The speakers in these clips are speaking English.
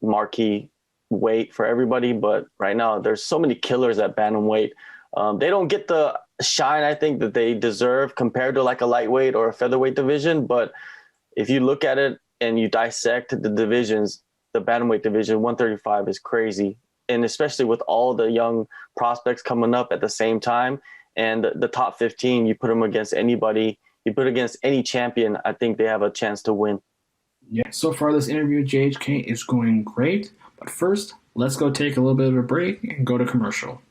marquee weight for everybody. But right now, there's so many killers at bantamweight. They don't get the shine, I think, that they deserve compared to like a lightweight or a featherweight division. But if you look at it and you dissect the divisions, the bantamweight division, 135 is crazy. And especially with all the young prospects coming up at the same time, and the top 15, you put them against anybody, you put against any champion, I think they have a chance to win. Yeah, so far this interview with JHK is going great. But first, let's go take a little bit of a break and go to commercial.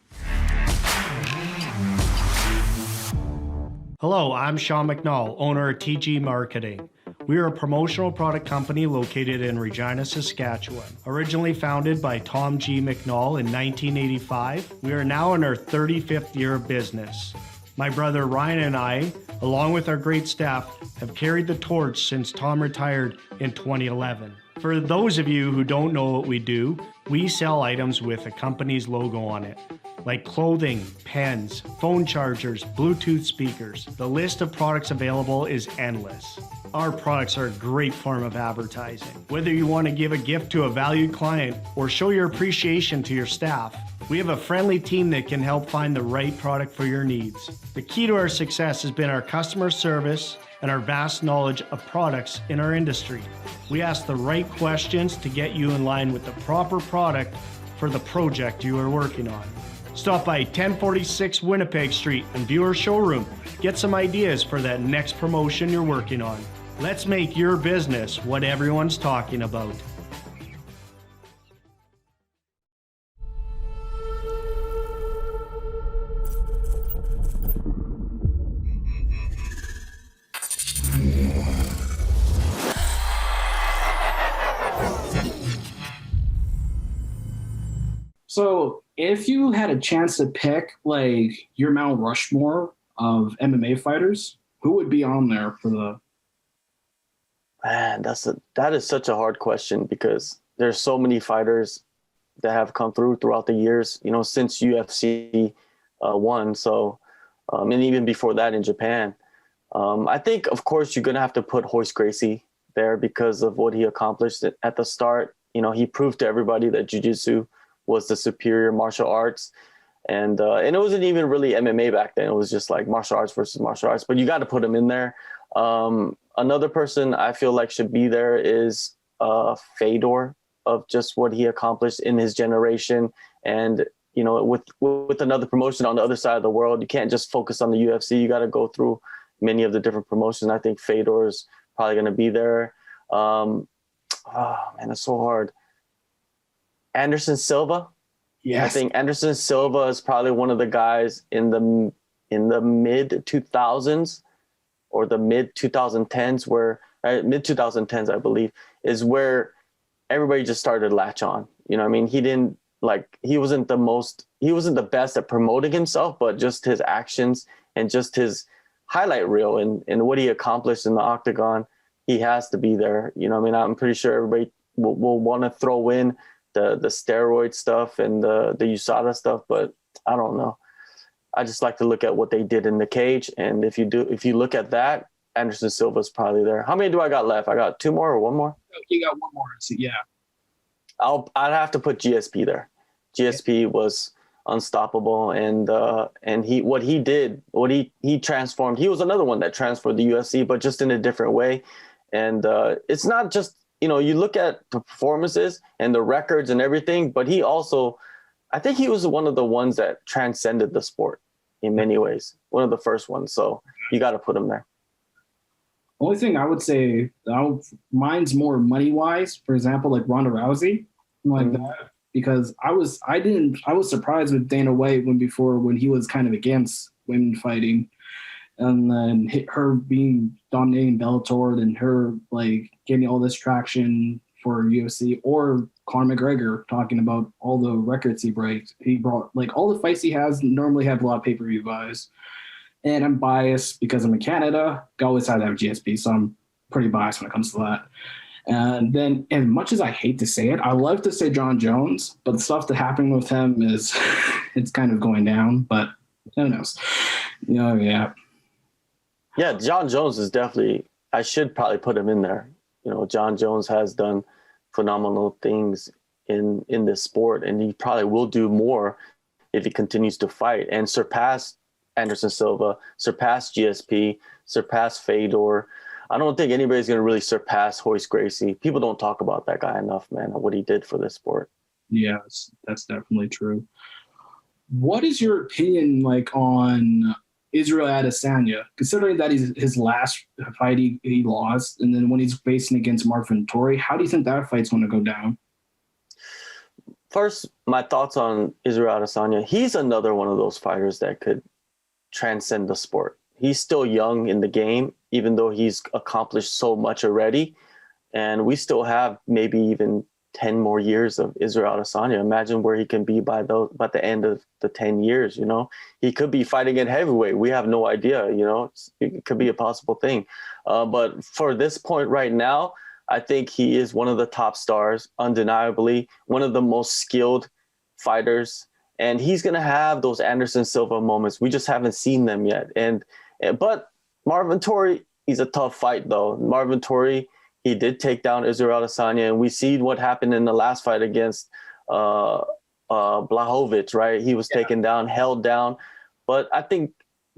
Hello, I'm Sean Mcnall, owner of TG Marketing. We are a promotional product company located in Regina, Saskatchewan. Originally founded by Tom G. Mcnall in 1985, we are now in our 35th year of business. My brother Ryan and I, along with our great staff, have carried the torch since Tom retired in 2011. For those of you who don't know what we do, we sell items with a company's logo on it, like clothing, pens, phone chargers, Bluetooth speakers. The list of products available is endless. Our products are a great form of advertising. Whether you want to give a gift to a valued client or show your appreciation to your staff, we have a friendly team that can help find the right product for your needs. The key to our success has been our customer service and our vast knowledge of products in our industry. We ask the right questions to get you in line with the proper product for the project you are working on. Stop by 1046 Winnipeg Street and view our showroom. Get some ideas for that next promotion you're working on. Let's make your business what everyone's talking about. So, if you had a chance to pick like your Mount Rushmore of MMA fighters, who would be on there for the? Man, that is such a hard question because there's so many fighters that have come throughout the years, since UFC won. So, and even before that in Japan. I think, of course, you're going to have to put Royce Gracie there because of what he accomplished at the start. He proved to everybody that jiu-jitsu was the superior martial arts. And it wasn't even really MMA back then. It was just like martial arts versus martial arts, but you got to put him in there. Another person I feel like should be there is Fedor, of just what he accomplished in his generation. And, with another promotion on the other side of the world, you can't just focus on the UFC. You got to go through many of the different promotions. I think Fedor is probably going to be there. Man, it's so hard. Anderson Silva. Yes. I think Anderson Silva is probably one of the guys in the mid 2000s or the mid 2010s where mid 2010s, I believe, is where everybody just started to latch on. He wasn't the best at promoting himself, but just his actions and just his highlight reel and what he accomplished in the octagon, he has to be there. I'm pretty sure everybody will want to throw in the steroid stuff and the USADA stuff, but I don't know. I just like to look at what they did in the cage. And if you look at that, Anderson Silva's probably there. How many do I got left? I got two more or one more? You got one more. So, yeah. I'd have to put GSP there. GSP was unstoppable. And he transformed. He was another one that transformed the UFC, but just in a different way. And it's not just, you look at the performances and the records and everything, but I think he was one of the ones that transcended the sport in many ways. One of the first ones. So you got to put him there. Only thing I would say, mine's more money-wise. For example, like Ronda Rousey, that, because I was surprised with Dana White when he was kind of against women fighting. And then her being dominating Bellator and her like getting all this traction for UFC, or Conor McGregor talking about all the records he brought like all the fights he has normally have a lot of pay-per-view buys. And I'm biased because I'm in Canada. I always had to have GSP, so I'm pretty biased when it comes to that. And then, as much as I hate to say it, I love to say John Jones, but the stuff that happened with him is it's kind of going down. But who knows? Yeah. Yeah, John Jones is definitely, I should probably put him in there. John Jones has done phenomenal things in this sport, and he probably will do more if he continues to fight and surpass Anderson Silva, surpass GSP, surpass Fedor. I don't think anybody's going to really surpass Royce Gracie. People don't talk about that guy enough, man, what he did for this sport. Yes, that's definitely true. What is your opinion like on Israel Adesanya, considering that his last fight he lost, and then when he's facing against Marvin Vettori, how do you think that fight's going to go down? First, my thoughts on Israel Adesanya. He's another one of those fighters that could transcend the sport. He's still young in the game, even though he's accomplished so much already. And we still have maybe even 10 more years of Israel Adesanya. Imagine where he can be by the end of the 10 years, you know. He could be fighting at heavyweight. We have no idea, you know. It could be a possible thing. But for this point right now, I think he is one of the top stars, undeniably, one of the most skilled fighters. And he's going to have those Anderson Silva moments. We just haven't seen them yet. But Marvin Vettori, he's a tough fight, though. Marvin Vettori, he did take down Israel Adesanya, and we see what happened in the last fight against Blachowicz, right? He was taken down, held down. But I think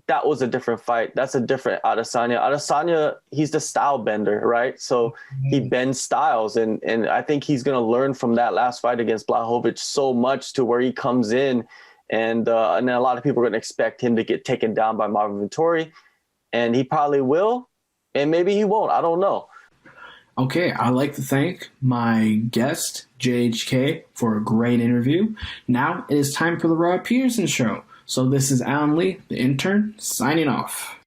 that was a different fight. That's a different Adesanya. Adesanya, he's the style bender, right? So he bends styles, and I think he's going to learn from that last fight against Blachowicz so much to where he comes in, and then a lot of people are going to expect him to get taken down by Marvin Vettori, and he probably will, and maybe he won't. I don't know. Okay, I'd like to thank my guest, JHK, for a great interview. Now it is time for the Rod Pedersen Show. So this is Alan Lee, the intern, signing off.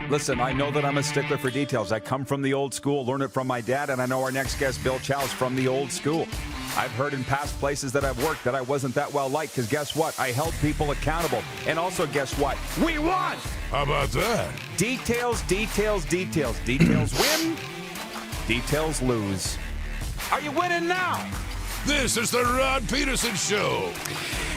Listen, I know that I'm a stickler for details. I come from the old school, learn it from my dad, and I know our next guest, Bill Chow's from the old school. I've heard in past places that I've worked that I wasn't that well liked, because guess what? I held people accountable. And also, guess what? We won! How about that? Details, details, details. Details win, details lose. Are you winning now? This is the Rod Pedersen Show.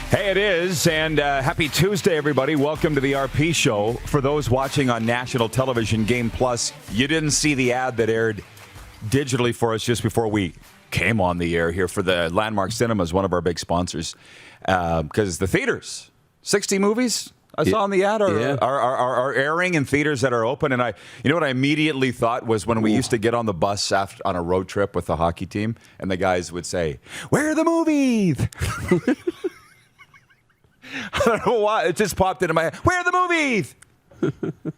Hey, it is, and happy Tuesday, everybody. Welcome to the RP Show. For those watching on national television, Game Plus, you didn't see the ad that aired digitally for us just before we came on the air here for the Landmark Cinemas, one of our big sponsors, because the theaters, 60 movies I saw on the ad are airing in theaters that are open. And you know what I immediately thought was when we used to get on the bus after, on a road trip with the hockey team, and the guys would say, "Where are the movies?" I don't know why. It just popped into my head. Where are the movies?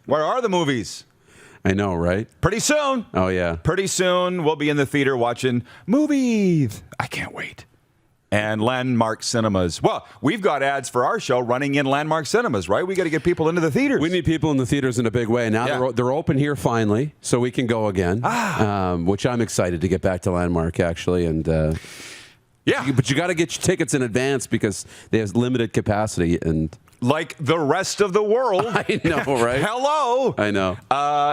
Where are the movies? I know, right? Pretty soon. Oh, yeah. Pretty soon, we'll be in the theater watching movies. I can't wait. And Landmark Cinemas. Well, we've got ads for our show running in Landmark Cinemas, right? We got to get people into the theaters. We need people in the theaters in a big way. Now they're open here finally, so we can go again, which I'm excited to get back to Landmark, actually. And yeah, but you got to get your tickets in advance because they have limited capacity. And like the rest of the world. I know, right? Hello. I know.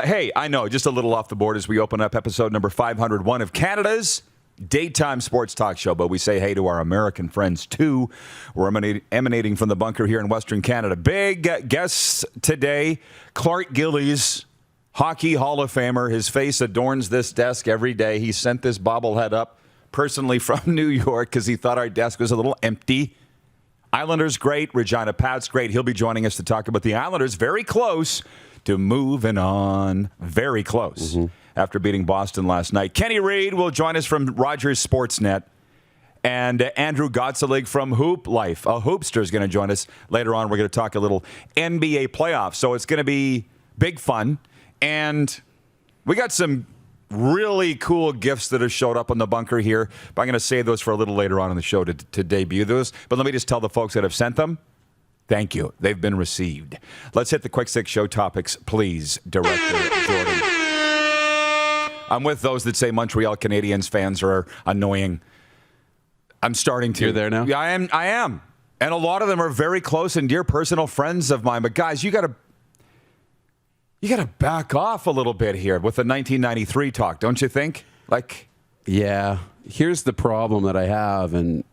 Hey, I know, just a little off the board as we open up episode number 501 of Canada's daytime sports talk show, but we say hey to our American friends too. We're emanating from the bunker here in Western Canada. Big guests today, Clark Gillies, Hockey Hall of Famer. His face adorns this desk every day. He sent this bobblehead up personally from New York because he thought our desk was a little empty. Islanders great, Regina Pat's great. He'll be joining us to talk about the Islanders. Very close to moving on. Very close. After beating Boston last night. Kenny Reid will join us from Rogers Sportsnet. And Andrew Gottselig from Hoop Life. A hoopster is going to join us later on. We're going to talk a little NBA playoffs. So it's going to be big fun. And we got some really cool gifts that have showed up on the bunker here. But I'm going to save those for a little later on in the show to debut those. But let me just tell the folks that have sent them, thank you. They've been received. Let's hit the quick six show topics, please, Director Jordan. I'm with those that say Montreal Canadiens fans are annoying. I'm starting to. You're there now? Yeah, I am. And a lot of them are very close and dear personal friends of mine. But guys, you got to back off a little bit here with the 1993 talk, don't you think? Yeah. Here's the problem that I have, and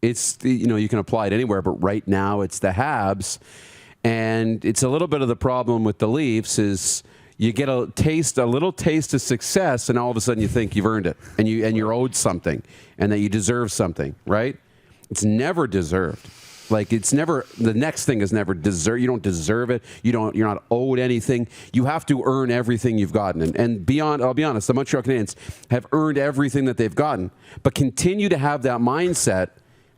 it's, you can apply it anywhere, but right now it's the Habs. And it's a little bit of the problem with the Leafs is you get a little taste of success, and all of a sudden you think you've earned it, and you're owed something, and that you deserve something, right? It's never deserved. It's never, the next thing is never deserved. You don't deserve it. You're not owed anything. You have to earn everything you've gotten. And beyond, I'll be honest, the Montreal Canadiens have earned everything that they've gotten, but continue to have that mindset,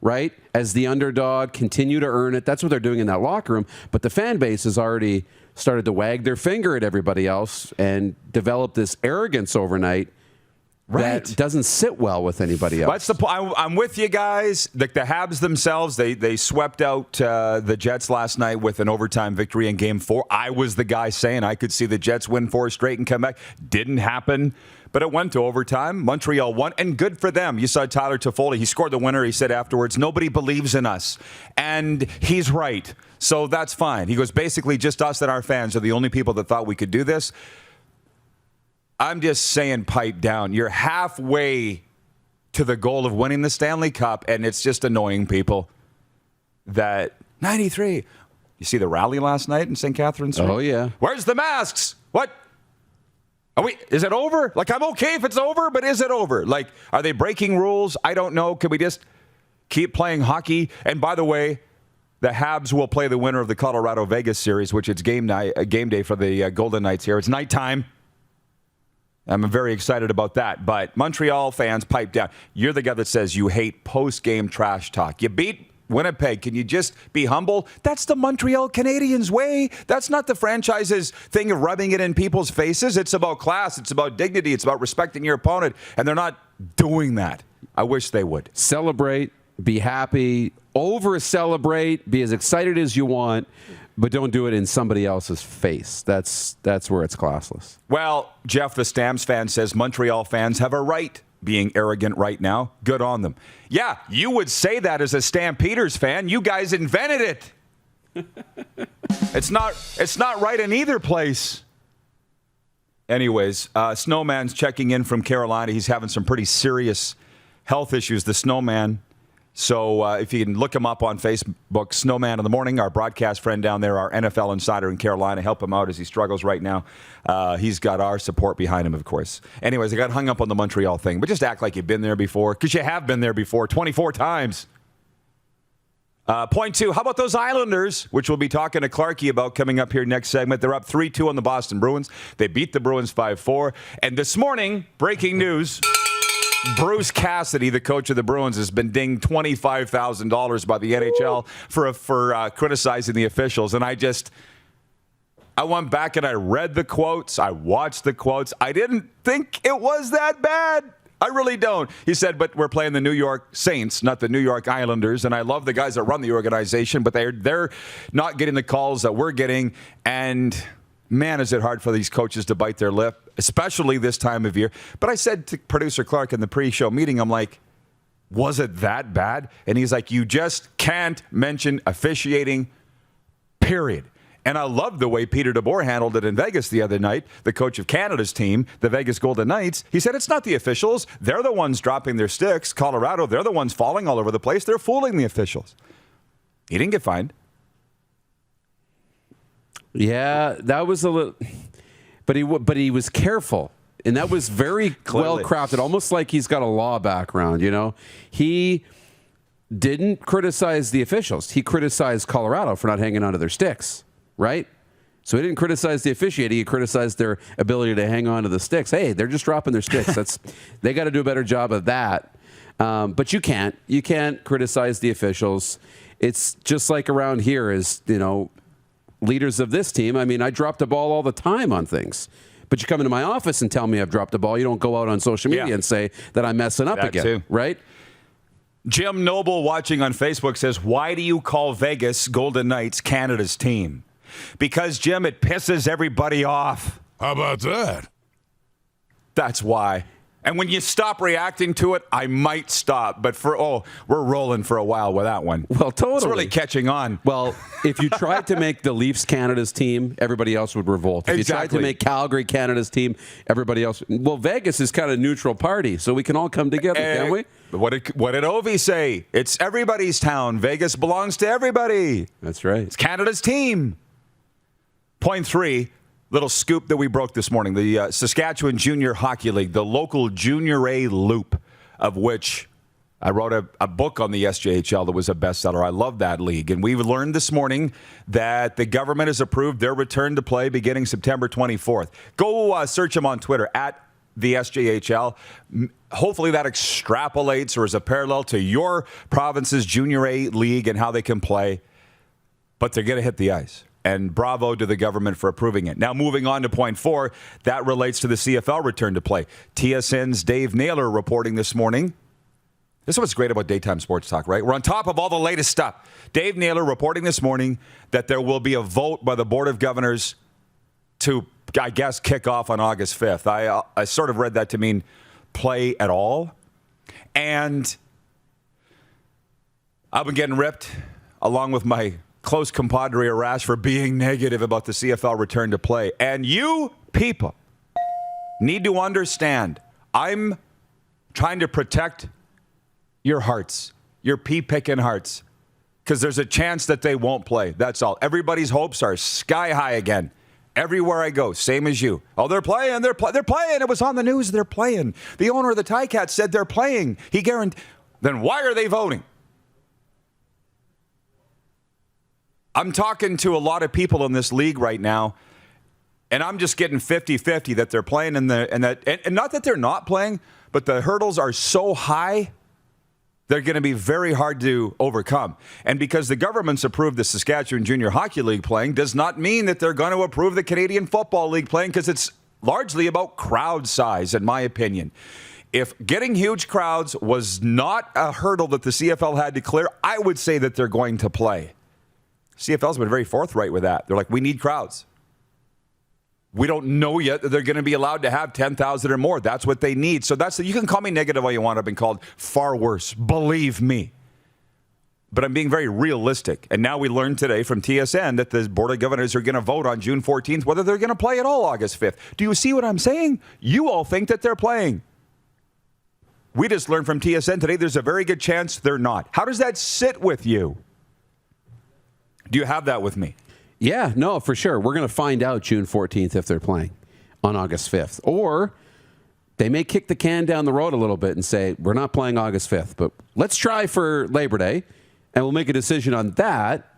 right? As the underdog, continue to earn it. That's what they're doing in that locker room. But the fan base has already started to wag their finger at everybody else and develop this arrogance overnight. Right. That doesn't sit well with anybody else. That's the point. I'm with you guys. The Habs themselves, they swept out the Jets last night with an overtime victory in Game 4. I was the guy saying I could see the Jets win 4 straight and come back. Didn't happen, but it went to overtime. Montreal won, and good for them. You saw Tyler Toffoli. He scored the winner. He said afterwards, nobody believes in us. And he's right. So that's fine. He goes, basically just us and our fans are the only people that thought we could do this. I'm just saying, pipe down. You're halfway to the goal of winning the Stanley Cup, and it's just annoying people that 93. You see the rally last night in St. Catharines? Oh, yeah. Where's the masks? What? Is it over? I'm okay if it's over, but is it over? Are they breaking rules? I don't know. Can we just keep playing hockey? And by the way, the Habs will play the winner of the Colorado-Vegas series, which it's game day for the Golden Knights here. It's nighttime. I'm very excited about that. But Montreal fans, pipe down. You're the guy that says you hate post-game trash talk. You beat Winnipeg. Can you just be humble? That's the Montreal Canadiens way. That's not the franchise's thing of rubbing it in people's faces. It's about class. It's about dignity. It's about respecting your opponent. And they're not doing that. I wish they would. Celebrate. Be happy. Over-celebrate. Be as excited as you want. But don't do it in somebody else's face. That's where it's classless. Well, Jeff, the Stamps fan, says Montreal fans have a right being arrogant right now. Good on them. Yeah, you would say that as a Stampeders fan. You guys invented it. It's not right in either place. Anyways, Snowman's checking in from Carolina. He's having some pretty serious health issues, the Snowman. So if you can look him up on Facebook, Snowman in the Morning, our broadcast friend down there, our NFL insider in Carolina, help him out as he struggles right now. He's got our support behind him, of course. Anyways, I got hung up on the Montreal thing, but just act like you've been there before, because you have been there before 24 times. Point 2, how about those Islanders, which we'll be talking to Clarkie about coming up here next segment. They're up 3-2 on the Boston Bruins. They beat the Bruins 5-4. And this morning, breaking news, Bruce Cassidy, the coach of the Bruins, has been dinged $25,000 by the NHL for criticizing the officials. And I went back and I read the quotes. I watched the quotes. I didn't think it was that bad. I really don't. He said, but we're playing the New York Saints, not the New York Islanders. And I love the guys that run the organization, but they're not getting the calls that we're getting. And man, is it hard for these coaches to bite their lip, especially this time of year. But I said to producer Clark in the pre-show meeting, I'm like, was it that bad? And he's like, you just can't mention officiating, period. And I love the way Peter DeBoer handled it in Vegas the other night, the coach of Canada's team, the Vegas Golden Knights. He said, it's not the officials. They're the ones dropping their sticks. Colorado, they're the ones falling all over the place. They're fooling the officials. He didn't get fined. Yeah, that was a little, but he was careful, and that was very well crafted, almost like he's got a law background. He didn't criticize the officials; he criticized Colorado for not hanging onto their sticks, right? So he didn't criticize the officiating; he criticized their ability to hang on to the sticks. Hey, they're just dropping their sticks. They got to do a better job of that. But you can't criticize the officials. It's just like around here is leaders of this team. I mean, I drop the ball all the time on things. But you come into my office and tell me I've dropped the ball. You don't go out on social media and say that I'm messing up again, too. Right? Jim Noble watching on Facebook says, why do you call Vegas Golden Knights Canada's team? Because, Jim, it pisses everybody off. How about that? That's why. And when you stop reacting to it, I might stop. But we're rolling for a while with that one. Well, totally. It's really catching on. Well, if you tried to make the Leafs Canada's team, everybody else would revolt. If you tried to make Calgary Canada's team, everybody else. Well, Vegas is kind of a neutral party, so we can all come together, can't we? What did Ovi say? It's everybody's town. Vegas belongs to everybody. That's right. It's Canada's team. Point 3. Little scoop that we broke this morning. The Saskatchewan Junior Hockey League, the local Junior A loop, of which I wrote a book on the SJHL that was a bestseller. I love that league. And we've learned this morning that the government has approved their return to play beginning September 24th. Go search them on Twitter at the SJHL. Hopefully that extrapolates or is a parallel to your province's Junior A league and how they can play. But they're going to hit the ice. And bravo to the government for approving it. Now, moving on to point 4, that relates to the CFL return to play. TSN's Dave Naylor reporting this morning. This is what's great about daytime sports talk, right? We're on top of all the latest stuff. Dave Naylor reporting this morning that there will be a vote by the Board of Governors to, I guess, kick off on August 5th. I sort of read that to mean play at all. And I've been getting ripped along with my close compadre Arash for being negative about the CFL return to play. And you people need to understand, I'm trying to protect your hearts, your pea-picking hearts, because there's a chance that they won't play. That's all. Everybody's hopes are sky high again. Everywhere I go, same as you. Oh, they're playing. They're playing. It was on the news. They're playing. The owner of the Ticats said they're playing. He guaranteed. Then why are they voting? I'm talking to a lot of people in this league right now, and I'm just getting 50-50 that they're playing and not that they're not playing, but the hurdles are so high, they're going to be very hard to overcome. And because the government's approved the Saskatchewan Junior Hockey League playing does not mean that they're going to approve the Canadian Football League playing, because it's largely about crowd size, in my opinion. If getting huge crowds was not a hurdle that the CFL had to clear, I would say that they're going to play. CFL's been very forthright with that. They're like, we need crowds. We don't know yet that they're going to be allowed to have 10,000 or more. That's what they need. So you can call me negative all you want. I've been called far worse. Believe me. But I'm being very realistic. And now we learned today from TSN that the Board of Governors are going to vote on June 14th whether they're going to play at all August 5th. Do you see what I'm saying? You all think that they're playing. We just learned from TSN today there's a very good chance they're not. How does that sit with you? Do you have that with me? Yeah, no, for sure. We're going to find out June 14th if they're playing on August 5th. Or they may kick the can down the road a little bit and say, we're not playing August 5th, but let's try for Labor Day, and we'll make a decision on that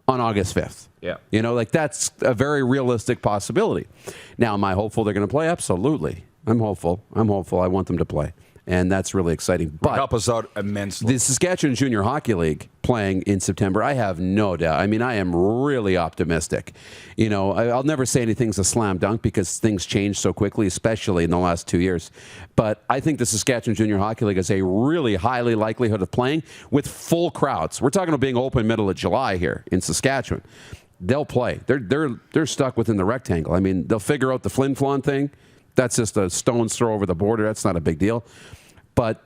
on August 5th. Yeah. You know, like that's a very realistic possibility. Now, am I hopeful they're going to play? Absolutely. I'm hopeful. I want them to play. And that's really exciting. But help us out immensely. The Saskatchewan Junior Hockey League playing in September, I have no doubt. I mean, I am really optimistic. You know, I'll never say anything's a slam dunk because things change so quickly, especially in the last 2 years. But I think the Saskatchewan Junior Hockey League has a really highly likelihood of playing with full crowds. We're talking about being open middle of July here in Saskatchewan. They'll play. They're stuck within the rectangle. I mean, they'll figure out the Flin-Flon thing. That's just a stone's throw over the border. That's not a big deal. But,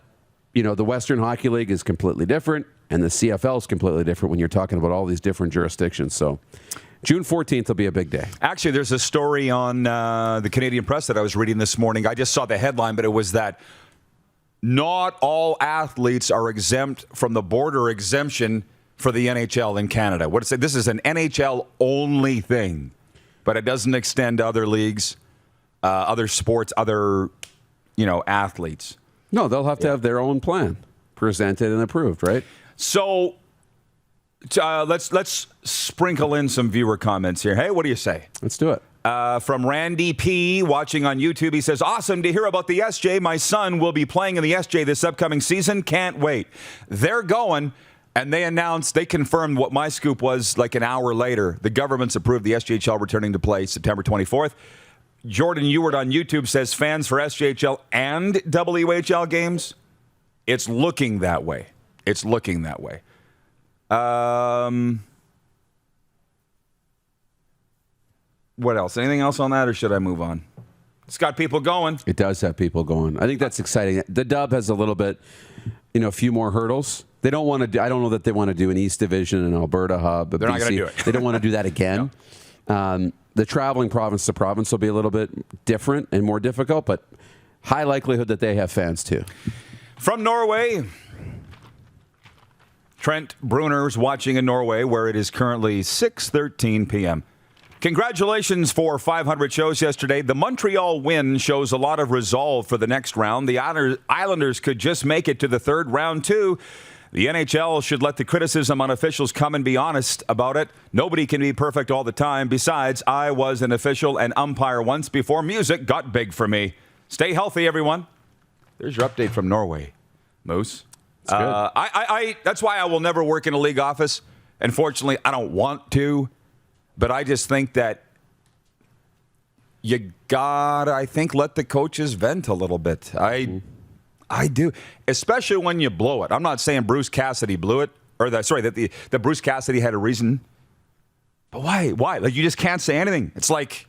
you know, the Western Hockey League is completely different, and the CFL is completely different when you're talking about all these different jurisdictions. So June 14th will be a big day. Actually, there's a story on the Canadian Press that I was reading this morning. I just saw the headline, but it was that not all athletes are exempt from the border exemption for the NHL in Canada. What it said, this is an NHL-only thing, but it doesn't extend to other leagues, other sports, other, athletes. No, they'll have to have their own plan presented and approved, right? So let's sprinkle in some viewer comments here. Hey, what do you say? Let's do it. From Randy P. watching on YouTube, he says, awesome to hear about the SJ. My son will be playing in the SJ this upcoming season. Can't wait. They're going, and they confirmed what my scoop was like an hour later. The government's approved the SJHL returning to play September 24th. Jordan Ewart on YouTube says fans for SJHL and WHL games, it's looking that way. It's looking that way. What else? Anything else on that, or should I move on? It's got people going. It does have people going. I think that's exciting. The Dub has a little bit, a few more hurdles. They don't want to do, I don't know that they want to do an East Division and Alberta hub. They're not going to do it. They don't want to do that again. No. The traveling province to province will be a little bit different and more difficult, but high likelihood that they have fans too. From Norway, Trent Bruner's watching in Norway, where it is currently 6:13 p.m. Congratulations for 500 shows yesterday. The Montreal win shows a lot of resolve for the next round. The Islanders could just make it to the third round, too. The NHL should let the criticism on officials come and be honest about it. Nobody can be perfect all the time. Besides, I was an official and umpire once before music got big for me. Stay healthy, everyone. There's your update from Norway, Moose. That's why I will never work in a league office. Unfortunately, I don't want to. But I just think that you gotta, let the coaches vent a little bit. I do, especially when you blow it. I'm not saying Bruce Cassidy blew it, or that Bruce Cassidy had a reason. But why? Like, you just can't say anything. It's like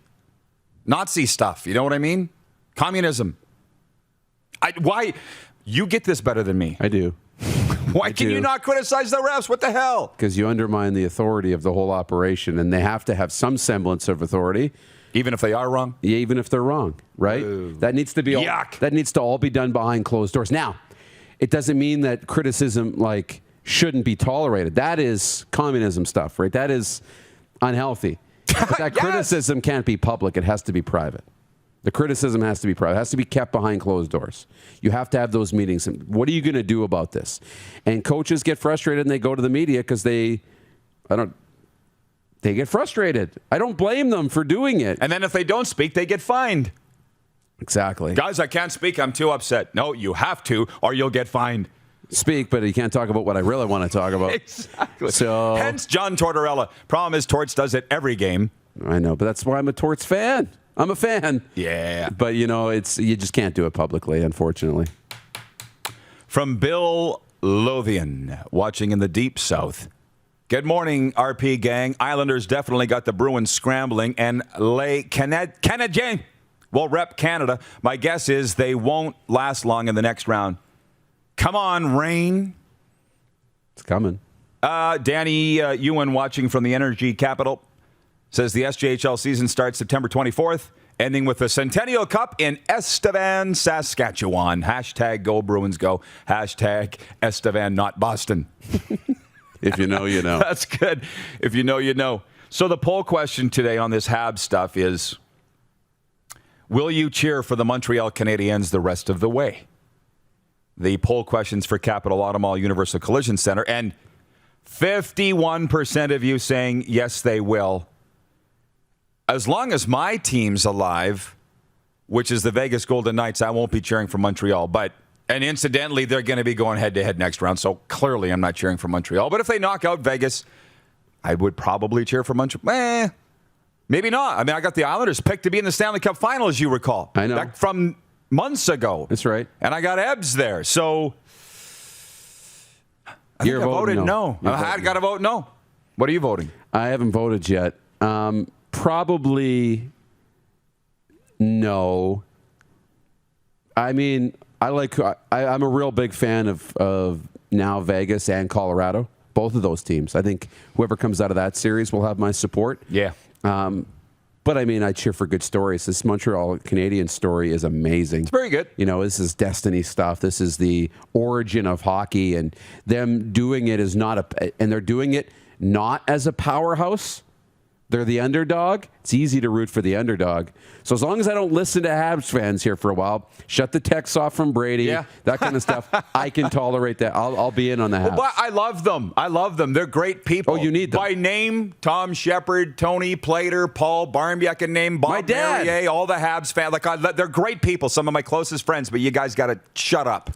Nazi stuff. You know what I mean? Communism. Why? You get this better than me. I do. Why can you not criticize the refs? What the hell? Because you undermine the authority of the whole operation, and they have to have some semblance of authority. Even if they are wrong? Yeah, even if they're wrong, right? Ooh. That needs to be Yuck. That needs to all be done behind closed doors. Now, it doesn't mean that criticism shouldn't be tolerated. That is communism stuff, right? That is unhealthy. But that criticism can't be public. It has to be private. The criticism has to be private. It has to be kept behind closed doors. You have to have those meetings. What are you going to do about this? And coaches get frustrated and they go to the media because they get frustrated. I don't blame them for doing it. And then if they don't speak, they get fined. Exactly. Guys, I can't speak. I'm too upset. No, you have to, or you'll get fined. Speak, but you can't talk about what I really want to talk about. Exactly. So, hence John Tortorella. Problem is, Torts does it every game. I know, but that's why I'm a Torts fan. I'm a fan. Yeah. But, you just can't do it publicly, unfortunately. From Bill Lothian, watching in the Deep South. Good morning, RP gang. Islanders definitely got the Bruins scrambling, and Les Canadiens will rep Canada. My guess is they won't last long in the next round. Come on, Rain. It's coming. Danny Ewan, watching from the Energy Capital, says the SJHL season starts September 24th, ending with the Centennial Cup in Estevan, Saskatchewan. Hashtag Go Bruins Go. Hashtag Estevan, not Boston. If you know, you know. That's good. If you know, you know. So the poll question today on this Habs stuff is, will you cheer for the Montreal Canadiens the rest of the way? The poll questions for Capital Automall Universal Collision Center, and 51% of you saying yes, they will. As long as my team's alive, which is the Vegas Golden Knights, I won't be cheering for Montreal. And incidentally, they're going to be going head-to-head next round, so clearly I'm not cheering for Montreal. But if they knock out Vegas, I would probably cheer for Montreal. Maybe not. I mean, I got the Islanders picked to be in the Stanley Cup Final, as you recall. I know. Back from months ago. That's right. And I got Ebbs there, so I think I voted no. I got to vote no. What are you voting? I haven't voted yet. Probably no. I mean, I'm a real big fan of now Vegas and Colorado, both of those teams. I think whoever comes out of that series will have my support. Yeah. But I mean, I cheer for good stories. This Montreal Canadiens story is amazing. It's very good. This is destiny stuff. This is the origin of hockey, and them doing it is and they're doing it not as a powerhouse. They're the underdog. It's easy to root for the underdog. So as long as I don't listen to Habs fans here for a while, shut the texts off from Brady, that kind of stuff, I can tolerate that. I'll be in on the Habs. But I love them. They're great people. Oh, you need them. By name, Tom Shepard, Tony Plater, Paul Barmby, I can name Bob My dad. Marrier, all the Habs fans. They're great people, some of my closest friends, but you guys got to shut up.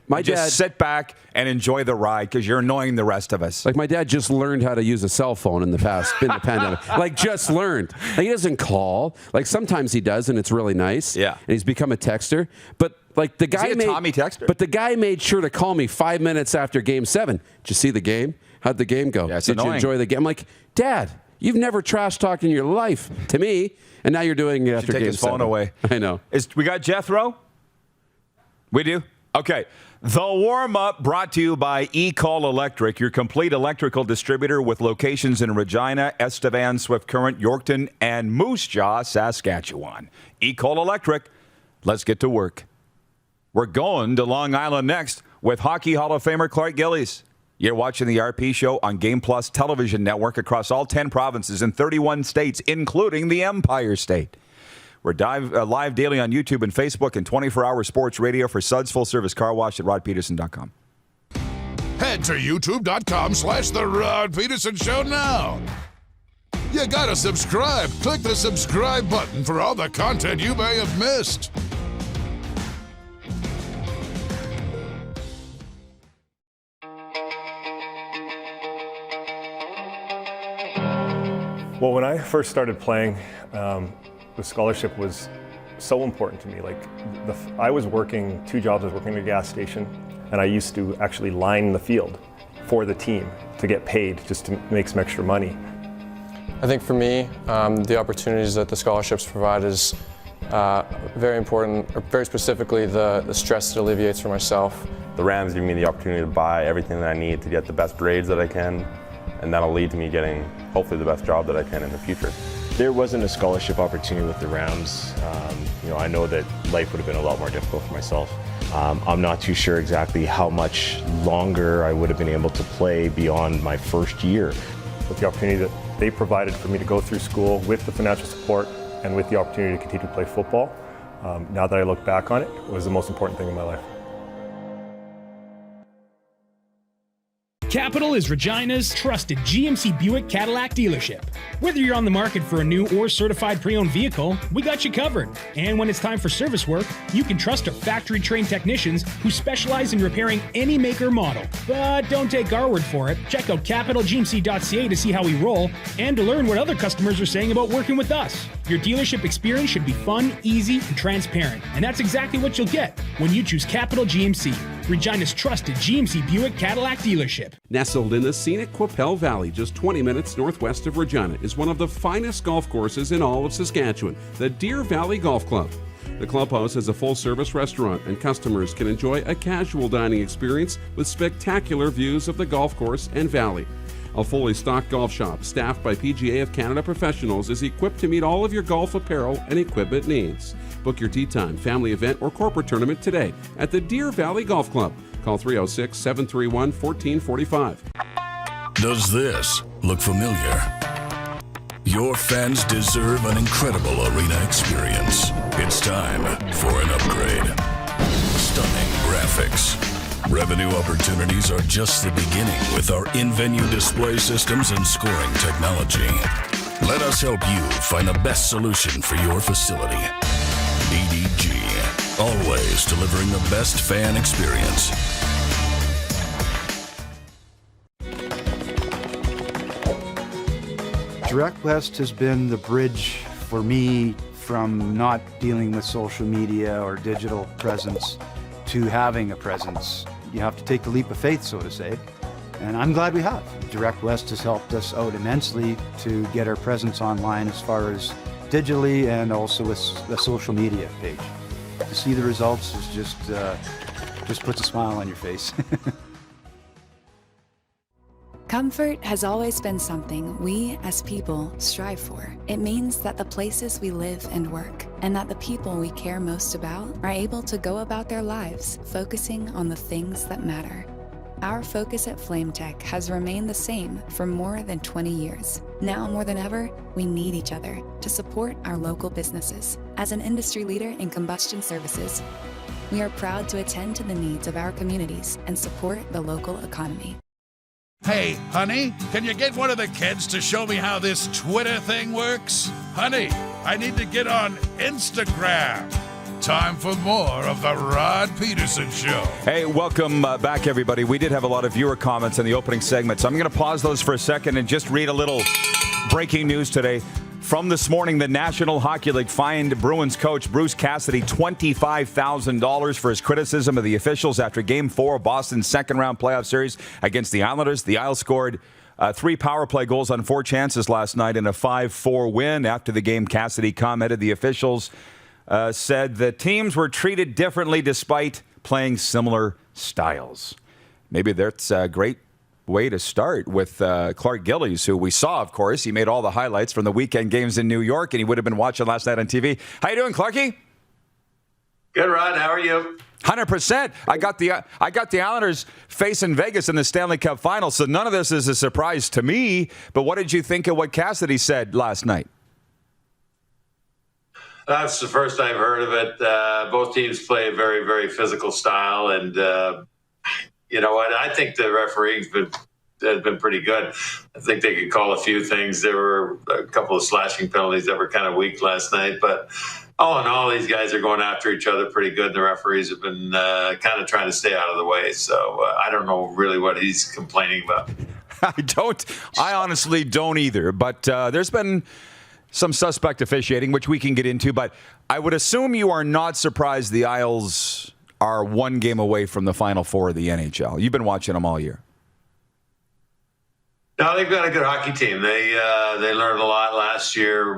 My dad, just sit back and enjoy the ride because you're annoying the rest of us. My dad just learned how to use a cell phone in the pandemic. Just learned. He doesn't call. Sometimes he does, and it's really nice. Yeah. And he's become a texter. But the guy Is he a Tommy texter? But the guy made sure to call me 5 minutes after Game 7. Did you see the game? How'd the game go? Yeah, it's Did annoying. you enjoy the game? I'm like, Dad, You've never trash talked in your life to me, and now you're doing it after take Game his phone 7. away. I know. We got Jethro? We do? Okay. The warm-up brought to you by E-Call Electric, your complete electrical distributor with locations in Regina, Estevan, Swift Current, Yorkton, and Moose Jaw, Saskatchewan. E-Call Electric, let's get to work. We're going to Long Island next with Hockey Hall of Famer Clark Gillies. You're watching the RP Show on Game Plus television network across all 10 provinces in 31 states, including the Empire State. We're live daily on YouTube and Facebook and 24-hour sports radio for Suds Full Service Car Wash at rodpedersen.com. Head to youtube.com/The Rod Pedersen Show now. You gotta subscribe. Click the subscribe button for all the content you may have missed. Well, when I first started playing, the scholarship was so important to me. Like, I was working 2 jobs. I was working at a gas station, and I used to actually line the field for the team to get paid just to make some extra money. I think for me, the opportunities that the scholarships provide is very important, or very specifically the stress it alleviates for myself. The Rams give me the opportunity to buy everything that I need to get the best grades that I can, and that'll lead to me getting hopefully the best job that I can in the future. There wasn't a scholarship opportunity with the Rams. I know that life would have been a lot more difficult for myself. I'm not too sure exactly how much longer I would have been able to play beyond my first year. With the opportunity that they provided for me to go through school with the financial support and with the opportunity to continue to play football, now that I look back on it, was the most important thing in my life. Capital is Regina's trusted GMC Buick Cadillac dealership. Whether you're on the market for a new or certified pre-owned vehicle, we got you covered. And when it's time for service work, you can trust our factory-trained technicians who specialize in repairing any make or model. But don't take our word for it. Check out capitalgmc.ca to see how we roll and to learn what other customers are saying about working with us. Your dealership experience should be fun, easy, and transparent. And that's exactly what you'll get when you choose Capital GMC, Regina's trusted GMC Buick Cadillac dealership. Nestled in the scenic Qu'Appelle Valley, just 20 minutes northwest of Regina, is one of the finest golf courses in all of Saskatchewan, the Deer Valley Golf Club. The clubhouse has a full-service restaurant, and customers can enjoy a casual dining experience with spectacular views of the golf course and valley. A fully stocked golf shop, staffed by PGA of Canada professionals, is equipped to meet all of your golf apparel and equipment needs. Book your tee time, family event, or corporate tournament today at the Deer Valley Golf Club. Call 306-731-1445. Does this look familiar? Your fans deserve an incredible arena experience. It's time for an upgrade. Stunning graphics. Revenue opportunities are just the beginning with our in-venue display systems and scoring technology. Let us help you find the best solution for your facility. EDG, always delivering the best fan experience. Direct West has been the bridge for me from not dealing with social media or digital presence to having a presence. You have to take the leap of faith, so to say, and I'm glad we have. Direct West has helped us out immensely to get our presence online as far as digitally and also with the social media page. To see the results is just puts a smile on your face. Comfort has always been something we, as people, strive for. It means that the places we live and work, and that the people we care most about, are able to go about their lives, focusing on the things that matter. Our focus at FlameTech has remained the same for more than 20 years. Now more than ever, we need each other to support our local businesses. As an industry leader in combustion services, we are proud to attend to the needs of our communities and support the local economy. Hey, honey, can you get one of the kids to show me how this Twitter thing works? Honey, I need to get on Instagram. Time for more of the Rod Pedersen Show. Hey, welcome back, everybody. We did have a lot of viewer comments in the opening segment, so I'm going to pause those for a second and just read a little breaking news today. From this morning, the National Hockey League fined Bruins coach Bruce Cassidy $25,000 for his criticism of the officials after Game 4 of Boston's second-round playoff series against the Islanders. The Isles scored 3 power play goals on 4 chances last night in a 5-4 win. After the game, Cassidy commented the officials said the teams were treated differently despite playing similar styles. Maybe that's a great way to start with Clark Gillies, who we saw, of course. He made all the highlights from the weekend games in New York, and he would have been watching last night on TV. How you doing, Clarky? Good, Rod. How are you? 100%. I got the Islanders facing Vegas in the Stanley Cup Final, so none of this is a surprise to me. But what did you think of what Cassidy said last night? That's the first I've heard of it. Both teams play a very, very physical style, and you know what? I think the refereeing's been pretty good. I think they could call a few things. There were a couple of slashing penalties that were kind of weak last night, but all in all, these guys are going after each other pretty good. The referees have been kind of trying to stay out of the way, so I don't know really what he's complaining about. I honestly don't either, but there's been some suspect officiating, which we can get into, but I would assume you are not surprised the Isles are 1 game away from the Final Four of the NHL. You've been watching them all year. No, they've got a good hockey team. They learned a lot last year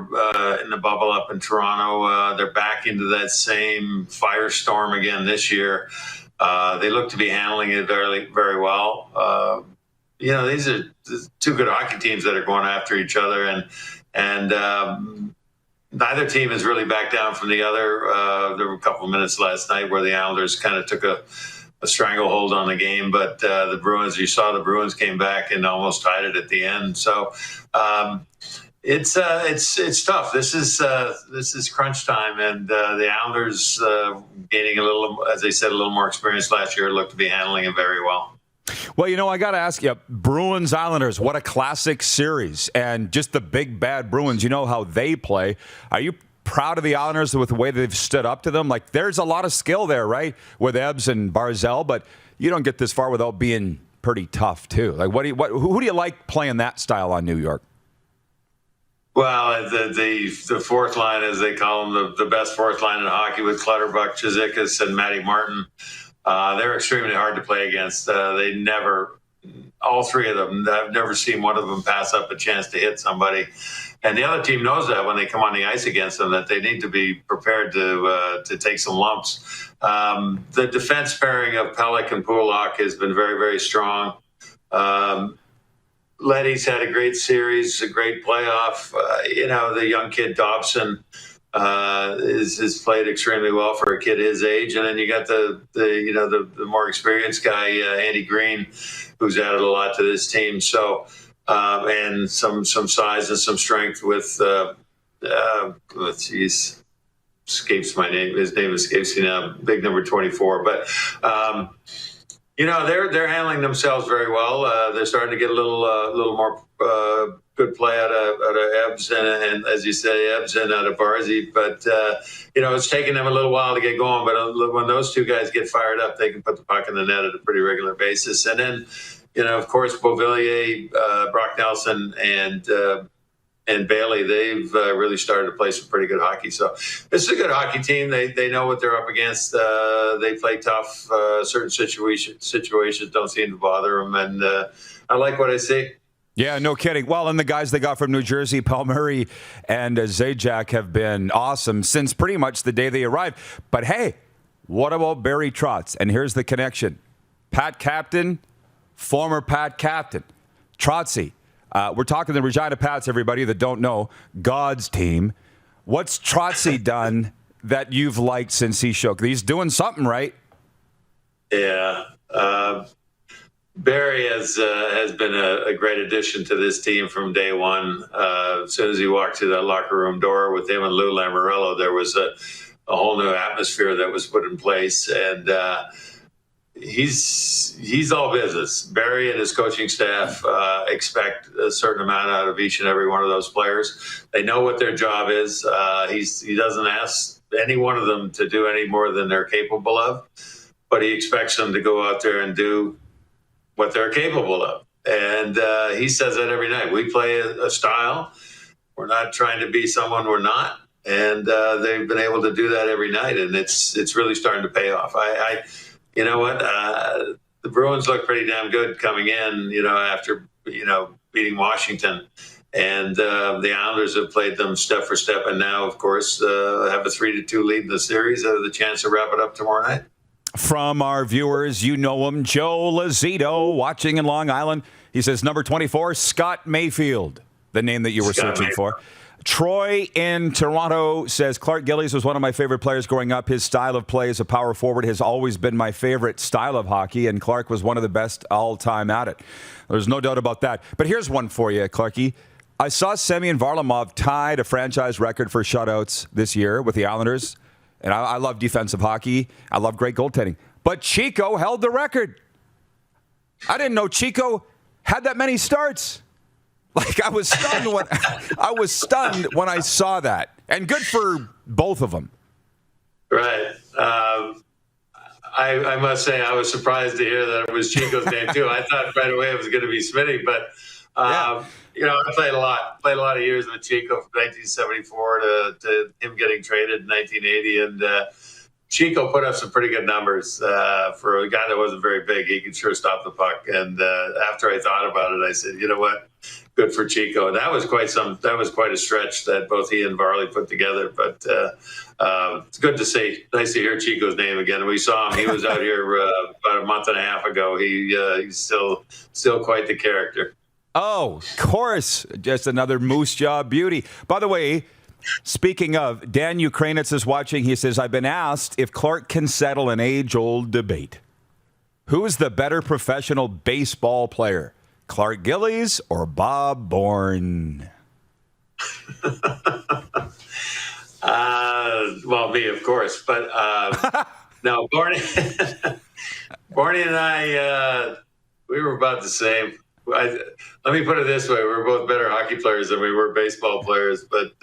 in the bubble up in Toronto. They're back into that same firestorm again this year. They look to be handling it very, very well. These are 2 good hockey teams that are going after each other, and neither team has really backed down from the other. There were a couple of minutes last night where the Islanders kind of took a stranglehold on the game, but the Bruins, you saw the Bruins came back and almost tied it at the end. So it's tough. This is crunch time, and the Islanders gaining a little, as they said, a little more experience last year, look to be handling it very well. Well, I got to ask you, Bruins Islanders, what a classic series, and just the big bad Bruins. You know how they play. Are you proud of the Islanders with the way they've stood up to them? Like, there's a lot of skill there, right, with Ebbs and Barzal, but you don't get this far without being pretty tough too. Like, who do you like playing that style on New York? Well, the fourth line, as they call them, the best fourth line in hockey with Clutterbuck, Cizikas, and Matty Martin. They're extremely hard to play against. All 3 of them, I've never seen one of them pass up a chance to hit somebody. And the other team knows that when they come on the ice against them, that they need to be prepared to take some lumps. The defense pairing of Pelech and Pulock has been very, very strong. Leddy's had a great series, a great playoff. The young kid Dobson has played extremely well for a kid his age, and then you got the more experienced guy Andy Green, who's added a lot to this team. So and some size and some strength with escapes my name. His name escapes me now. Big number 24, but. They're handling themselves very well. They're starting to get a little more good play out of Ebbs and as you say, Ebbs and out of Barzy. But it's taken them a little while to get going. But when those 2 guys get fired up, they can put the puck in the net at a pretty regular basis. And then, of course, Beauvillier, Brock Nelson, and Bailey, they've really started to play some pretty good hockey. So this is a good hockey team. They know what they're up against. They play tough. Certain situations don't seem to bother them. And I like what I see. Yeah, no kidding. Well, and the guys they got from New Jersey, Palmieri and Zajac, have been awesome since pretty much the day they arrived. But hey, what about Barry Trotz? And here's the connection. Pat Captain, former Pat Captain, Trotzy. We're talking the Regina Pats, everybody that don't know, God's team. What's Trotzy done that you've liked since he showed? He's doing something right. Yeah. Barry has been a great addition to this team from day one. As soon as he walked through that locker room door with him and Lou Lamoriello, there was a whole new atmosphere that was put in place. And he's all business. Barry and his coaching staff expect a certain amount out of each and every one of those players. They know what their job is. He doesn't ask any one of them to do any more than they're capable of, but he expects them to go out there and do what they're capable of. And he says that every night. We play a style. We're not trying to be someone we're not. And they've been able to do that every night, and it's really starting to pay off. You know what? The Bruins look pretty damn good coming in, after, beating Washington. And the Islanders have played them step for step, and now, of course, have a 3-2 lead in the series. Have the chance to wrap it up tomorrow night. From our viewers, you know him, Joe Lazito, watching in Long Island. He says, number 24, Scott Mayfield, the name that you were searching for. Troy in Toronto says, Clark Gillies was one of my favorite players growing up. His style of play as a power forward has always been my favorite style of hockey, and Clark was one of the best all-time at it. There's no doubt about that. But here's one for you, Clarky. I saw Semyon Varlamov tied a franchise record for shutouts this year with the Islanders, and I love defensive hockey. I love great goaltending. But Chico held the record. I didn't know Chico had that many starts. Like, I was stunned when I saw that. And good for both of them. Right. I must say I was surprised to hear that it was Chico's name too. I thought right away it was going to be Smitty, but you know, I played a lot of years with Chico from 1974 to him getting traded in 1980, and Chico put up some pretty good numbers for a guy that wasn't very big. He could sure stop the puck. And after I thought about it, I said, you know what? Good for Chico. And that was quite a stretch that both he and Varley put together. But it's good to see. Nice to hear Chico's name again. We saw him. He was out here about a month and a half ago. He's still quite the character. Oh, of course. Just another Moose Jaw beauty. By the way, speaking of, Dan Ukrainitz is watching. He says, I've been asked if Clark can settle an age-old debate. Who is the better professional baseball player, Clark Gillies or Bob Bourne? Well, me, of course. But no, Barney and I, we were about the same. Let me put it this way. We were both better hockey players than we were baseball players. But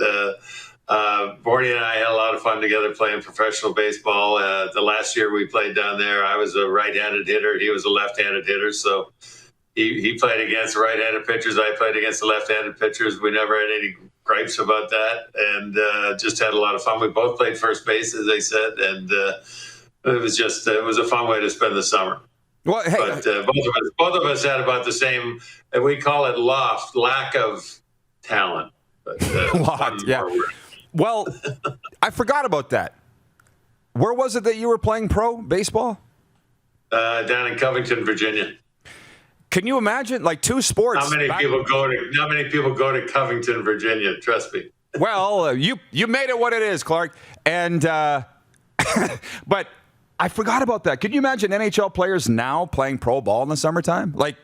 Barney and I had a lot of fun together playing professional baseball. The last year we played down there, I was a right-handed hitter. He was a left-handed hitter. So he played against right-handed pitchers. I played against the left-handed pitchers. We never had any gripes about that, and just had a lot of fun. We both played first base, as I said, and it was a fun way to spend the summer. Well, hey, but both of us had about the same, and we call it lack of talent. But, yeah. Well, I forgot about that. Where was it that you were playing pro baseball? Down in Covington, Virginia. Can you imagine, like, two sports? Not many people go to Covington, Virginia. Trust me. Well, you made it what it is, Clark. And but I forgot about that. Could you imagine NHL players now playing pro ball in the summertime? Like,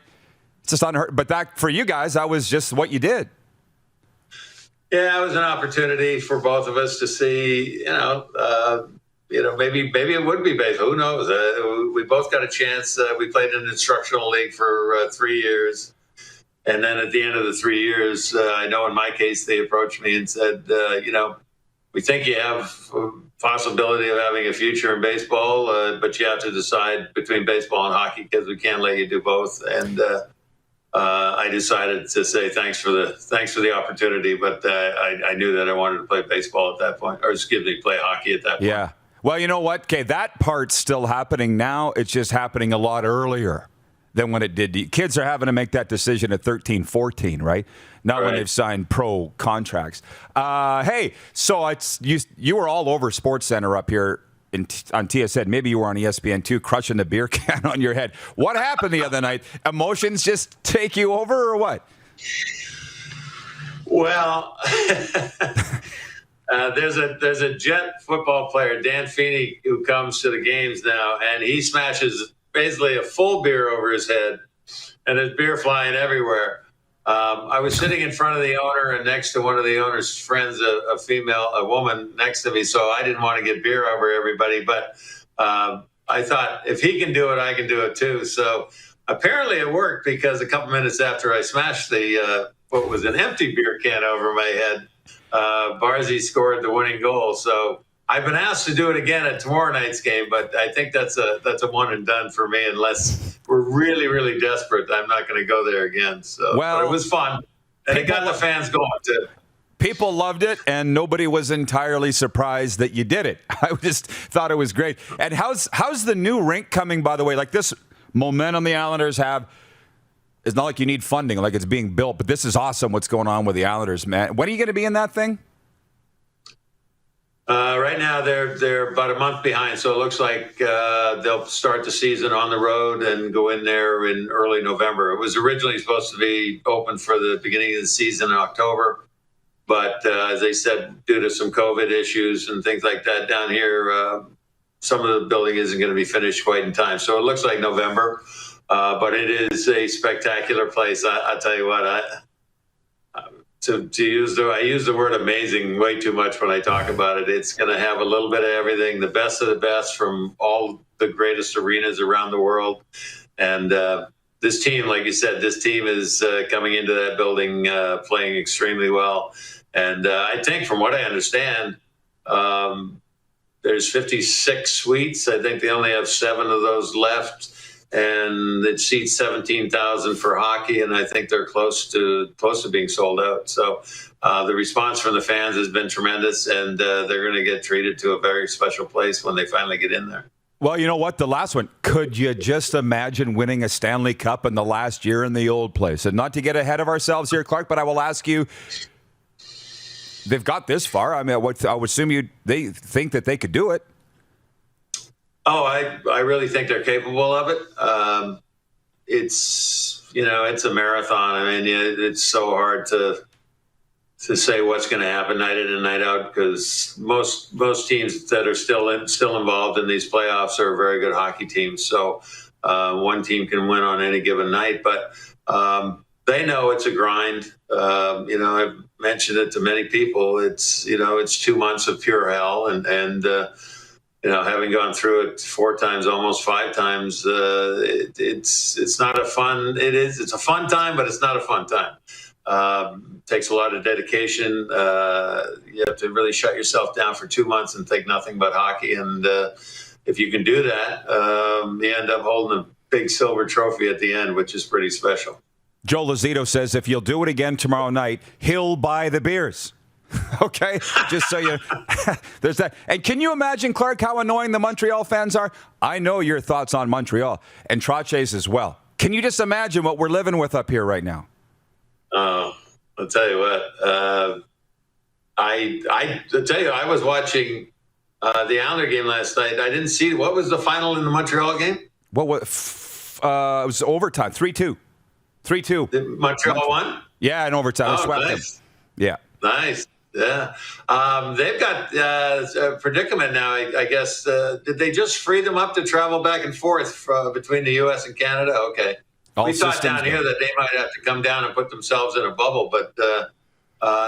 it's just unheard. But that, for you guys, that was just what you did. Yeah, it was an opportunity for both of us to see, maybe it would be baseball. Who knows? We both got a chance. We played in an instructional league for 3 years. And then at the end of the 3 years, I know in my case, they approached me and said, we think you have a possibility of having a future in baseball, but you have to decide between baseball and hockey because we can't let you do both. And I decided to say thanks for the opportunity, but I knew that I wanted to play baseball at that point, or play hockey at that point. Yeah. Well, you know what? Okay, that part's still happening now. It's just happening a lot earlier than when it did. Kids are having to make that decision at 13, 14, right? Not when they've signed pro contracts. Hey, so you were all over SportsCenter up here on TSN. Maybe you were on ESPN too, crushing the beer can on your head. What happened the other night? Emotions just take you over, or what? Well, there's a Jet football player, Dan Feeney, who comes to the games now, and he smashes basically a full beer over his head, and there's beer flying everywhere. I was sitting in front of the owner and next to one of the owner's friends, a woman next to me, so I didn't want to get beer over everybody. But I thought, if he can do it, I can do it too. So apparently it worked, because a couple minutes after I smashed what was an empty beer can over my head, Barzy scored the winning goal. So I've been asked to do it again at tomorrow night's game, but I think that's a one and done for me, unless we're really, really desperate. I'm not going to go there again. So, but it was fun, and it got the fans going too. People loved it, and nobody was entirely surprised that you did it. I just thought it was great. And how's the new rink coming, by the way? Like, this momentum the Islanders have. It's not like you need funding, like it's being built, but this is awesome what's going on with the Islanders, man. When are you going to be in that thing? Right now, they're about a month behind, so it looks like they'll start the season on the road and go in there in early November. It was originally supposed to be open for the beginning of the season in October, but as they said, due to some COVID issues and things like that down here, some of the building isn't going to be finished quite in time. So it looks like November, but it is a spectacular place. I tell you what, I use the word amazing way too much when I talk about it. It's going to have a little bit of everything, the best of the best from all the greatest arenas around the world. And this team, like you said, this team is coming into that building playing extremely well. And I think from what I understand, there's 56 suites. I think they only have 7 of those left. And it seats 17,000 for hockey, and I think they're close to being sold out. So the response from the fans has been tremendous, and they're going to get treated to a very special place when they finally get in there. Well, you know what? The last one, could you just imagine winning a Stanley Cup in the last year in the old place? And not to get ahead of ourselves here, Clark, but I will ask you, they've got this far. I mean, I would assume they think that they could do it. Oh, I really think they're capable of it. It's a marathon. I mean, it's so hard to say what's going to happen night in and night out, because most teams that are still involved in these playoffs are very good hockey teams. So one team can win on any given night, but they know it's a grind. I've mentioned it to many people. It's 2 months of pure hell, and having gone through it 4 times, almost 5 times, it's not a fun. It's a fun time, but it's not a fun time. Takes a lot of dedication. You have to really shut yourself down for 2 months and think nothing but hockey. And if you can do that, you end up holding a big silver trophy at the end, which is pretty special. Joe Lozito says if you'll do it again tomorrow night, he'll buy the beers. Okay, just so you, there's that. And can you imagine, Clark, how annoying the Montreal fans are? I know your thoughts on Montreal and Trotz as well. Can you just imagine what we're living with up here right now? I'll tell you what. I was watching the Islander game last night. I didn't see, what was the final in the Montreal game? What was it was overtime, 3-2. 3-2. Montreal won? Yeah, in overtime. Oh, Swept nice. them. Yeah. Nice. Yeah. They've got a predicament now, I guess. Did they just free them up to travel back and forth between the U.S. and Canada? Okay. All we thought down systems here go. that they might have to come down and put themselves in a bubble, but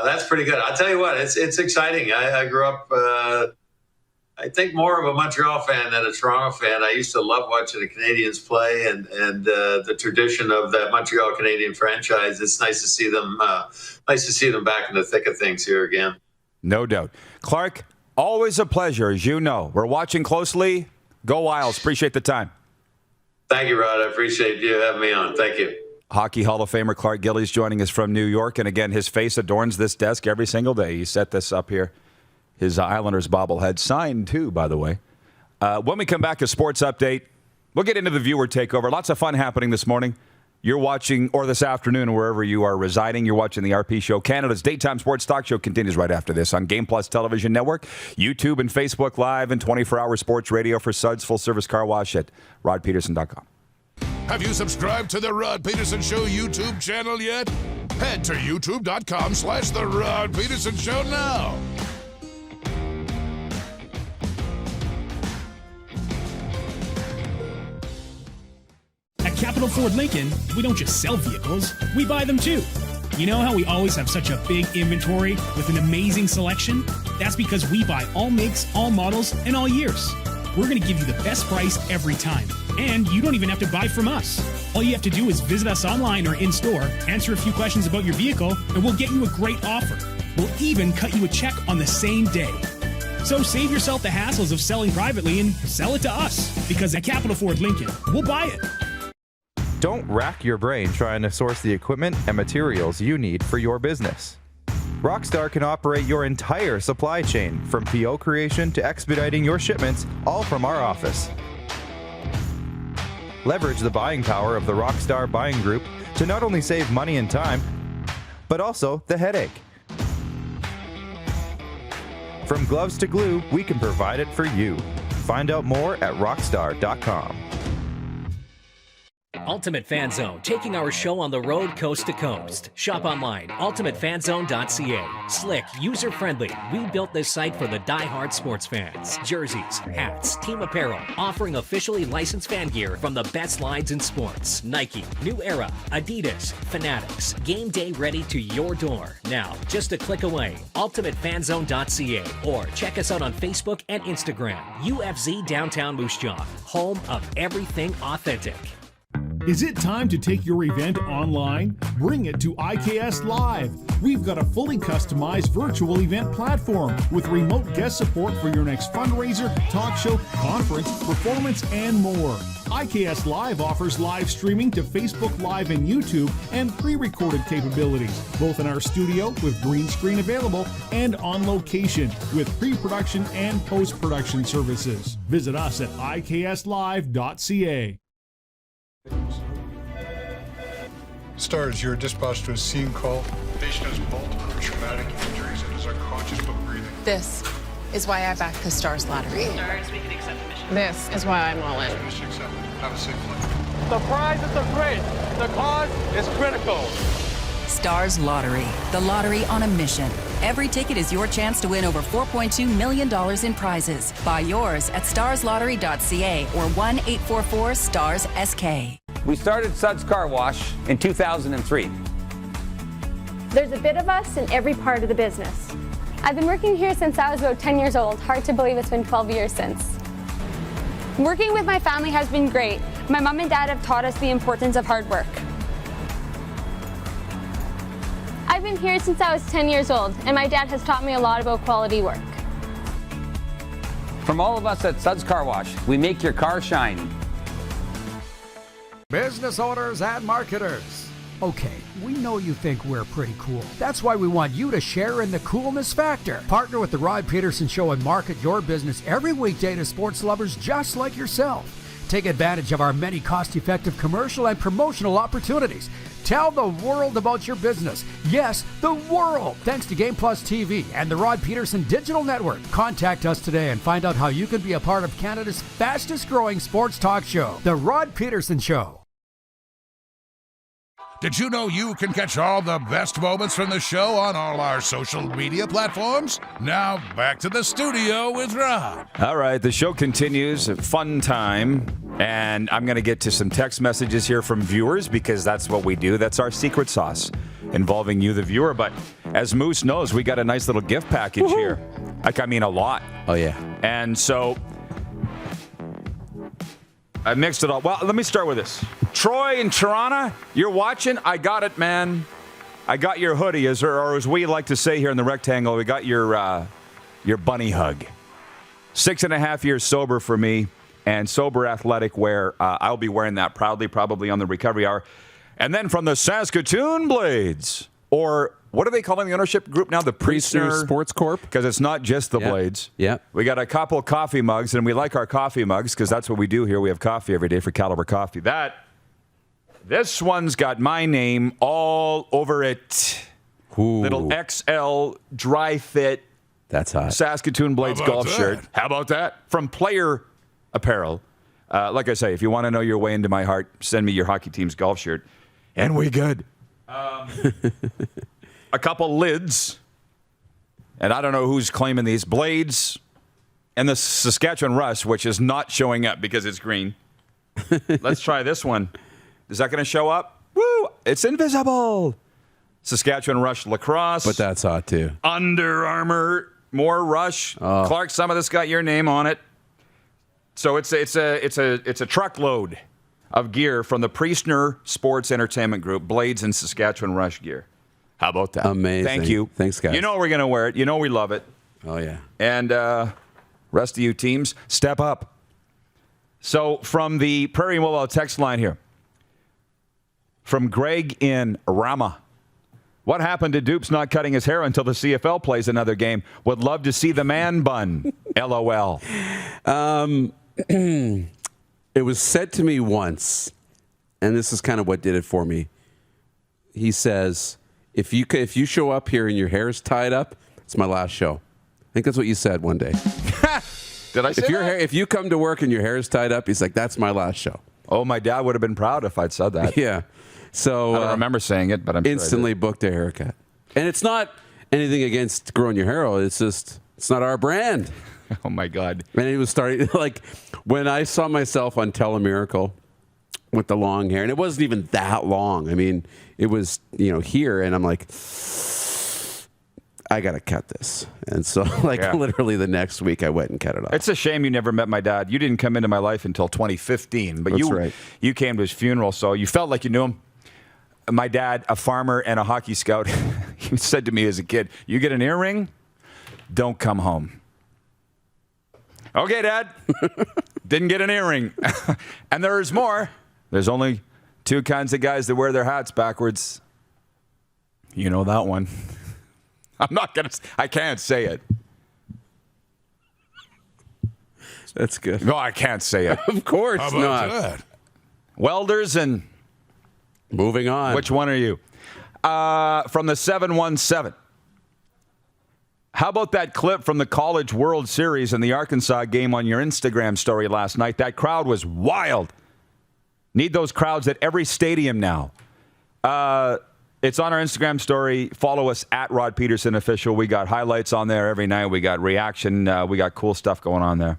that's pretty good. I'll tell you what, it's exciting. I grew up, I think, more of a Montreal fan than a Toronto fan. I used to love watching the Canadians play, and the tradition of that Montreal Canadian franchise. It's nice to see them. Nice to see them back in the thick of things here again. No doubt. Clark, always a pleasure, as you know. We're watching closely. Go Isles. Appreciate the time. Thank you, Rod. I appreciate you having me on. Thank you. Hockey Hall of Famer Clark Gillies joining us from New York. And again, his face adorns this desk every single day. He set this up here. His Islanders bobblehead, signed too, by the way. When we come back, a sports update. We'll get into the viewer takeover. Lots of fun happening this morning. You're watching, or this afternoon, wherever you are residing, you're watching the RP Show. Canada's daytime sports talk show continues right after this on Game Plus Television Network, YouTube and Facebook Live, and 24-hour sports radio for Suds full-service car wash at rodpedersen.com. Have you subscribed to the Rod Pedersen Show YouTube channel yet? Head to youtube.com/The Rod Pedersen Show now. At Capital Ford Lincoln, we don't just sell vehicles, we buy them too. You know how we always have such a big inventory with an amazing selection? That's because we buy all makes, all models, and all years. We're going to give you the best price every time. And you don't even have to buy from us. All you have to do is visit us online or in-store, answer a few questions about your vehicle, and we'll get you a great offer. We'll even cut you a check on the same day. So save yourself the hassles of selling privately and sell it to us. Because at Capital Ford Lincoln, we'll buy it. Don't rack your brain trying to source the equipment and materials you need for your business. Rockstar can operate your entire supply chain, from PO creation to expediting your shipments, all from our office. Leverage the buying power of the Rockstar Buying Group to not only save money and time, but also the headache. From gloves to glue, we can provide it for you. Find out more at rockstar.com. Ultimate Fan Zone, taking our show on the road coast to coast. Shop online, ultimatefanzone.ca. Slick, user-friendly. We built this site for the die-hard sports fans. Jerseys, hats, team apparel, offering officially licensed fan gear from the best lines in sports. Nike, New Era, Adidas, Fanatics. Game day ready to your door. Now, just a click away. ultimatefanzone.ca or check us out on Facebook and Instagram. UFZ Downtown Moose Jaw, home of everything authentic. Is it time to take your event online? Bring it to IKS Live. We've got a fully customized virtual event platform with remote guest support for your next fundraiser, talk show, conference, performance, and more. IKS Live offers live streaming to Facebook Live and YouTube and pre-recorded capabilities, both in our studio with green screen available and on location with pre-production and post-production services. Visit us at ikslive.ca. Stars, you're dispatched to a scene call. Patient has multiple traumatic injuries and is unconscious but breathing. This is why I backed the Stars lottery. Stars, we can accept the mission. This is why I'm all in. Mission accepted. Have a safe flight. The prizes are great. The cause is critical. Stars Lottery, the lottery on a mission. Every ticket is your chance to win over $4.2 million in prizes. Buy yours at starslottery.ca or 1-844-STARS-SK. We started Suds Car Wash in 2003. There's a bit of us in every part of the business. I've been working here since I was about 10 years old. Hard to believe it's been 12 years since. Working with my family has been great. My mom and dad have taught us the importance of hard work. I've been here since I was 10 years old, and my dad has taught me a lot about quality work. From all of us at Suds Car Wash, we make your car shine. Business owners and marketers. Okay, we know you think we're pretty cool. That's why we want you to share in the coolness factor. Partner with the Rod Pedersen Show and market your business every weekday to sports lovers just like yourself. Take advantage of our many cost-effective commercial and promotional opportunities. Tell the world about your business. Yes, the world. Thanks to Game Plus TV and the Rod Pedersen Digital Network. Contact us today and find out how you can be a part of Canada's fastest-growing sports talk show, The Rod Pedersen Show. Did you know you can catch all the best moments from the show on all our social media platforms? Now, back to the studio with Rod. All right, the show continues. A fun time. And I'm going to get to some text messages here from viewers because that's what we do. That's our secret sauce involving you, the viewer. But as Moose knows, we got a nice little gift package here. Like, I mean, a lot. Oh, yeah. And so I mixed it all. Well, let me start with this. Troy in Toronto, you're watching? I got it, man. I got your hoodie, or as we like to say here in the rectangle, we got your bunny hug. 6.5 years sober for me, and sober athletic wear. I'll be wearing that proudly, probably on the recovery hour. And then from the Saskatoon Blades, or what are they calling the ownership group now? The Priestner Sports Corp? Because it's not just the Blades. Yeah. We got a couple coffee mugs, and we like our coffee mugs because that's what we do here. We have coffee every day for Caliber Coffee. This one's got my name all over it. Ooh. Little XL dry fit. That's hot. Saskatoon Blades golf shirt. How about that? From Player Apparel. Like I say, if you want to know your way into my heart, send me your hockey team's golf shirt. And we good. A couple lids. And I don't know who's claiming these. Blades and the Saskatchewan Rush, which is not showing up because it's green. Let's try this one. Is that going to show up? Woo! It's invisible. Saskatchewan Rush lacrosse. But that's hot, too. Under Armour, more Rush. Oh. Clark, some of this got your name on it. So it's a truckload of gear from the Priestner Sports Entertainment Group, Blades and Saskatchewan Rush gear. How about that? Amazing. Thank you. Thanks, guys. You know we're going to wear it. You know we love it. Oh, yeah. And rest of you teams, step up. So from the Prairie Mobile text line here, from Greg in Rama. What happened to Dupes not cutting his hair until the CFL plays another game? Would love to see the man bun. LOL. It was said to me once, and this is kind of what did it for me. He says, if you show up here and your hair is tied up, it's my last show. I think that's what you said one day. Did I say that? If you come to work and your hair is tied up, he's like, that's my last show. Oh, my dad would have been proud if I'd said that. Yeah. So I don't remember saying it, but I'm instantly sure booked a haircut. And it's not anything against growing your hair out. It's just, it's not our brand. Oh, my God. And he was starting, like, when I saw myself on Telemiracle with the long hair, and it wasn't even that long. I mean, it was, here, and I'm like, I got to cut this. And so, literally the next week, I went and cut it off. It's a shame you never met my dad. You didn't come into my life until 2015, but That's right. You came to his funeral, so you felt like you knew him. My dad, a farmer and a hockey scout, he said to me as a kid, you get an earring, don't come home. Okay, Dad. Didn't get an earring. And there's more. There's only two kinds of guys that wear their hats backwards. You know that one. I can't say it. That's good. No, I can't say it. Of course How about that? Welders and... Moving on. Which one are you? From the 717. How about that clip from the College World Series and the Arkansas game on your Instagram story last night? That crowd was wild. Need those crowds at every stadium now. It's on our Instagram story. Follow us at Rod Pedersen Official. We got highlights on there every night. We got reaction. We got cool stuff going on there.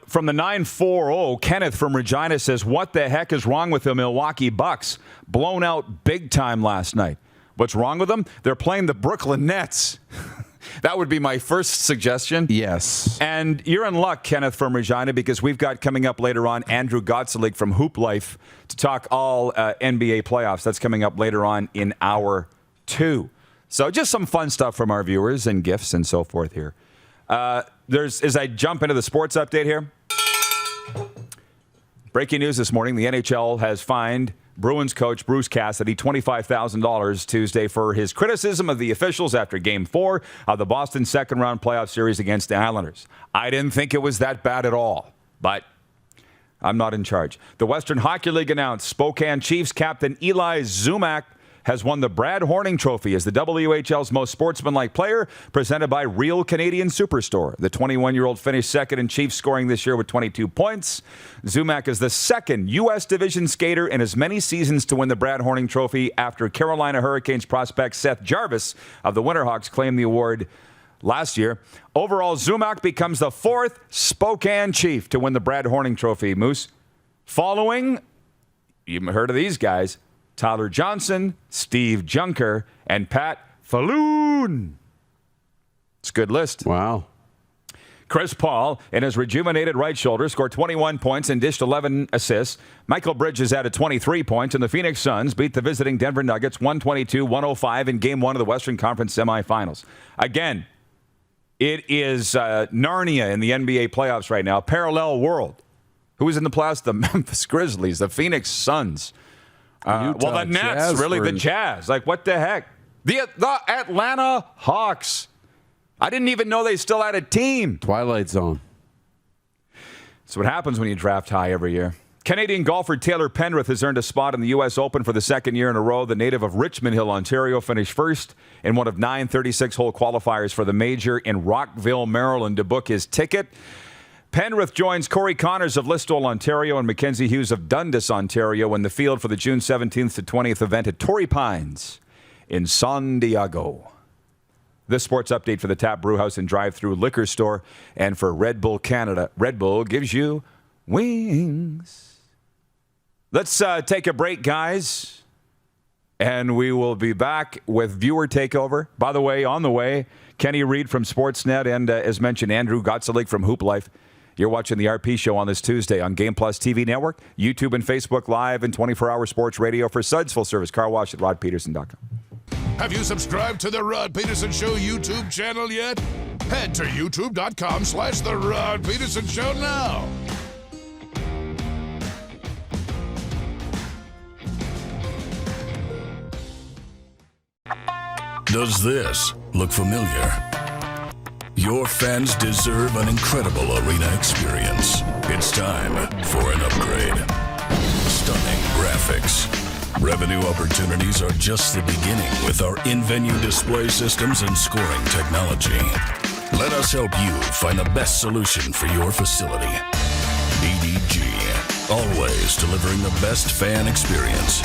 From the 940, Kenneth from Regina says, what the heck is wrong with the Milwaukee Bucks? Blown out big time last night. What's wrong with them? They're playing the Brooklyn Nets. That would be my first suggestion. Yes. And you're in luck, Kenneth from Regina, because we've got coming up later on Andrew Gottselig from Hoop Life to talk all NBA playoffs. That's coming up later on in hour 2. So just some fun stuff from our viewers and gifts and so forth here. As I jump into the sports update here, breaking news this morning, the NHL has fined Bruins coach Bruce Cassidy $25,000 Tuesday for his criticism of the officials after Game 4 of the Boston second-round playoff series against the Islanders. I didn't think it was that bad at all, but I'm not in charge. The Western Hockey League announced Spokane Chiefs captain Eli Zumak has won the Brad Horning Trophy as the WHL's most sportsmanlike player, presented by Real Canadian Superstore. The 21-year-old finished second in Chiefs scoring this year with 22 points. Zumak is the second U.S. Division skater in as many seasons to win the Brad Horning Trophy after Carolina Hurricanes prospect Seth Jarvis of the Winterhawks claimed the award last year. Overall, Zumak becomes the 4th Spokane Chief to win the Brad Horning Trophy, Moose. Following, you heard of these guys, Tyler Johnson, Steve Junker, and Pat Falloon. It's a good list. Wow. Chris Paul, in his rejuvenated right shoulder, scored 21 points and dished 11 assists. Michael Bridges added 23 points, and the Phoenix Suns beat the visiting Denver Nuggets 122-105 in Game 1 of the Western Conference semifinals. Again, it is Narnia in the NBA playoffs right now. Parallel world. Who was in the playoffs? The Memphis Grizzlies, the Phoenix Suns. The Nets, really, the Jazz. Like, what the heck? The Atlanta Hawks. I didn't even know they still had a team. Twilight Zone. That's what happens when you draft high every year. Canadian golfer Taylor Pendrith has earned a spot in the U.S. Open for the second year in a row. The native of Richmond Hill, Ontario, finished first in one of 9 36-hole qualifiers for the major in Rockville, Maryland, to book his ticket. Penrith joins Corey Connors of Listowel, Ontario, and Mackenzie Hughes of Dundas, Ontario, in the field for the June 17th to 20th event at Torrey Pines in San Diego. This sports update for the Tap Brewhouse and Drive-Thru Liquor Store and for Red Bull Canada. Red Bull gives you wings. Let's take a break, guys, and we will be back with Viewer Takeover. By the way, on the way, Kenny Reid from Sportsnet and, as mentioned, Andrew Gottselig from Hoop Life. You're watching the RP Show on this Tuesday on Game Plus TV Network, YouTube and Facebook Live, and 24-hour sports radio for Suds Full Service Car Wash at rodpedersen.com. Have you subscribed to the Rod Pedersen Show YouTube channel yet? Head to youtube.com/The Rod Pedersen Show now. Does this look familiar? Your fans deserve an incredible arena experience. It's time for an upgrade. Stunning graphics. Revenue opportunities are just the beginning with our in-venue display systems and scoring technology. Let us help you find the best solution for your facility. EDG, always delivering the best fan experience.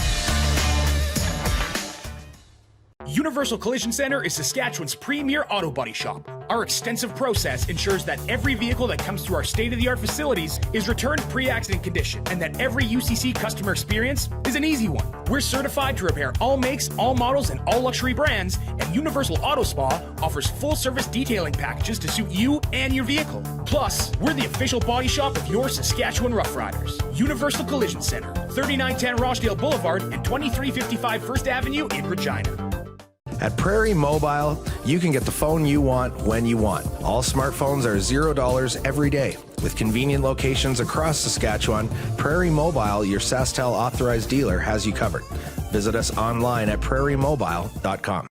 Universal Collision Center is Saskatchewan's premier auto body shop. Our extensive process ensures that every vehicle that comes through our state-of-the-art facilities is returned pre-accident condition, and that every UCC customer experience is an easy one. We're certified to repair all makes, all models, and all luxury brands, and Universal Auto Spa offers full-service detailing packages to suit you and your vehicle. Plus, we're the official body shop of your Saskatchewan Rough Riders. Universal Collision Center, 3910 Rochdale Boulevard and 2355 First Avenue in Regina. At Prairie Mobile, you can get the phone you want when you want. All smartphones are $0 every day. With convenient locations across Saskatchewan, Prairie Mobile, your SaskTel authorized dealer, has you covered. Visit us online at prairiemobile.com.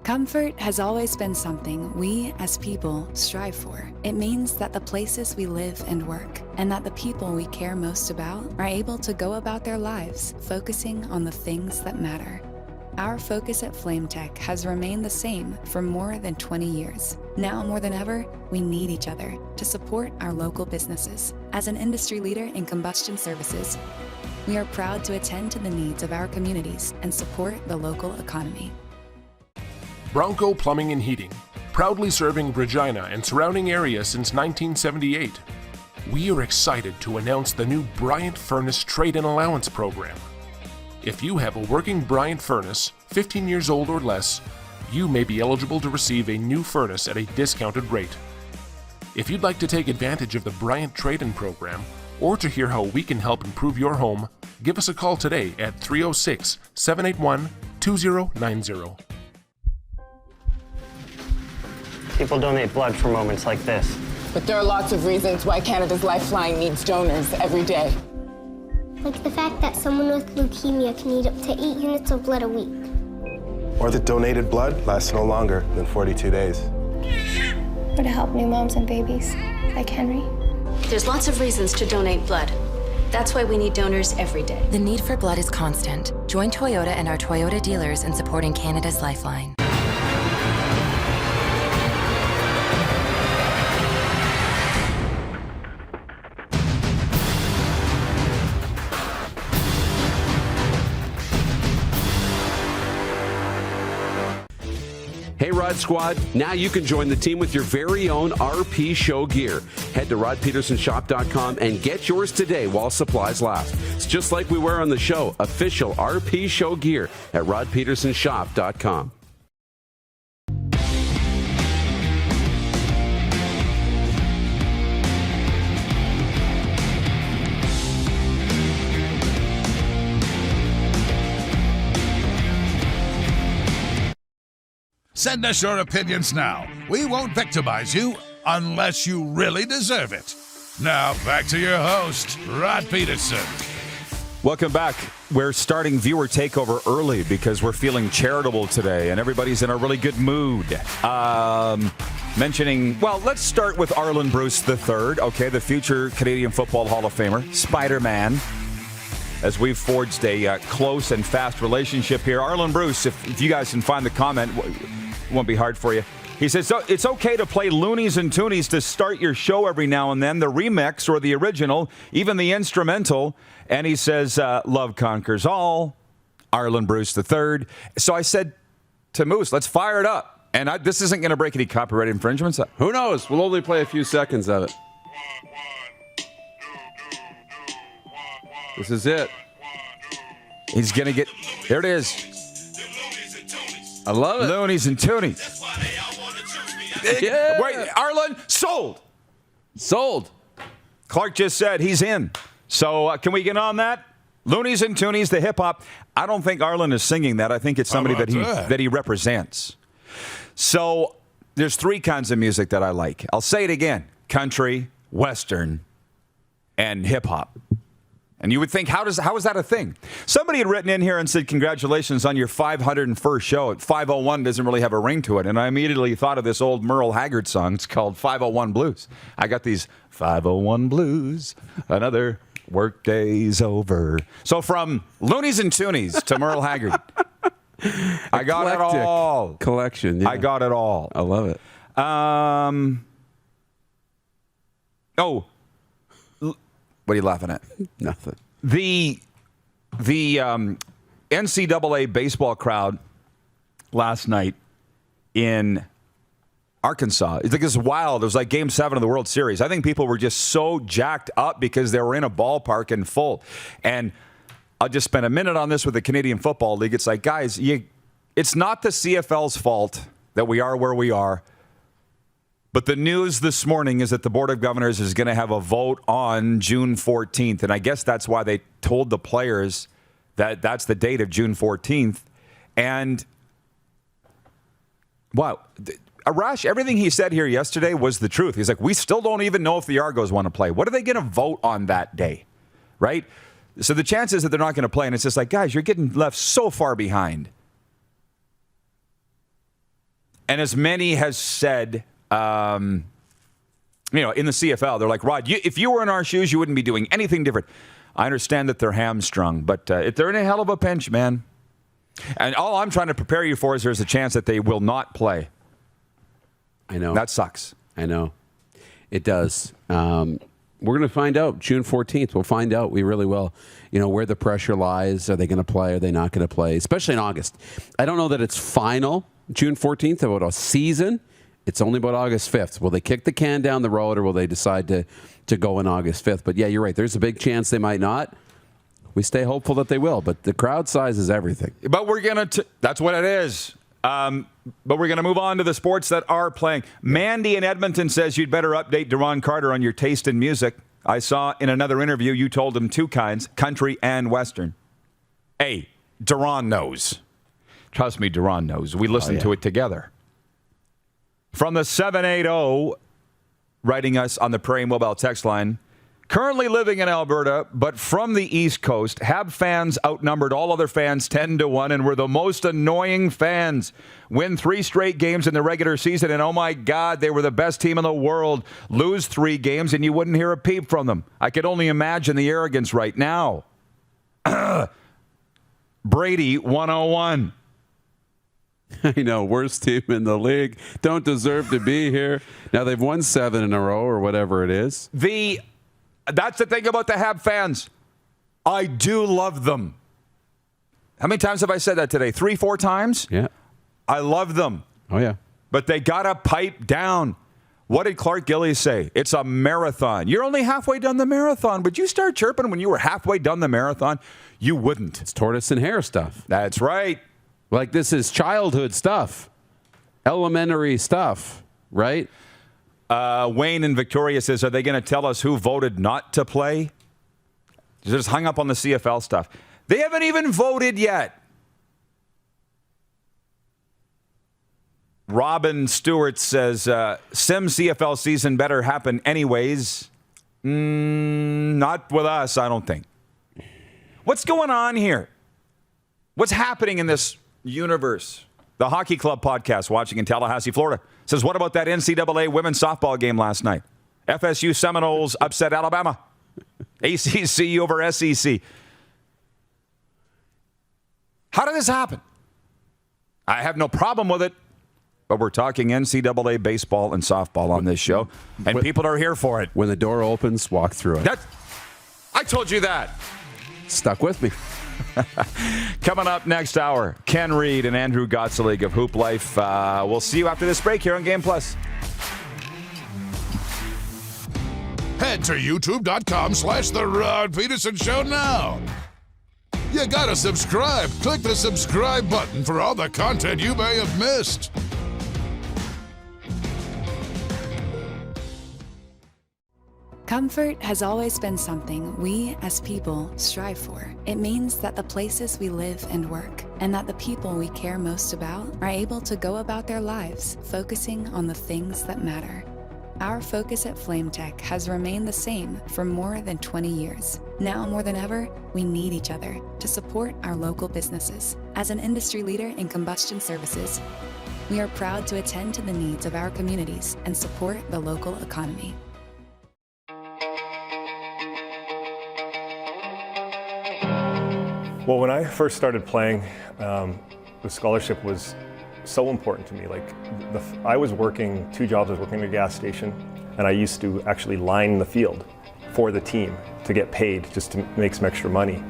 Comfort has always been something we, as people, strive for. It means that the places we live and work, and that the people we care most about, are able to go about their lives focusing on the things that matter. Our focus at FlameTech has remained the same for more than 20 years. Now more than ever, we need each other to support our local businesses. As an industry leader in combustion services, we are proud to attend to the needs of our communities and support the local economy. Bronco Plumbing and Heating, proudly serving Regina and surrounding areas since 1978. We are excited to announce the new Bryant Furnace Trade-in Allowance program. If you have a working Bryant furnace, 15 years old or less, you may be eligible to receive a new furnace at a discounted rate. If you'd like to take advantage of the Bryant Trade-in program, or to hear how we can help improve your home, give us a call today at 306-781-2090. People donate blood for moments like this. But there are lots of reasons why Canada's Lifeline needs donors every day. Like the fact that someone with leukemia can need up to 8 units of blood a week. Or that donated blood lasts no longer than 42 days. Or to help new moms and babies, like Henry. There's lots of reasons to donate blood. That's why we need donors every day. The need for blood is constant. Join Toyota and our Toyota dealers in supporting Canada's Lifeline. Hey, Rod Squad, now you can join the team with your very own RP Show gear. Head to rodpedersenshop.com and get yours today while supplies last. It's just like we wear on the show, official RP Show gear at rodpedersenshop.com. Send us your opinions now. We won't victimize you unless you really deserve it. Now, back to your host, Rod Pedersen. Welcome back. We're starting viewer takeover early because we're feeling charitable today, and everybody's in a really good mood. Let's start with Arlen Bruce III, okay, the future Canadian Football Hall of Famer, Spider-Man. As we've forged a close and fast relationship here. Arlen Bruce, if you guys can find the comment, it won't be hard for you. He says, so it's okay to play Loonies and Toonies to start your show every now and then, the remix or the original, even the instrumental. And he says, love conquers all, Arlen Bruce III. So I said to Moose, let's fire it up. And this isn't going to break any copyright infringements. Who knows? We'll only play a few seconds of it. This is it. He's going to get... There it is. I love it. Loonies and Toonies. Yeah. Wait, Arlen, sold. Sold. Clark just said he's in. So can we get on that? Loonies and Toonies, the hip-hop. I don't think Arlen is singing that. I think it's somebody that he represents. So there's three kinds of music that I like. I'll say it again. Country, Western, and hip-hop. And you would think, how is that a thing? Somebody had written in here and said, congratulations on your 501st show. At 501 doesn't really have a ring to it. And I immediately thought of this old Merle Haggard song. It's called 501 Blues. I got these 501 Blues, another workday's over. So from Loonies and Toonies to Merle Haggard, I got it all. Collection. Yeah. I got it all. I love it. What are you laughing at? Nothing. The NCAA baseball crowd last night in Arkansas, it's like this wild. It was like Game 7 of the World Series. I think people were just so jacked up because they were in a ballpark and full. And I'll just spend a minute on this with the Canadian Football League. It's like, guys, it's not the CFL's fault that we are where we are. But the news this morning is that the Board of Governors is going to have a vote on June 14th. And I guess that's why they told the players that that's the date of June 14th. And, wow, Arash, everything he said here yesterday was the truth. He's like, we still don't even know if the Argos want to play. What are they going to vote on that day, right? So the chances that they're not going to play, and it's just like, guys, you're getting left so far behind. And as many has said... in the CFL, they're like, Rod, if you were in our shoes, you wouldn't be doing anything different. I understand that they're hamstrung, but they're in a hell of a pinch, man. And all I'm trying to prepare you for is there's a chance that they will not play. I know. That sucks. I know. It does. We're going to find out June 14th. We'll find out. We really will. Where the pressure lies. Are they going to play? Are they not going to play? Especially in August. I don't know that it's final June 14th about a season. It's only about August 5th. Will they kick the can down the road or will they decide to go in August 5th? But yeah, you're right. There's a big chance they might not. We stay hopeful that they will, but the crowd size is everything. But we're going to, that's what it is. But we're going to move on to the sports that are playing. Mandy in Edmonton says you'd better update Duron Carter on your taste in music. I saw in another interview you told him two kinds, country and Western. Hey, Duron knows. Trust me, Duron knows. We listened to it together. From the 780, writing us on the Prairie Mobile text line, currently living in Alberta, but from the East Coast, Hab fans outnumbered all other fans 10-1 and were the most annoying fans. Win 3 straight games in the regular season, and oh my God, they were the best team in the world. Lose 3 games, and you wouldn't hear a peep from them. I could only imagine the arrogance right now. Brady 101. I know, worst team in the league. Don't deserve to be here. Now they've won 7 in a row or whatever it is. That's the thing about the Hab fans. I do love them. How many times have I said that today? 3-4 times? Yeah. I love them. Oh, yeah. But they got to pipe down. What did Clark Gillies say? It's a marathon. You're only halfway done the marathon. Would you start chirping when you were halfway done the marathon? You wouldn't. It's tortoise and hare stuff. That's right. Like this is childhood stuff. Elementary stuff, right? Wayne in Victoria says, are they going to tell us who voted not to play? They're just hung up on the CFL stuff. They haven't even voted yet. Robin Stewart says, Sim CFL season better happen anyways. Not with us, I don't think. What's going on here? What's happening in this universe? The Hockey Club podcast, watching in Tallahassee, Florida, says, what about that NCAA women's softball game last night? FSU Seminoles upset Alabama. ACC over SEC. How did this happen? I have no problem with it, but we're talking NCAA baseball and softball on this show, and people are here for it. When the door opens, walk through it. I told you that. Stuck with me. Coming up next hour, Ken Reid and Andrew Gottselig of Hoop Life. We'll see you after this break here on Game Plus. Head to youtube.com/The Rod Pedersen Show now. You gotta subscribe. Click the subscribe button for all the content you may have missed. Comfort has always been something we, as people, strive for. It means that the places we live and work, and that the people we care most about, are able to go about their lives, focusing on the things that matter. Our focus at FlameTech has remained the same for more than 20 years. Now more than ever, we need each other to support our local businesses. As an industry leader in combustion services, we are proud to attend to the needs of our communities and support the local economy. Well, when I first started playing, the scholarship was so important to me. Like, I was working 2 jobs. I was working at a gas station, and I used to actually line the field for the team to get paid just to make some extra money.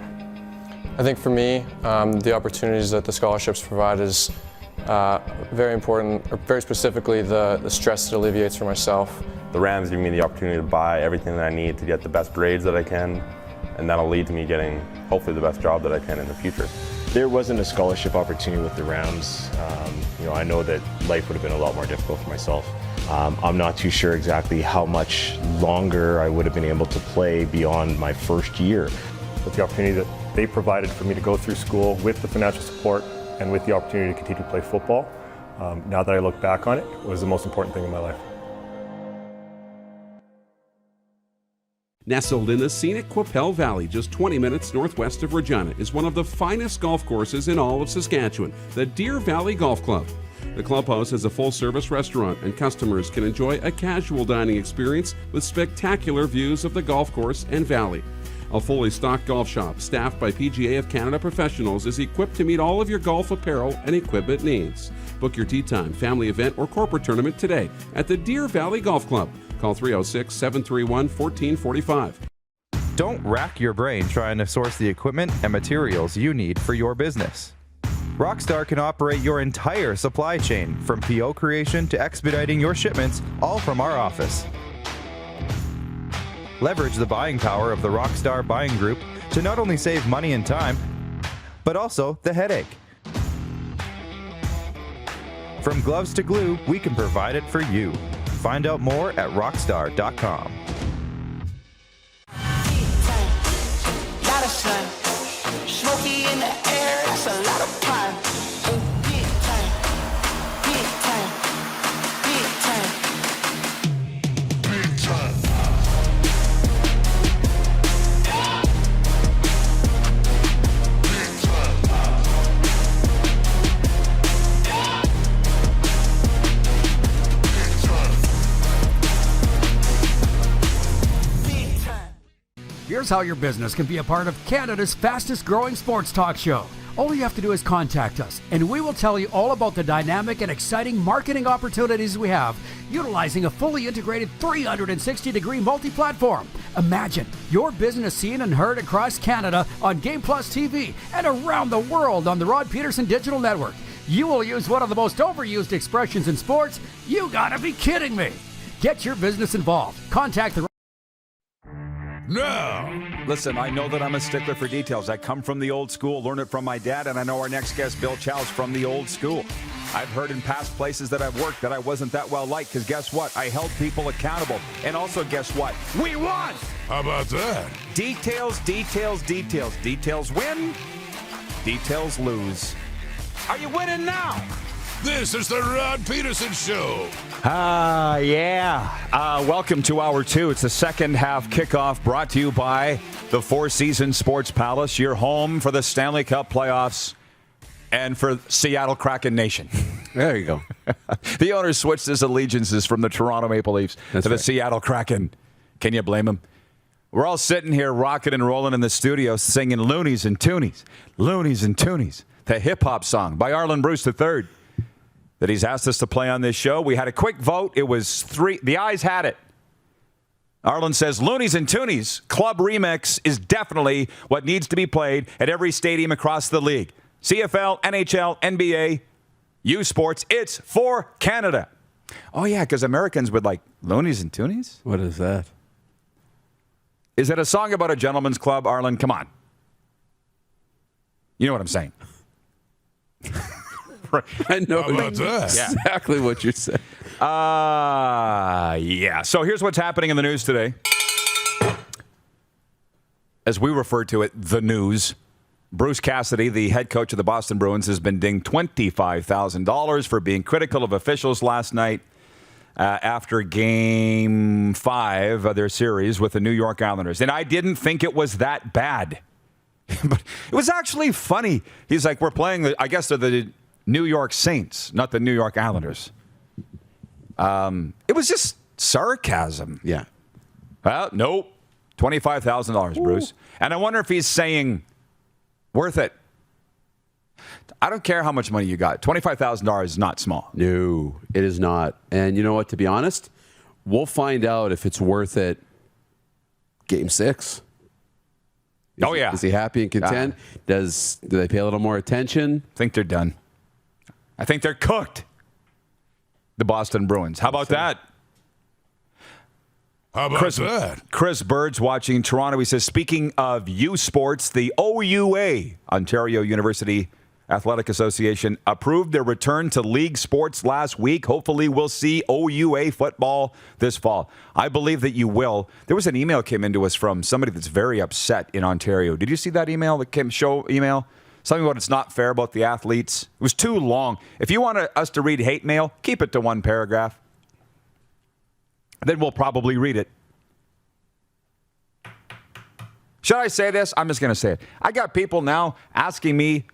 I think for me, the opportunities that the scholarships provide is very important, or very specifically the stress it alleviates for myself. The Rams give me the opportunity to buy everything that I need to get the best grades that I can, and that'll lead to me getting hopefully the best job that I can in the future. There wasn't a scholarship opportunity with the Rams. I know that life would have been a lot more difficult for myself. I'm not too sure exactly how much longer I would have been able to play beyond my first year. With the opportunity that they provided for me to go through school with the financial support and with the opportunity to continue to play football, now that I look back on it, was the most important thing in my life. Nestled in the scenic Qu'Appelle Valley, just 20 minutes northwest of Regina, is one of the finest golf courses in all of Saskatchewan, the Deer Valley Golf Club. The clubhouse has a full-service restaurant, and customers can enjoy a casual dining experience with spectacular views of the golf course and valley. A fully stocked golf shop, staffed by PGA of Canada professionals, is equipped to meet all of your golf apparel and equipment needs. Book your tee time, family event, or corporate tournament today at the Deer Valley Golf Club. Call 306-731-1445. Don't rack your brain trying to source the equipment and materials you need for your business. Rockstar can operate your entire supply chain, from PO creation to expediting your shipments, all from our office. Leverage the buying power of the Rockstar buying group to not only save money and time, but also the headache. From gloves to glue, we can provide it for you. Find out more at rockstar.com. Lot of sun, smoky in the air, that's a lot of fun. Big time, big time, big time, big time. Here's how your business can be a part of Canada's fastest growing sports talk show. All you have to do is contact us, and we will tell you all about the dynamic and exciting marketing opportunities we have, utilizing a fully integrated 360-degree multi-platform. Imagine your business seen and heard across Canada on Game Plus TV and around the world on the Rod Pedersen Digital Network. You will use one of the most overused expressions in sports. You gotta be kidding me. Get your business involved. Contact the No! Listen, I know that I'm a stickler for details. I come from the old school, learn it from my dad, and I know our next guest, Bill Chow's from the old school. I've heard in past places that I've worked that I wasn't that well liked, because guess what? I held people accountable. And also, guess what? We won! How about that? Details, details, details. Details win, details lose. Are you winning now? This is the Rod Pedersen Show. Welcome to Hour 2. It's the second half kickoff, brought to you by the Four Seasons Sports Palace, your home for the Stanley Cup playoffs and for Seattle Kraken Nation. There you go. The owner switched his allegiances from the Toronto Maple Leafs to the Seattle Kraken. Can you blame him? We're all sitting here rocking and rolling in the studio singing Loonies and Toonies. Loonies and Toonies. The hip-hop song by Arlen Bruce III. That he's asked us to play on this show. We had a quick vote. It was 3. The ayes had it. Arlen says Loonies and Toonies Club Remix is definitely what needs to be played at every stadium across the league. CFL, NHL, NBA, U Sports. It's for Canada. Oh, yeah, because Americans would like Loonies and Toonies? What is that? Is it a song about a gentleman's club, Arlen? Come on. You know what I'm saying. I know exactly what you're saying. Yeah. So here's what's happening in the news today. As we refer to it, the news. Bruce Cassidy, the head coach of the Boston Bruins, has been dinged $25,000 for being critical of officials last night after Game 5 of their series with the New York Islanders. And I didn't think it was that bad. But it was actually funny. He's like, we're playing, I guess they're the New York Saints, not the New York Islanders. It was just sarcasm. Yeah. Well, nope. $25,000, Bruce. And I wonder if he's saying, worth it. I don't care how much money you got. $25,000 is not small. No, it is not. And you know what? To be honest, we'll find out if it's worth it Game 6. Is he happy and content? Do they pay a little more attention? I think they're done. I think they're cooked. The Boston Bruins. How about that? How about that? Chris Bird's watching Toronto. He says, speaking of U Sports, the OUA, Ontario University Athletic Association, approved their return to league sports last week. Hopefully we'll see OUA football this fall. I believe that you will. There was an email came into us from somebody that's very upset in Ontario. Did you see that email that came? Show email? Something about it's not fair about the athletes. It was too long. If you want us to read hate mail, keep it to one paragraph. Then we'll probably read it. Should I say this? I'm just going to say it. I got people now asking me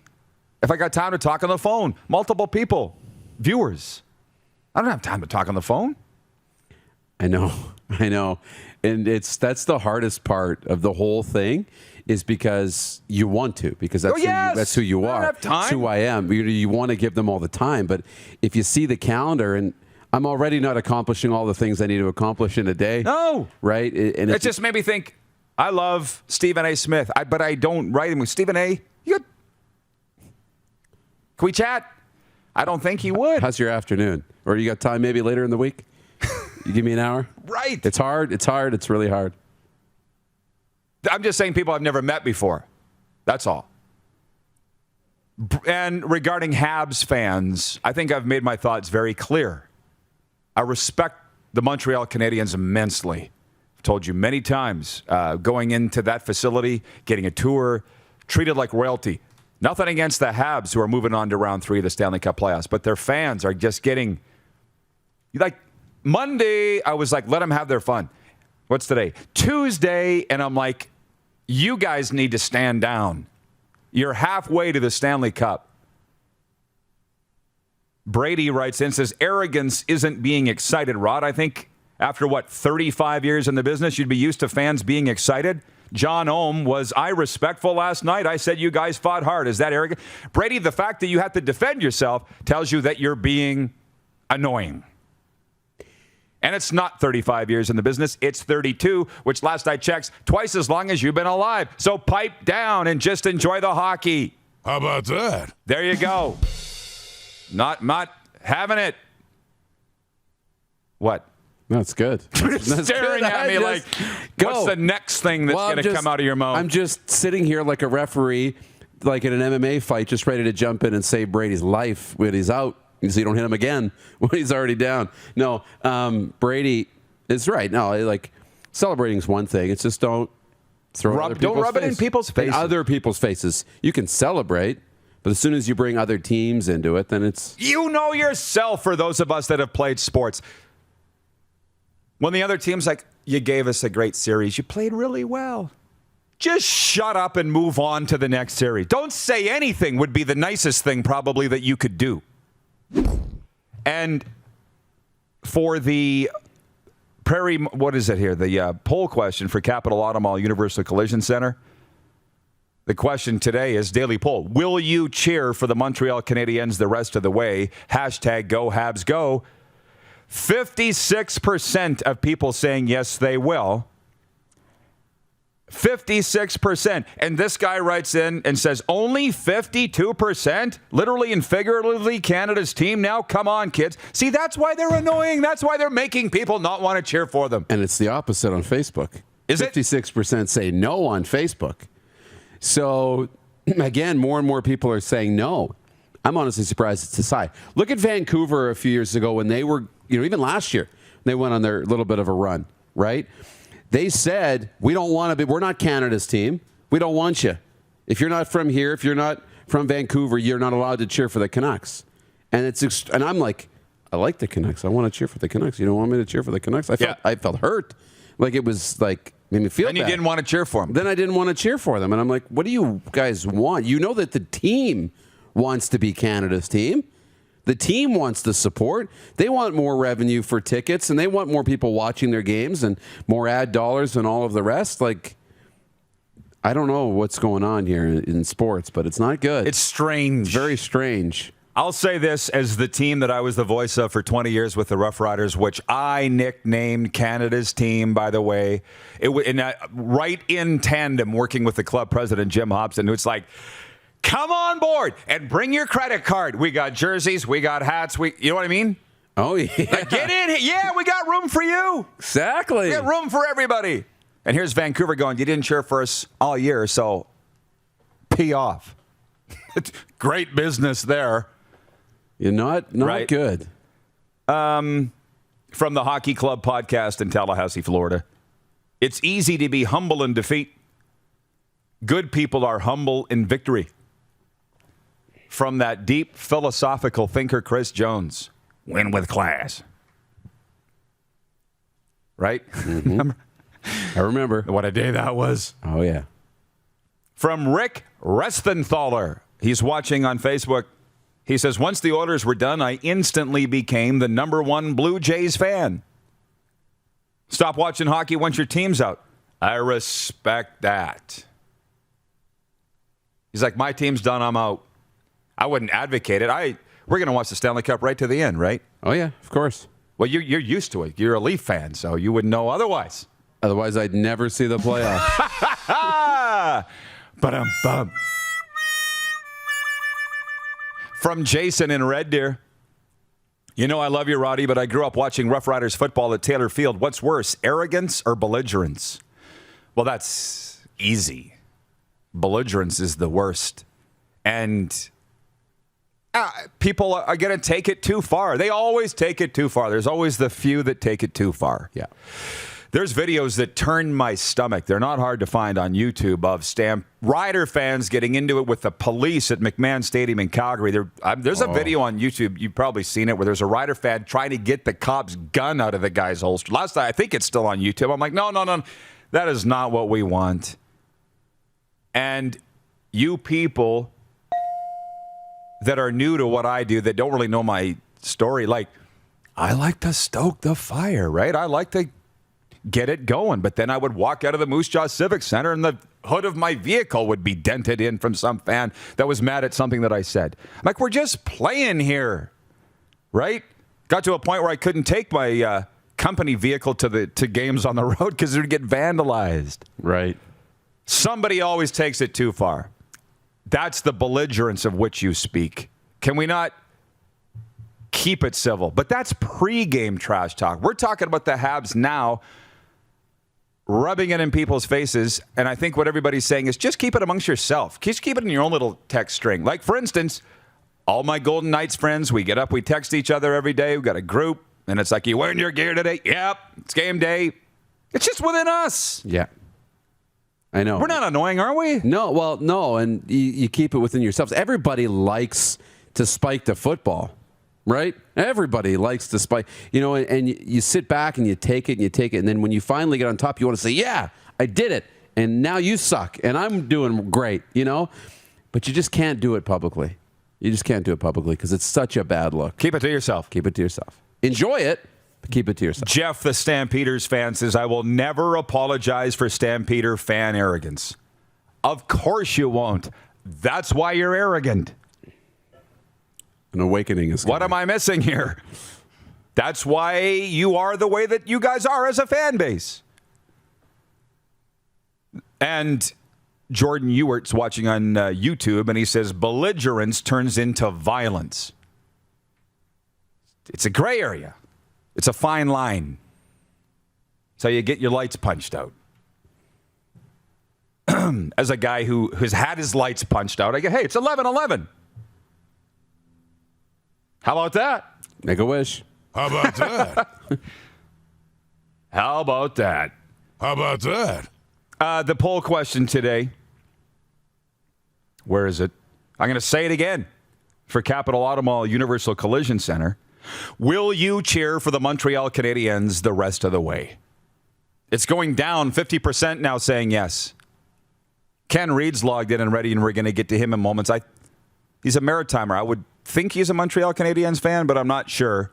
if I got time to talk on the phone. Multiple people, viewers. I don't have time to talk on the phone. I know. And that's the hardest part of the whole thing is because you want to, because that's who you are. I don't have time. That's who I am. You want to give them all the time. But if you see the calendar, and I'm already not accomplishing all the things I need to accomplish in a day. No. Right? And it just made me think, I love Stephen A. Smith, but I don't write him with Stephen A. Can we chat? I don't think he would. How's your afternoon? Or you got time maybe later in the week? You give me an hour? Right. It's hard. It's really hard. I'm just saying people I've never met before. That's all. And regarding Habs fans, I think I've made my thoughts very clear. I respect the Montreal Canadiens immensely. I've told you many times, going into that facility, getting a tour, treated like royalty. Nothing against the Habs who are moving on to round 3 of the Stanley Cup playoffs, but their fans are just getting, like, Monday, I was like, let them have their fun. What's today? Tuesday, and I'm like, you guys need to stand down. You're halfway to the Stanley Cup. Brady writes in, says, arrogance isn't being excited, Rod. I think after, 35 years in the business, you'd be used to fans being excited. John Ohm, was I respectful last night? I said you guys fought hard. Is that arrogant? Brady, the fact that you have to defend yourself tells you that you're being annoying. And it's not 35 years in the business. It's 32, which last I checked, twice as long as you've been alive. So pipe down and just enjoy the hockey. How about that? There you go. Not having it. What? That's good. That's staring good. at me like, what's the next thing that's going to come out of your mouth? I'm just sitting here like a referee, like in an MMA fight, just ready to jump in and save Brady's life when he's out, so you don't hit him again when he's already down. No, Brady is right. No, like celebrating is one thing. It's just don't rub it in people's faces. In other people's faces. You can celebrate, but as soon as you bring other teams into it, then it's... You know yourself, for those of us that have played sports. When the other team's like, you gave us a great series. You played really well. Just shut up and move on to the next series. Don't say anything would be the nicest thing probably that you could do. And for the Prairie, what is it here? The poll question for Capital Auto Mall Universal Collision Center. The question today is daily poll. Will you cheer for the Montreal Canadiens the rest of the way? Hashtag go Habs go. 56% of people saying yes, they will. 56%. And this guy writes in and says, only 52%? Literally and figuratively, Canada's team now? Come on, kids. See, that's why they're annoying. That's why they're making people not want to cheer for them. And it's the opposite on Facebook. Is it? 56% say no on Facebook. So, again, more and more people are saying no. I'm honestly surprised it's this high. Look at Vancouver a few years ago when they were, even last year, they went on their little bit of a run, right? They said, we're not Canada's team. We don't want you. If you're not from here, if you're not from Vancouver, you're not allowed to cheer for the Canucks. And I'm like, I like the Canucks. I want to cheer for the Canucks. You don't want me to cheer for the Canucks? I felt hurt. Like it was like made me feel bad. And you didn't want to cheer for them. Then I didn't want to cheer for them. And I'm like, what do you guys want? You know that the team wants to be Canada's team. The team wants the support. They want more revenue for tickets, and they want more people watching their games and more ad dollars and all of the rest. Like, I don't know what's going on here in sports, but it's not good. It's strange. It's very strange. I'll say this as the team that I was the voice of for 20 years with the Rough Riders, which I nicknamed Canada's team, by the way. Right in tandem working with the club president, Jim Hobson, who's like, come on board and bring your credit card. We got jerseys, we got hats, you know what I mean? Oh, yeah. Like, get in here. Yeah, we got room for you. Exactly. We got room for everybody. And here's Vancouver going, you didn't cheer for us all year, so pee off. Great business there. You're not right. Good. From the Hockey Club podcast in Tallahassee, Florida. It's easy to be humble in defeat. Good people are humble in victory. From that deep philosophical thinker, Chris Jones. Win with class. Right? Mm-hmm. I remember. What a day that was. Oh, yeah. From Rick Restenthaler. He's watching on Facebook. He says, once the Oilers were done, I instantly became the #1 Blue Jays fan. Stop watching hockey once your team's out. I respect that. He's like, my team's done, I'm out. I wouldn't advocate it. We're going to watch the Stanley Cup right to the end, right? Oh, yeah, of course. Well, you're used to it. You're a Leaf fan, so you wouldn't know otherwise. Otherwise, I'd never see the playoffs. Ba-dum-bum. From Jason in Red Deer. You know I love you, Roddy, but I grew up watching Rough Riders football at Taylor Field. What's worse, arrogance or belligerence? Well, that's easy. Belligerence is the worst. And people are going to take it too far. They always take it too far. There's always the few that take it too far. Yeah. There's videos that turn my stomach. They're not hard to find on YouTube of Stamp Rider fans getting into it with the police at McMahon Stadium in Calgary. There's a video on YouTube. You've probably seen it where there's a Rider fan trying to get the cop's gun out of the guy's holster. Last night, I think it's still on YouTube. I'm like, no. That is not what we want. And you people that are new to what I do, that don't really know my story, like, I like to stoke the fire, right? I like to get it going. But then I would walk out of the Moose Jaw Civic Center and the hood of my vehicle would be dented in from some fan that was mad at something that I said. I'm like, we're just playing here, right? Got to a point where I couldn't take my company vehicle to games on the road because it would get vandalized. Right. Somebody always takes it too far. That's the belligerence of which you speak. Can we not keep it civil? But that's pre-game trash talk. We're talking about the Habs now, rubbing it in people's faces, and I think what everybody's saying is just keep it amongst yourself. Just keep it in your own little text string. Like, for instance, all my Golden Knights friends, we get up, we text each other every day. We've got a group, and it's like, you wearing your gear today? Yep, it's game day. It's just within us. Yeah. I know. We're not annoying, are we? No, well, no, and you keep it within yourselves. Everybody likes to spike the football, right? Everybody likes to spike, and you sit back and you take it, and then when you finally get on top, you want to say, yeah, I did it, and now you suck, and I'm doing great, but you just can't do it publicly. You just can't do it publicly because it's such a bad look. Keep it to yourself. Keep it to yourself. Enjoy it. Keep it to yourself. Jeff, the Stampeders fan, says, I will never apologize for Stampeder fan arrogance. Of course you won't. That's why you're arrogant. An awakening is coming. What am I missing here? That's why you are the way that you guys are as a fan base. And Jordan Ewert's watching on YouTube, and he says, belligerence turns into violence. It's a gray area. It's a fine line. So you get your lights punched out. As a guy who has had his lights punched out, I go, hey, it's 11:11. How about that? Make a wish. How about that? How about that? How about that? The poll question today. Where is it? I'm going to say it again. For Capital Automall Universal Collision Center. Will you cheer for the Montreal Canadiens the rest of the way? It's going down 50% now saying yes. Ken Reid's logged in and ready, and we're going to get to him in moments. He's a Maritimer. I would think he's a Montreal Canadiens fan, but I'm not sure.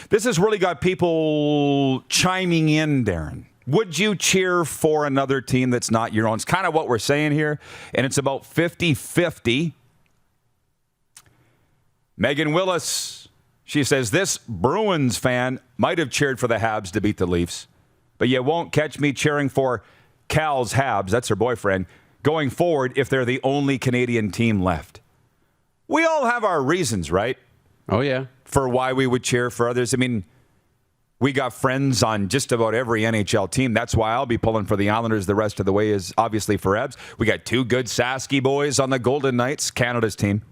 This has really got people chiming in, Darren. Would you cheer for another team that's not your own? It's kind of what we're saying here, and it's about 50-50. Megan Willis, she says, this Bruins fan might have cheered for the Habs to beat the Leafs, but you won't catch me cheering for Cal's Habs, that's her boyfriend, going forward if they're the only Canadian team left. We all have our reasons, right? Oh, yeah. For why we would cheer for others. I mean, we got friends on just about every NHL team. That's why I'll be pulling for the Islanders the rest of the way, is obviously for Ebs. We got two good Sasky boys on the Golden Knights, Canada's team.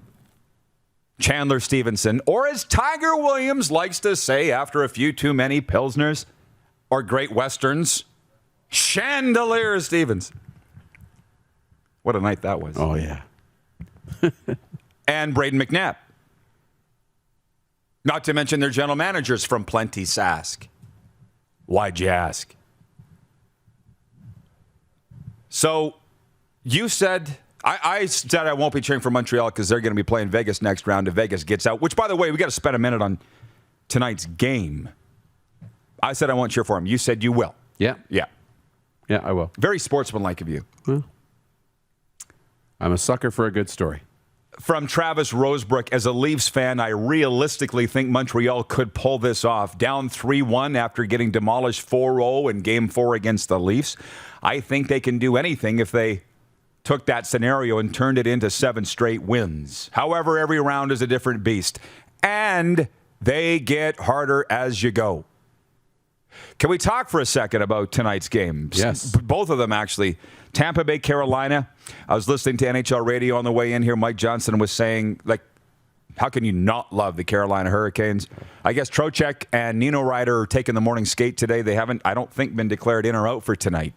Chandler Stevenson, or as Tiger Williams likes to say after a few too many Pilsners or Great Westerns, Chandelier Stevens. What a night that was. Oh, yeah. And Braden McNabb. Not to mention their general managers from Plenty Sask. Why'd you ask? So you said, I said I won't be cheering for Montreal because they're going to be playing Vegas next round if Vegas gets out, which, by the way, we got to spend a minute on tonight's game. I said I won't cheer for them. You said you will. Yeah. Yeah. Yeah, I will. Very sportsmanlike of you. Well, I'm a sucker for a good story. From Travis Rosebrook, as a Leafs fan, I realistically think Montreal could pull this off. Down 3-1 after getting demolished 4-0 in Game 4 against the Leafs. I think they can do anything if they took that scenario and turned it into 7 straight wins. However, every round is a different beast. And they get harder as you go. Can we talk for a second about tonight's games? Yes. Both of them, actually. Tampa Bay, Carolina. I was listening to NHL radio on the way in here. Mike Johnson was saying, like, how can you not love the Carolina Hurricanes? I guess Trocheck and Nino Ryder are taking the morning skate today. They haven't, I don't think, been declared in or out for tonight.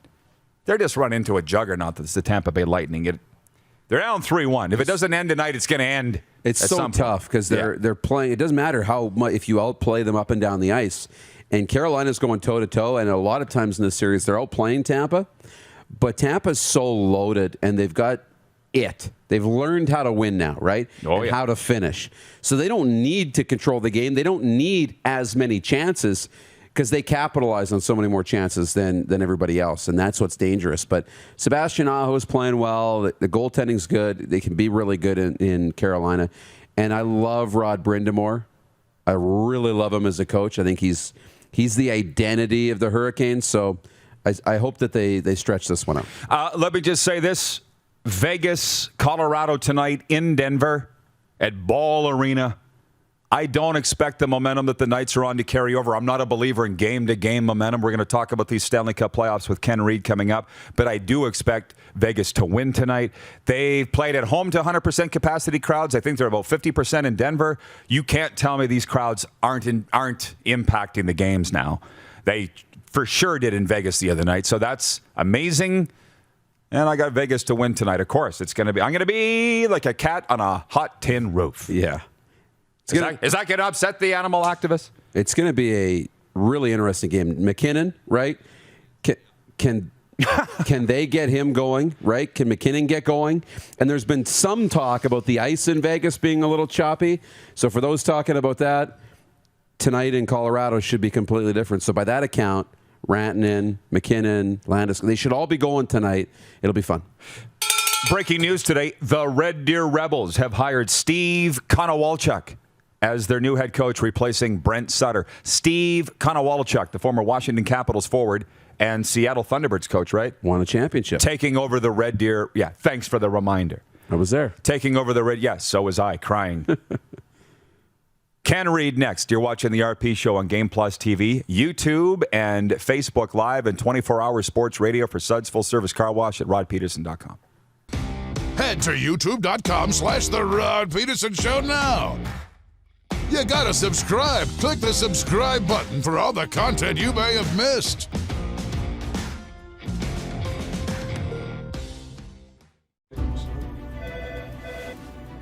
They're just run into a juggernaut that's the Tampa Bay Lightning. They're down 3-1. If it doesn't end tonight, it's going to end. It's so tough because they're playing. It doesn't matter how much if you outplay them up and down the ice. And Carolina's going toe-to-toe, and a lot of times in this series, they're outplaying Tampa. But Tampa's so loaded, and they've got it. They've learned how to win now, right? Oh, yeah. How to finish. So they don't need to control the game. They don't need as many chances because they capitalize on so many more chances than everybody else, and that's what's dangerous. But Sebastian Aho is playing well. The goaltending's good. They can be really good in Carolina. And I love Rod Brindamore. I really love him as a coach. I think he's the identity of the Hurricanes, so I hope that they stretch this one out. Let me just say this. Vegas, Colorado tonight in Denver at Ball Arena. I don't expect the momentum that the Knights are on to carry over. I'm not a believer in game-to-game momentum. We're going to talk about these Stanley Cup playoffs with Ken Reid coming up, but I do expect Vegas to win tonight. They've played at home to 100% capacity crowds. I think they're about 50% in Denver. You can't tell me these crowds aren't impacting the games now. They for sure did in Vegas the other night, so that's amazing. And I got Vegas to win tonight. Of course, I'm going to be like a cat on a hot tin roof. Yeah. Is that going to upset the animal activists? It's going to be a really interesting game. McKinnon, right? Can they get him going, right? Can McKinnon get going? And there's been some talk about the ice in Vegas being a little choppy. So for those talking about that, tonight in Colorado should be completely different. So by that account, Rantanen, McKinnon, Landis, they should all be going tonight. It'll be fun. Breaking news today, the Red Deer Rebels have hired Steve Konowalchuk as their new head coach, replacing Brent Sutter. Steve Konowalchuk, the former Washington Capitals forward and Seattle Thunderbirds coach, right? Won a championship. Taking over the Red Deer. Yeah, thanks for the reminder. I was there. Taking over the Red. Yes, so was I, crying. Ken Reid next. You're watching the RP Show on Game Plus TV, YouTube, and Facebook Live, and 24-hour sports radio for Suds Full Service Car Wash at rodpedersen.com. Head to youtube.com/The Rod Pedersen Show now. You gotta subscribe. Click the subscribe button for all the content you may have missed.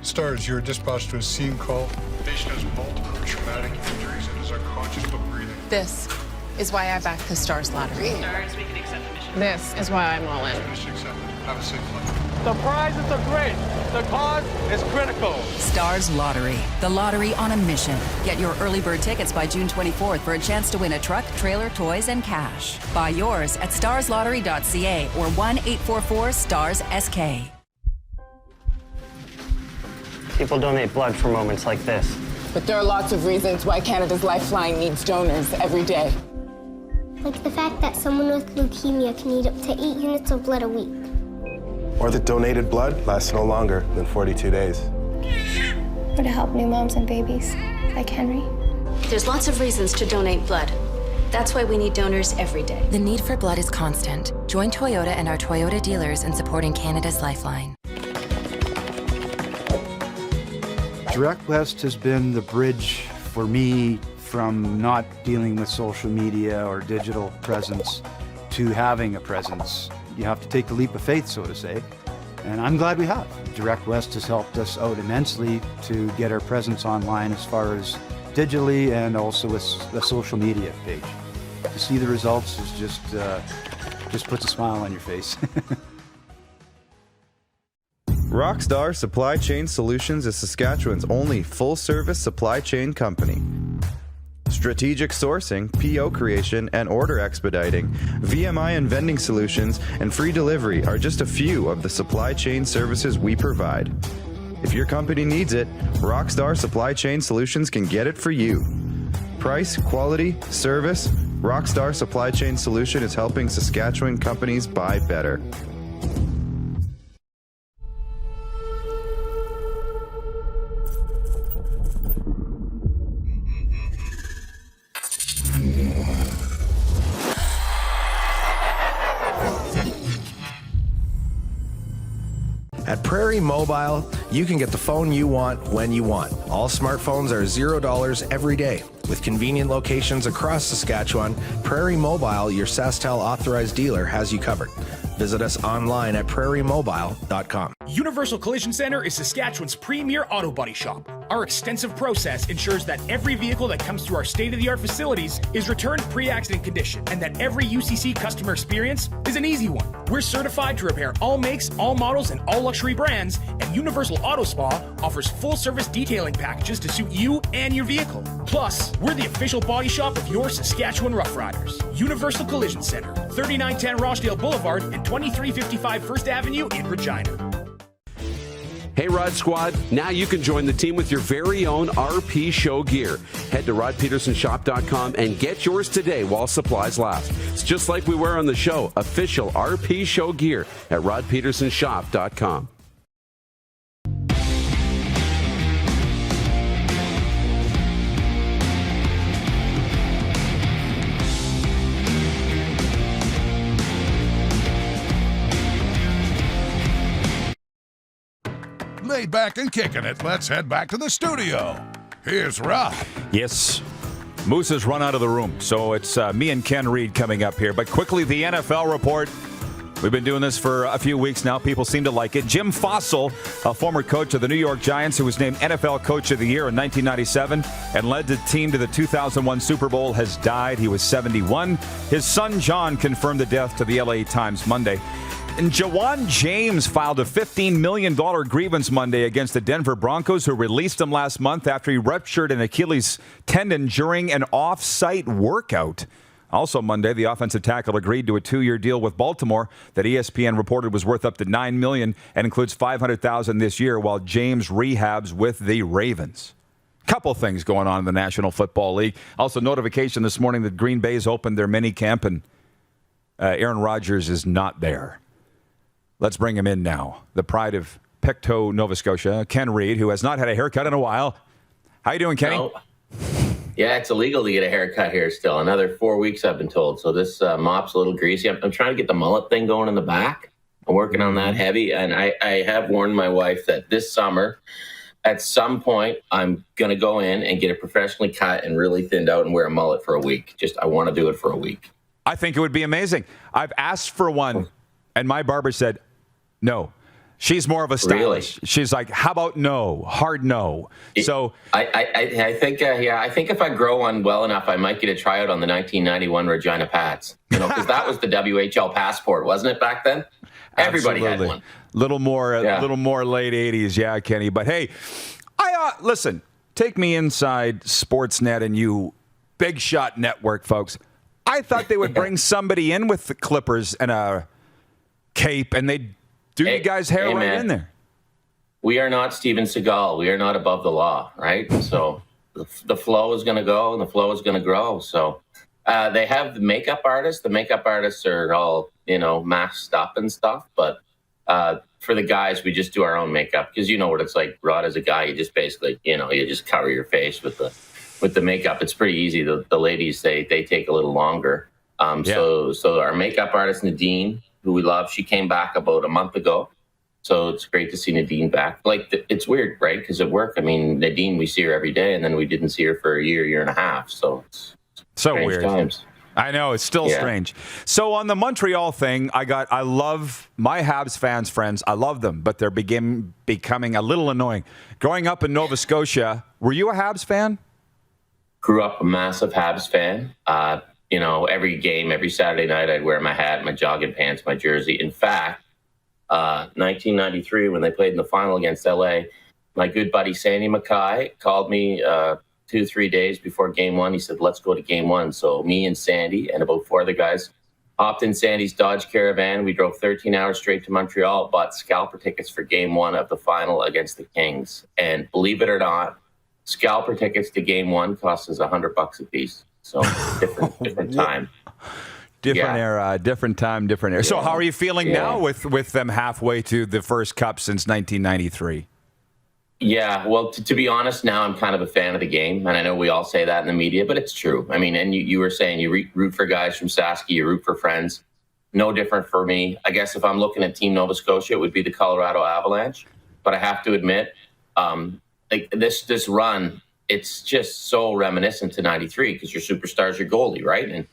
Stars, you are dispatched to a scene call. The patient has multiple traumatic injuries and is unconscious but breathing. This is why I backed the Stars lottery. Stars, we can accept the mission. This is why I'm all in. Mission accepted. Have a safe flight. The prizes are great. The cause is critical. Stars Lottery, the lottery on a mission. Get your early bird tickets by June 24th for a chance to win a truck, trailer, toys, and cash. Buy yours at starslottery.ca or 1-844-STARS-SK. People donate blood for moments like this. But there are lots of reasons why Canada's Lifeline needs donors every day. Like the fact that someone with leukemia can need up to 8 units of blood a week. Or that donated blood lasts no longer than 42 days. Or to help new moms and babies, like Henry. There's lots of reasons to donate blood. That's why we need donors every day. The need for blood is constant. Join Toyota and our Toyota dealers in supporting Canada's Lifeline. Direct West has been the bridge for me from not dealing with social media or digital presence to having a presence. You have to take the leap of faith, so to say, and I'm glad we have. Direct West has helped us out immensely to get our presence online as far as digitally and also with the social media page. To see the results is just puts a smile on your face. Rockstar Supply Chain Solutions is Saskatchewan's only full-service supply chain company. Strategic sourcing, PO creation, and order expediting, VMI and vending solutions, and free delivery are just a few of the supply chain services we provide. If your company needs it, Rockstar Supply Chain Solutions can get it for you. Price, quality, service, Rockstar Supply Chain Solution is helping Saskatchewan companies buy better. At Prairie Mobile, you can get the phone you want when you want. All smartphones are $0 every day. With convenient locations across Saskatchewan, Prairie Mobile, your SaskTel authorized dealer, has you covered. Visit us online at prairiemobile.com. Universal Collision Center is Saskatchewan's premier auto body shop. Our extensive process ensures that every vehicle that comes through our state-of-the-art facilities is returned pre-accident condition, and that every UCC customer experience is an easy one. We're certified to repair all makes, all models, and all luxury brands, and Universal Auto Spa offers full-service detailing packages to suit you and your vehicle. Plus, we're the official body shop of your Saskatchewan Rough Riders. Universal Collision Center, 3910 Rochdale Boulevard and 2355 First Avenue in Regina. Hey, Rod Squad, now you can join the team with your very own RP Show gear. Head to rodpedersenshop.com and get yours today while supplies last. It's just like we wear on the show, official RP Show gear at rodpedersenshop.com. Laid back and kicking it, let's head back to the studio. Here's Rod. Yes, Moose has run out of the room, so it's me and Ken Reid coming up here. But quickly, the NFL report. We've been doing this for a few weeks now. People seem to like it. Jim Fossil, a former coach of the New York Giants who was named NFL Coach of the Year in 1997 and led the team to the 2001 Super Bowl, has died. He was 71. His son, John, confirmed the death to the LA Times Monday. And Jawan James filed a $15 million grievance Monday against the Denver Broncos, who released him last month after he ruptured an Achilles tendon during an off-site workout. Also Monday, the offensive tackle agreed to a 2-year deal with Baltimore that ESPN reported was worth up to $9 million and includes $500,000 this year, while James rehabs with the Ravens. Couple things going on in the National Football League. Also, notification this morning that Green Bay's opened their mini camp and Aaron Rodgers is not there. Let's bring him in now. The pride of Pictou, Nova Scotia, Ken Reid, who has not had a haircut in a while. How you doing, Kenny? No. Yeah, it's illegal to get a haircut here still. Another 4 weeks, I've been told. So this mop's a little greasy. I'm trying to get the mullet thing going in the back. I'm working on that heavy. And I have warned my wife that this summer, at some point, I'm going to go in and get it professionally cut and really thinned out and wear a mullet for a week. I want to do it for a week. I think it would be amazing. I've asked for one, and my barber said, no. She's more of a stylist. Really? She's like, how about no? Hard no. So I think if I grow one well enough, I might get a tryout on the 1991 Regina Pats. Because that was the WHL passport, wasn't it, back then? Everybody had one. Little more late 80s, yeah, Kenny. But hey, listen, take me inside Sportsnet and you Big Shot Network, folks. I thought they would bring somebody in with the clippers and a cape, and they'd do you guys' hair right in there. We are not Steven Seagal. We are not above the law, right? So the flow is going to go, and the flow is going to grow. So they have the makeup artists. The makeup artists are all, masked up and stuff. But for the guys, we just do our own makeup because you know what it's like. Rod, as a guy, you just basically, you just cover your face with the makeup. It's pretty easy. The ladies, they take a little longer. So our makeup artist, Nadine, who we love, she came back about a month ago. So it's great to see Nadine back. It's weird, right? Because at work, Nadine, we see her every day, and then we didn't see her for a year and a half. So it's so weird. Times. I know, it's still strange. So on the Montreal thing, I love my Habs fans, friends. I love them, but they're becoming a little annoying. Growing up in Nova Scotia, were you a Habs fan? Grew up a massive Habs fan. Every game, every Saturday night, I'd wear my hat, my jogging pants, my jersey. In fact, 1993, when they played in the final against LA, my good buddy Sandy Mackay called me 2-3 days before game one. He said, let's go to game one. So me and Sandy and about 4 other guys hopped in Sandy's Dodge Caravan. We drove 13 hours straight to Montreal, bought scalper tickets for game one of the final against the Kings. And believe it or not, scalper tickets to game one cost us $100 a piece. So different time. Different era, different time, different era. So how are you feeling now with them halfway to the first cup since 1993? Yeah, well, to be honest, now I'm kind of a fan of the game. And I know we all say that in the media, but it's true. And you were saying you root for guys from Saski, you root for friends. No different for me. I guess if I'm looking at Team Nova Scotia, it would be the Colorado Avalanche. But I have to admit, this run, it's just so reminiscent to 93 because your superstar's your goalie, right? And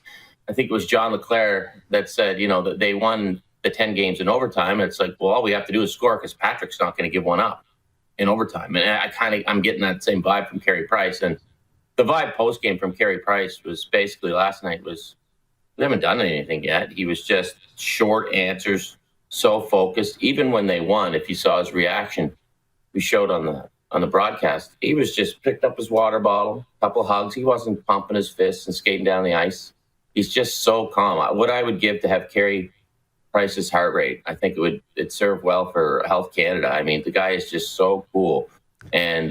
I think it was John LeClaire that said, that they won the 10 games in overtime. And it's like, well, all we have to do is score because Patrick's not going to give one up in overtime. And I'm getting that same vibe from Carey Price. And the vibe post-game from Carey Price was basically last night was, we haven't done anything yet. He was just short answers, so focused. Even when they won, if you saw his reaction, we showed on the broadcast, he was just picked up his water bottle, a couple of hugs. He wasn't pumping his fists and skating down the ice. He's just so calm. What I would give to have Carey Price's heart rate, I think it'd serve well for Health Canada. The guy is just so cool. And,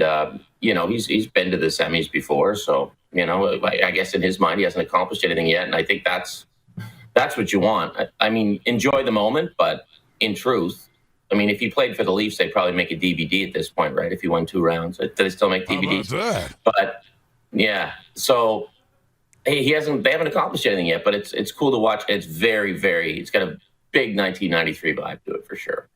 he's been to the semis before. So, I guess in his mind, he hasn't accomplished anything yet. And I think that's what you want. Enjoy the moment, but in truth, if he played for the Leafs, they'd probably make a DVD at this point, right? If he won 2 rounds, do they still make DVDs? How about that? But yeah, so they haven't accomplished anything yet, but it's cool to watch. It's very, very, it's got a big 1993 vibe to it for sure.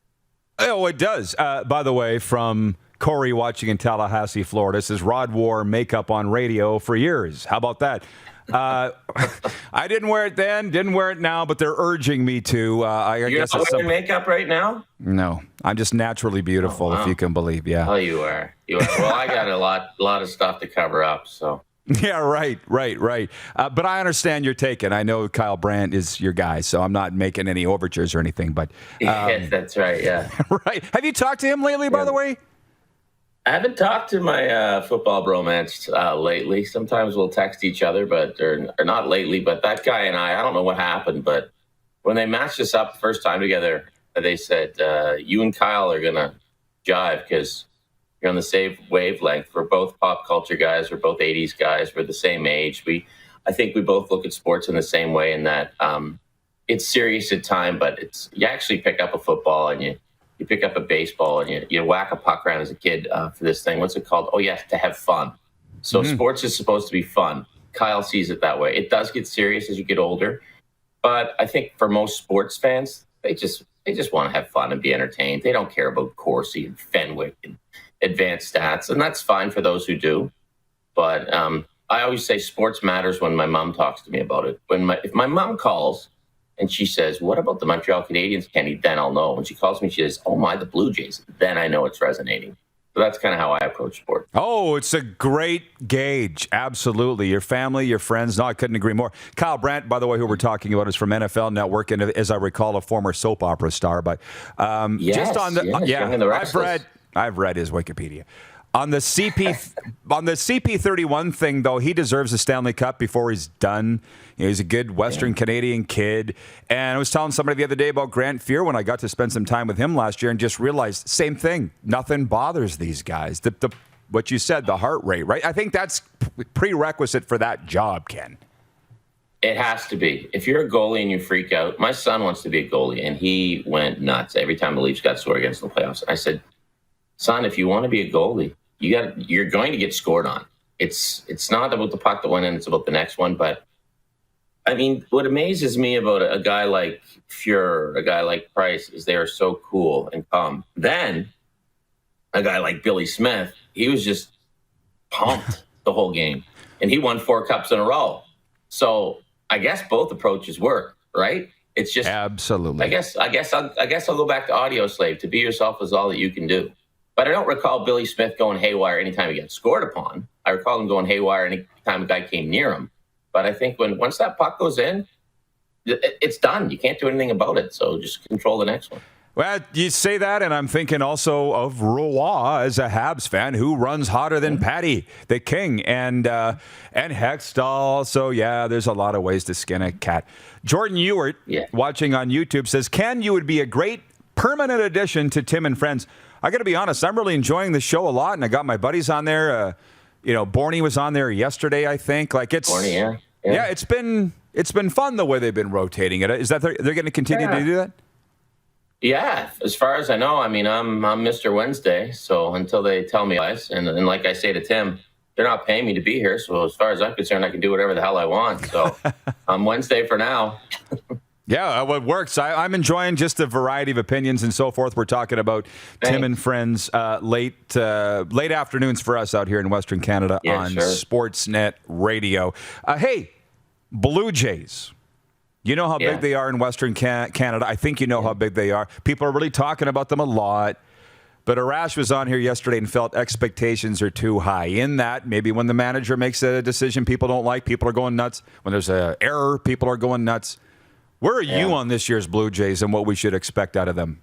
Oh, it does. By the way, from Corey watching in Tallahassee, Florida, says Rod wore makeup on radio for years. How about that? I didn't wear it then, didn't wear it now, but they're urging me to. You're guess not wearing makeup right now? No, I'm just naturally beautiful, if you can believe. Yeah. Oh, you are. Well, I got a lot of stuff to cover up, so. Yeah, right. But I understand your take, and I know Kyle Brandt is your guy, so I'm not making any overtures or anything. But yes, that's right. Yeah. Right. Have you talked to him lately, by the way? I haven't talked to my football bromance lately. Sometimes we'll text each other, or not lately. But that guy and I don't know what happened, but when they matched us up the first time together, they said, you and Kyle are going to jive because you're on the same wavelength. We're both pop culture guys. We're both 80s guys. We're the same age. I think we both look at sports in the same way in that it's serious at time, but you actually pick up a football and you pick up a baseball and you whack a puck around as a kid for this thing. What's it called? Oh, yeah, to have fun. So sports is supposed to be fun. Kyle sees it that way. It does get serious as you get older. But I think for most sports fans, they just want to have fun and be entertained. They don't care about Corsi and Fenwick and advanced stats. And that's fine for those who do. But I always say sports matters when my mom talks to me about it. If my mom calls And she says, what about the Montreal Canadiens, Kenny? Then I'll know. When she calls me, she says, oh my, the Blue Jays. Then I know it's resonating. So that's kind of how I approach sport. Oh, it's a great gauge. Absolutely. Your family, your friends. No, I couldn't agree more. Kyle Brandt, by the way, who we're talking about, is from NFL Network, and as I recall, a former soap opera star. But just on the I've read his Wikipedia. On the CP31 thing, though, he deserves a Stanley Cup before he's done. He's a good Western Canadian kid. And I was telling somebody the other day about Grant Fuhr when I got to spend some time with him last year and just realized, same thing. Nothing bothers these guys. What you said, the heart rate, right? I think that's prerequisite for that job, Ken. It has to be. If you're a goalie and you freak out, my son wants to be a goalie, and he went nuts every time the Leafs got scored against the playoffs. I said, son, if you want to be a goalie, you're going to get scored on. It's not about the puck that went in, it's about the next one. But I mean, what amazes me about a guy like Fuhr, a guy like Price, is they are so cool and calm. Then a guy like Billy Smith, he was just pumped the whole game, and he won 4 cups in a row. So I guess both approaches work, right? It's just absolutely. I guess I'll go back to Audio Slave. To be yourself is all that you can do. But I don't recall Billy Smith going haywire anytime he got scored upon. I recall him going haywire anytime a guy came near him. But I think once that puck goes in, it's done. You can't do anything about it. So just control the next one. Well, you say that, and I'm thinking also of Roy as a Habs fan who runs hotter than Patty, the King, and Hextall. So, yeah, there's a lot of ways to skin a cat. Jordan Ewart, watching on YouTube, says, Ken, you would be a great permanent addition to Tim and Friends. I got to be honest, I'm really enjoying the show a lot, and I got my buddies on there. Borny was on there yesterday, I think. Borny, yeah, it's been fun the way they've been rotating it. Is that they're going to continue to do that? Yeah, as far as I know, I mean, I'm Mr. Wednesday, so until they tell me otherwise, and like I say to Tim, they're not paying me to be here, so as far as I'm concerned, I can do whatever the hell I want. So I'm Wednesday for now. Yeah, well, it works. I'm enjoying just the variety of opinions and so forth. We're talking about Tim and Friends late afternoons for us out here in Western Canada on Sportsnet Radio. Hey, Blue Jays. You know how big they are in Western Canada. I think you know how big they are. People are really talking about them a lot. But Arash was on here yesterday and felt expectations are too high. In that, maybe when the manager makes a decision people don't like, people are going nuts. When there's an error, people are going nuts. Where are you on this year's Blue Jays and what we should expect out of them?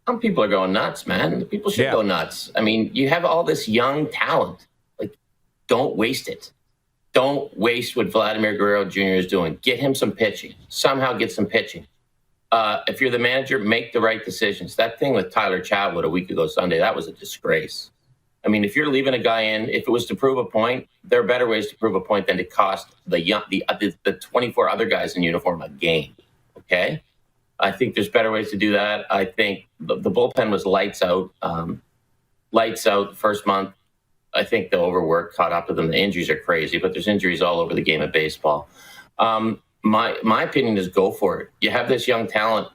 Some people are going nuts, man. People should go nuts. I mean, you have all this young talent. Don't waste it. Don't waste what Vladimir Guerrero Jr. is doing. Get him some pitching. Somehow get some pitching. If you're the manager, make the right decisions. That thing with Tyler Chatwood a week ago Sunday, that was a disgrace. I mean, if you're leaving a guy in, if it was to prove a point, there are better ways to prove a point than to cost the 24 other guys in uniform a game. Okay? I think there's better ways to do that. I think the bullpen was lights out. Lights out the first month. I think the overwork caught up to them. The injuries are crazy, but there's injuries all over the game of baseball. My opinion is go for it. You have this young talent.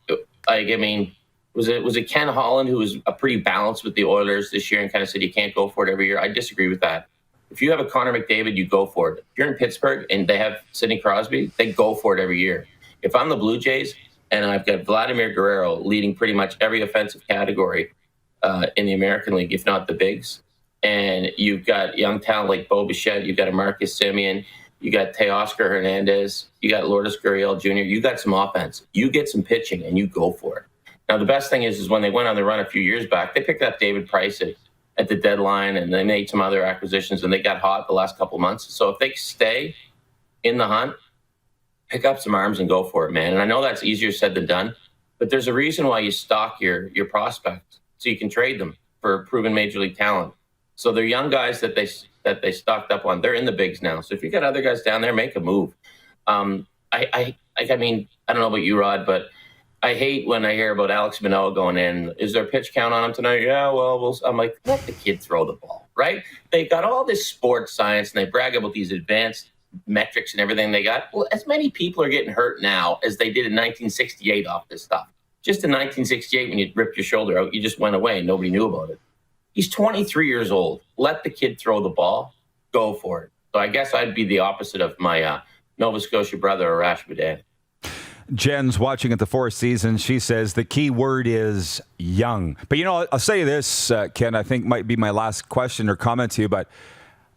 Was it Ken Holland who was pretty balanced with the Oilers this year and kind of said you can't go for it every year? I disagree with that. If you have a Connor McDavid, you go for it. If you're in Pittsburgh and they have Sidney Crosby, they go for it every year. If I'm the Blue Jays and I've got Vladimir Guerrero leading pretty much every offensive category in the American League, if not the bigs, and you've got young talent like Bo Bichette, you've got a Marcus Semien, you got Teoscar Hernandez, you got Lourdes Gurriel Jr., you got some offense. You get some pitching and you go for it. Now, the best thing is when they went on the run a few years back, they picked up David Price at the deadline, and they made some other acquisitions, and they got hot the last couple months. So if they stay in the hunt, pick up some arms and go for it, man. And I know that's easier said than done, but there's a reason why you stock your prospects, so you can trade them for proven major league talent. So they're young guys that they stocked up on. They're in the bigs now. So if you got other guys down there, make a move. I mean, I don't know about you, Rod, but I hate when I hear about Alex Mcnall going in. Is there a pitch count on him tonight? Yeah, well, I'm like, let the kid throw the ball, right? They've got all this sports science, and they brag about these advanced metrics and everything they got. Well, as many people are getting hurt now as they did in 1968 off this stuff. Just in 1968, when you ripped your shoulder out, you just went away and nobody knew about it. He's 23 years old. Let the kid throw the ball. Go for it. So I guess I'd be the opposite of my Nova Scotia brother, Arash Bidet. Jen's watching at the Four Seasons. She says the key word is young. But, I'll say this, Ken, I think might be my last question or comment to you, but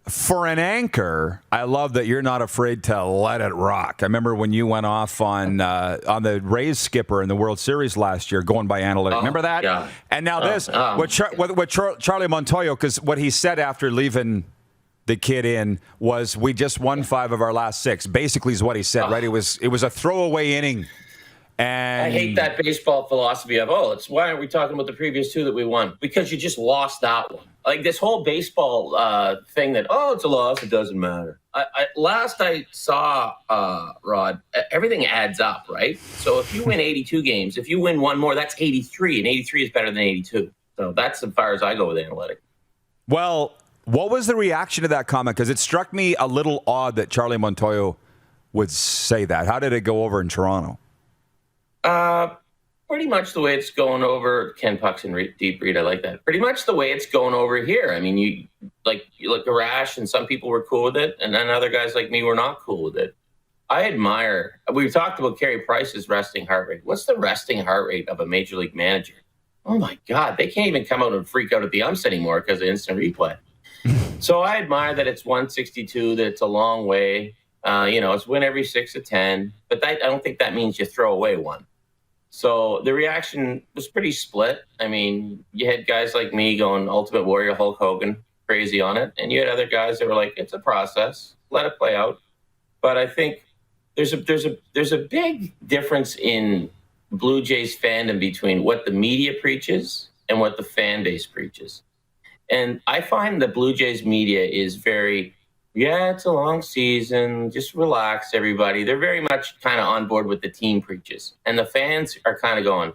for an anchor, I love that you're not afraid to let it rock. I remember when you went off on the Rays skipper in the World Series last year, going by analytics. Remember that? Yeah. And now with Charlie Montoyo, because what he said after leaving the kid in was, we just won 5 of our last 6. Basically, is what he said, right? It was a throwaway inning. And I hate that baseball philosophy of, it's why aren't we talking about the previous 2 that we won? Because you just lost that one. Like this whole baseball thing that, it's a loss, it doesn't matter. Last I saw, Rod, everything adds up, right? So if you win 82 games, if you win one more, that's 83, and 83 is better than 82. So that's as far as I go with analytics. Well, what was the reaction to that comment? Because it struck me a little odd that Charlie Montoyo would say that. How did it go over in Toronto? Pretty much the way it's going over. Ken Puck's and Deep Read, I like that. Pretty much the way it's going over here. I mean, you look Arash, and some people were cool with it, and then other guys like me were not cool with it. I admire. We've talked about Carey Price's resting heart rate. What's the resting heart rate of a major league manager? Oh my God, they can't even come out and freak out at the umps anymore because of instant replay. So I admire that it's 162. That it's a long way. It's win every 6 of 10, but I don't think that means you throw away one. So the reaction was pretty split. I mean, you had guys like me going Ultimate Warrior, Hulk Hogan, crazy on it. And you had other guys that were like, it's a process, let it play out. But I think there's a big difference in Blue Jays fandom between what the media preaches and what the fan base preaches. And I find the Blue Jays media is very, it's a long season, just relax, everybody. They're very much kind of on board with the team preaches. And the fans are kind of going,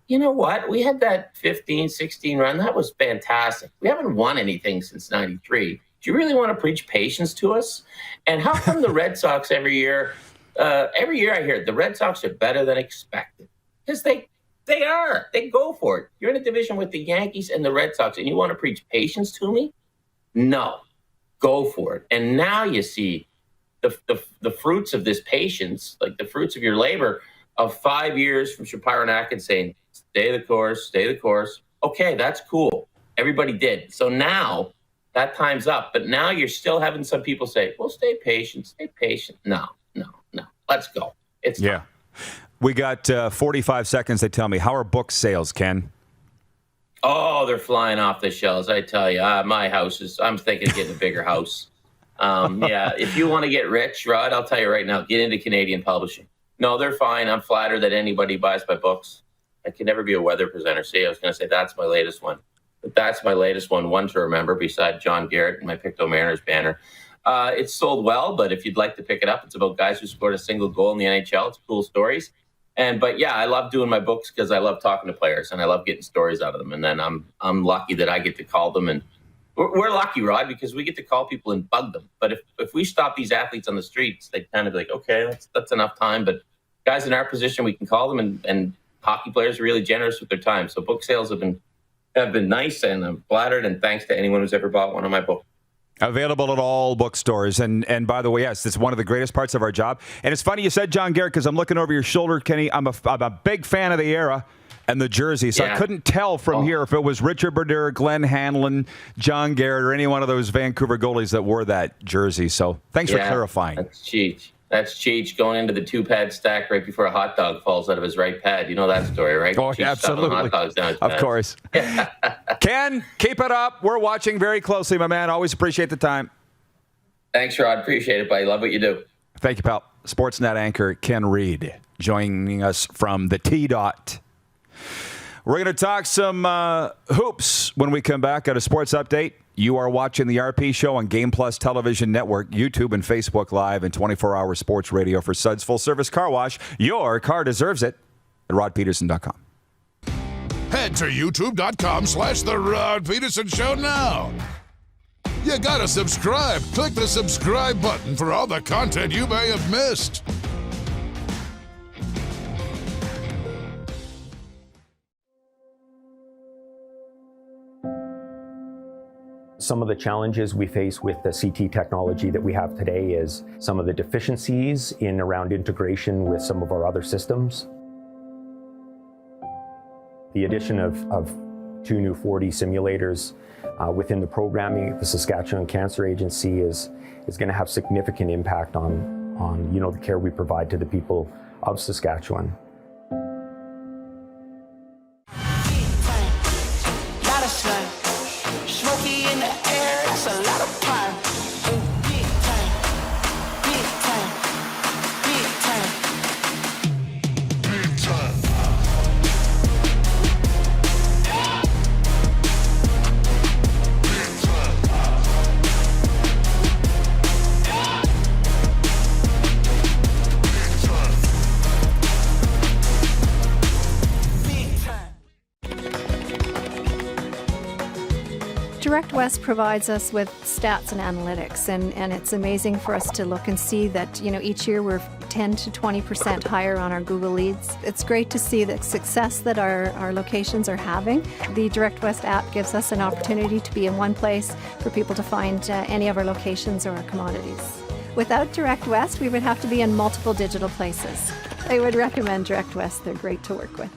you know what? We had that 15-16 run. That was fantastic. We haven't won anything since 93. Do you really want to preach patience to us? And how come the Red Sox every year I hear the Red Sox are better than expected? Because they are. They go for it. You're in a division with the Yankees and the Red Sox, and you want to preach patience to me? No. Go for it. And now you see the fruits of this patience, like the fruits of your labor of 5 years from Shapiro and Atkins saying, stay the course. Okay, that's cool. Everybody did. So now that time's up. But now you're still having some people say, well, stay patient. No. Let's go. It's time. We got 45 seconds. They tell me. How are book sales, Ken? Oh, they're flying off the shelves. I tell you, my house I'm thinking of getting a bigger house. If you want to get rich, Rod, I'll tell you right now, get into Canadian publishing. No, they're fine. I'm flattered that anybody buys my books. I can never be a weather presenter. See, I was going to say that's my latest one. But that's my latest one to remember beside John Garrett and my Pictou Mariners banner. It's sold well, but if you'd like to pick it up, it's about guys who scored a single goal in the NHL. It's cool stories. But I love doing my books because I love talking to players and I love getting stories out of them. And then I'm lucky that I get to call them, and we're lucky, Rod, because we get to call people and bug them. But if we stop these athletes on the streets, they kind of be like, okay, that's enough time. But guys in our position, we can call them, and hockey players are really generous with their time. So book sales have been nice, and I'm flattered. And thanks to anyone who's ever bought one of my books. Available at all bookstores. And by the way, yes, it's one of the greatest parts of our job. And it's funny you said John Garrett, because I'm looking over your shoulder, Kenny. I'm a big fan of the era and the jersey. So I couldn't tell from here if it was Richard Brodeur, Glenn Hanlon, John Garrett, or any one of those Vancouver goalies that wore that jersey. So thanks for clarifying. That's Cheech going into the 2-pad stack right before a hot dog falls out of his right pad. You know that story, right? Oh, Cheech absolutely. hot dogs down his of pad. course. Ken, keep it up. We're watching very closely, my man. Always appreciate the time. Thanks, Rod. Appreciate it, buddy. Love what you do. Thank you, pal. Sportsnet anchor Ken Reid joining us from the T-Dot. We're going to talk some hoops when we come back at a sports update. You are watching the RP Show on Game Plus Television Network, YouTube and Facebook Live, and 24-hour sports radio for Suds Full Service Car Wash. Your car deserves it at rodpedersen.com. Head to youtube.com/The Rod Pedersen Show now. You gotta subscribe. Click the subscribe button for all the content you may have missed. Some of the challenges we face with the CT technology that we have today is some of the deficiencies in around integration with some of our other systems. The addition of 2 new 4D simulators within the programming, the Saskatchewan Cancer Agency is going to have significant impact on the care we provide to the people of Saskatchewan. Smoky in the air, that's a lot of pine. Big time, big time, big time, big time. Direct West provides us with stats and analytics, and it's amazing for us to look and see that, each year we're 10 to 20% higher on our Google leads. It's great to see the success that our locations are having. The Direct West app gives us an opportunity to be in one place for people to find any of our locations or our commodities. Without Direct West, we would have to be in multiple digital places. I would recommend Direct West. They're great to work with.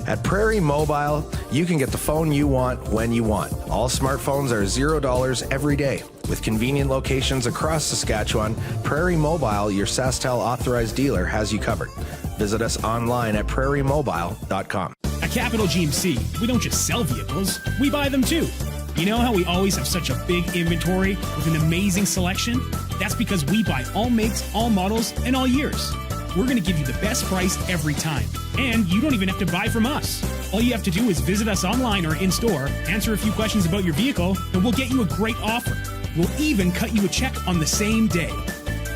At Prairie Mobile, you can get the phone you want when you want. All smartphones are $0 every day. With convenient locations across Saskatchewan, Prairie Mobile, your SaskTel authorized dealer, has you covered. Visit us online at prairiemobile.com. At Capital GMC, we don't just sell vehicles, we buy them too. You know how we always have such a big inventory with an amazing selection? That's because we buy all makes, all models, and all years. We're going to give you the best price every time. And you don't even have to buy from us. All you have to do is visit us online or in-store, answer a few questions about your vehicle, and we'll get you a great offer. We'll even cut you a check on the same day.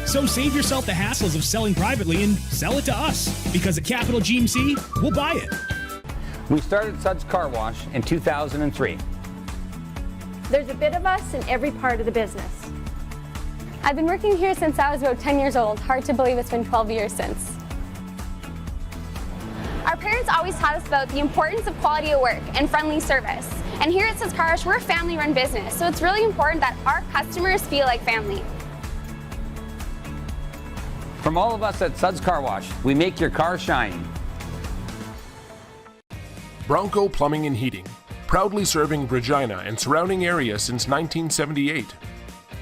So save yourself the hassles of selling privately and sell it to us. Because at Capital GMC, we'll buy it. We started Suds Car Wash in 2003. There's a bit of us in every part of the business. I've been working here since I was about 10 years old. Hard to believe it's been 12 years since. Our parents always taught us about the importance of quality of work and friendly service. And here at Suds Car Wash, we're a family-run business, so it's really important that our customers feel like family. From all of us at Suds Car Wash, we make your car shine. Bronco Plumbing and Heating, proudly serving Regina and surrounding areas since 1978.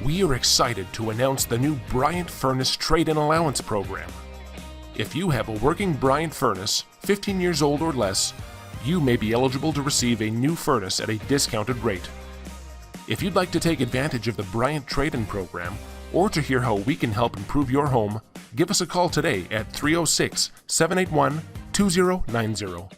We are excited to announce the new Bryant Furnace Trade-in Allowance program. If you have a working Bryant furnace, 15 years old or less, you may be eligible to receive a new furnace at a discounted rate. If you'd like to take advantage of the Bryant Trade-in program, or to hear how we can help improve your home, give us a call today at 306-781-2090.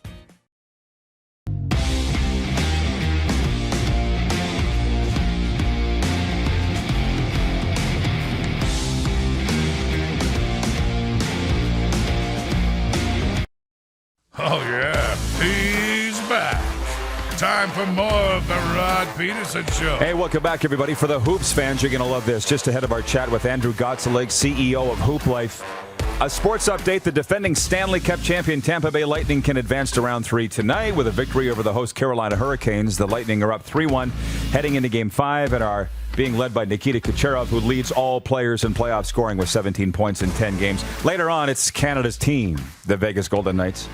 Oh yeah, he's back. Time for more of the Rod Pedersen Show. Hey, welcome back, everybody. For the Hoops fans, you're going to love this. Just ahead of our chat with Andrew Gottselig, CEO of Hoop Life. A sports update. The defending Stanley Cup champion Tampa Bay Lightning can advance to round 3 tonight with a victory over the host Carolina Hurricanes. The Lightning are up 3-1 heading into Game 5 and are being led by Nikita Kucherov, who leads all players in playoff scoring with 17 points in 10 games. Later on, it's Canada's team, the Vegas Golden Knights,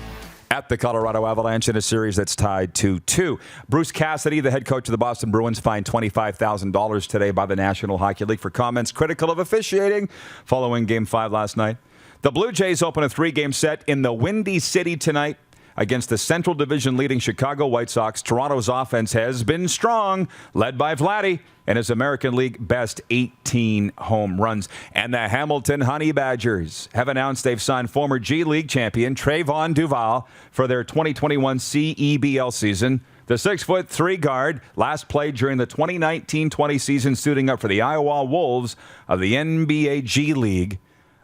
at the Colorado Avalanche in a series that's tied 2-2. Bruce Cassidy, the head coach of the Boston Bruins, fined $25,000 today by the National Hockey League for comments critical of officiating following Game 5 last night. The Blue Jays open a 3-game set in the Windy City tonight against the Central Division leading Chicago White Sox. Toronto's offense has been strong, led by Vladdy and his American League best 18 home runs. And the Hamilton Honey Badgers have announced they've signed former G League champion Trayvon Duvall for their 2021 CEBL season. The 6'3" guard last played during the 2019-20 season, suiting up for the Iowa Wolves of the NBA G League.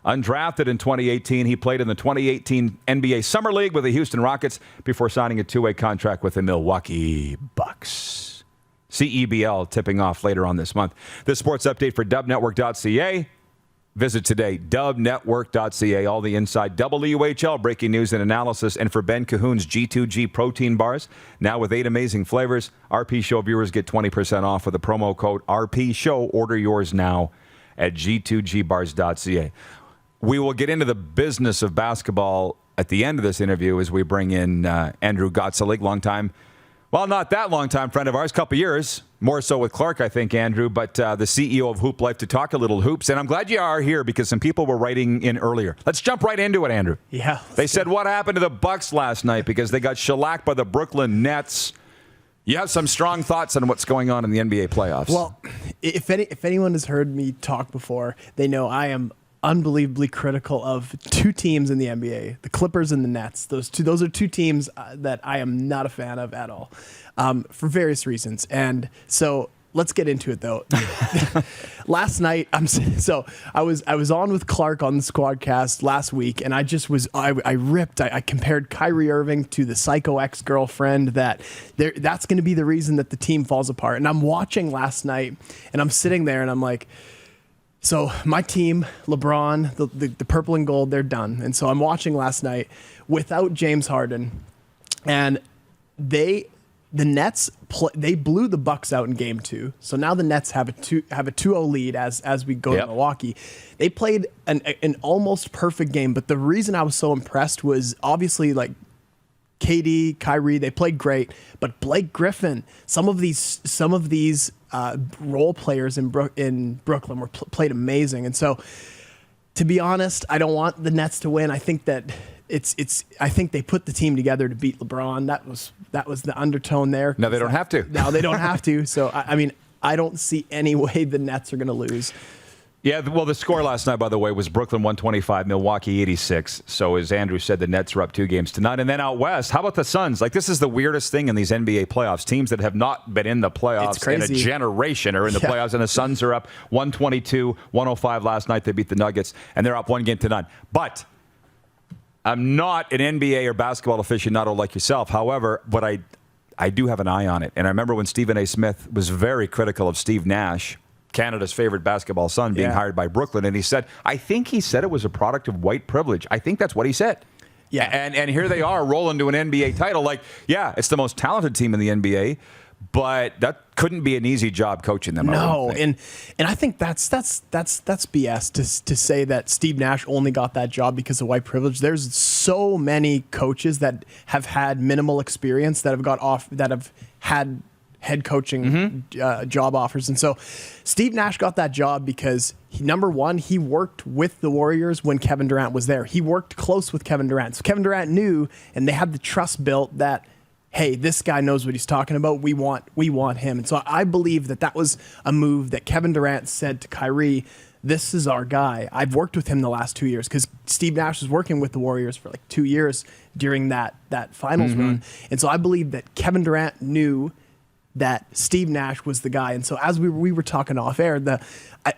Undrafted in 2018, he played in the 2018 NBA Summer League with the Houston Rockets before signing a 2-way contract with the Milwaukee Bucks. CEBL tipping off later on this month. This sports update for dubnetwork.ca. Visit today, dubnetwork.ca. All the inside WHL breaking news and analysis. And for Ben Cahoon's G2G protein bars, now with 8 amazing flavors, RP Show viewers get 20% off with the promo code RP Show. Order yours now at g2gbars.ca. We will get into the business of basketball at the end of this interview as we bring in Andrew Gottselig, longtime, well, not that long time friend of ours, couple years, more so with Clark, I think, Andrew, but the CEO of Hoop Life to talk a little hoops. And I'm glad you are here because some people were writing in earlier. Let's jump right into it, Andrew. Yeah. They said, what happened to the Bucks last night because they got shellacked by the Brooklyn Nets. You have some strong thoughts on what's going on in the NBA playoffs. Well, if anyone has heard me talk before, they know I am unbelievably critical of 2 teams in the NBA, the Clippers and the Nets. Those are 2 teams that I am not a fan of at all, for various reasons. And so let's get into it, though. Last night, I was on with Clark on the Squadcast last week, and I compared Kyrie Irving to the psycho ex-girlfriend that's going to be the reason that the team falls apart. And I'm watching last night, and I'm sitting there, and I'm like, so my team, LeBron, the purple and gold, they're done. And so I'm watching last night without James Harden, and the Nets they blew the Bucks out in Game 2. So now the Nets have a 2-0 lead as we go to Milwaukee. They played an almost perfect game, but the reason I was so impressed was obviously like KD, Kyrie, they played great, but Blake Griffin, some of these role players in Brooklyn were played amazing. And so, to be honest, I don't want the Nets to win. I think that I think they put the team together to beat LeBron. That was the undertone there. No, they don't have to. No, they don't have to. So I mean, I don't see any way the Nets are going to lose. Yeah, well, the score last night, by the way, was Brooklyn 125, Milwaukee 86. So as Andrew said, the Nets are up 2 games to none. And then out west, how about the Suns? Like, this is the weirdest thing in these NBA playoffs. Teams that have not been in the playoffs in a generation are in the playoffs, and the Suns are up 122-105 last night. They beat the Nuggets, and they're up 1 game to none. But I'm not an NBA or basketball aficionado like yourself. However, but I do have an eye on it. And I remember when Stephen A. Smith was very critical of Steve Nash, Canada's favorite basketball son, being hired by Brooklyn. And he said it was a product of white privilege. I think that's what he said. Yeah. And here they are rolling to an NBA title. Like, yeah, it's the most talented team in the NBA, but that couldn't be an easy job coaching them. No, and I think that's BS to say that Steve Nash only got that job because of white privilege. There's so many coaches that have had minimal experience that have had head coaching job offers. And so Steve Nash got that job because, number one, he worked with the Warriors when Kevin Durant was there. He worked close with Kevin Durant. So Kevin Durant knew, and they had the trust built that, hey, this guy knows what he's talking about. We want him. And so I believe that was a move that Kevin Durant said to Kyrie, this is our guy. I've worked with him the last 2 years because Steve Nash was working with the Warriors for like 2 years during that finals run. And so I believe that Kevin Durant knew that Steve Nash was the guy. And so as we were talking off air,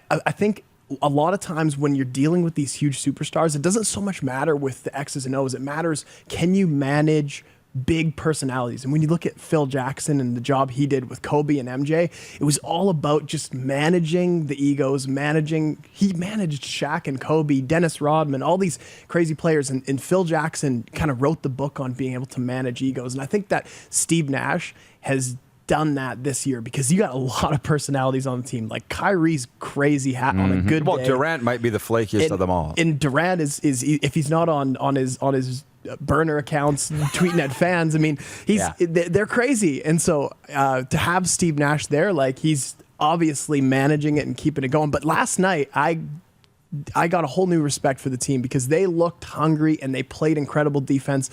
I think a lot of times when you're dealing with these huge superstars, it doesn't so much matter with the X's and O's. It matters, can you manage big personalities? And when you look at Phil Jackson and the job he did with Kobe and MJ, it was all about just managing the egos, he managed Shaq and Kobe, Dennis Rodman, all these crazy players. And Phil Jackson kind of wrote the book on being able to manage egos. And I think that Steve Nash has done that this year because you got a lot of personalities on the team. Like Kyrie's crazy hat on a good day. Well, Durant might be the flakiest of them all. And Durant is if he's not on his burner accounts tweeting at fans, I mean, they're crazy. And so to have Steve Nash there, like he's obviously managing it and keeping it going. But last night, I got a whole new respect for the team because they looked hungry and they played incredible defense.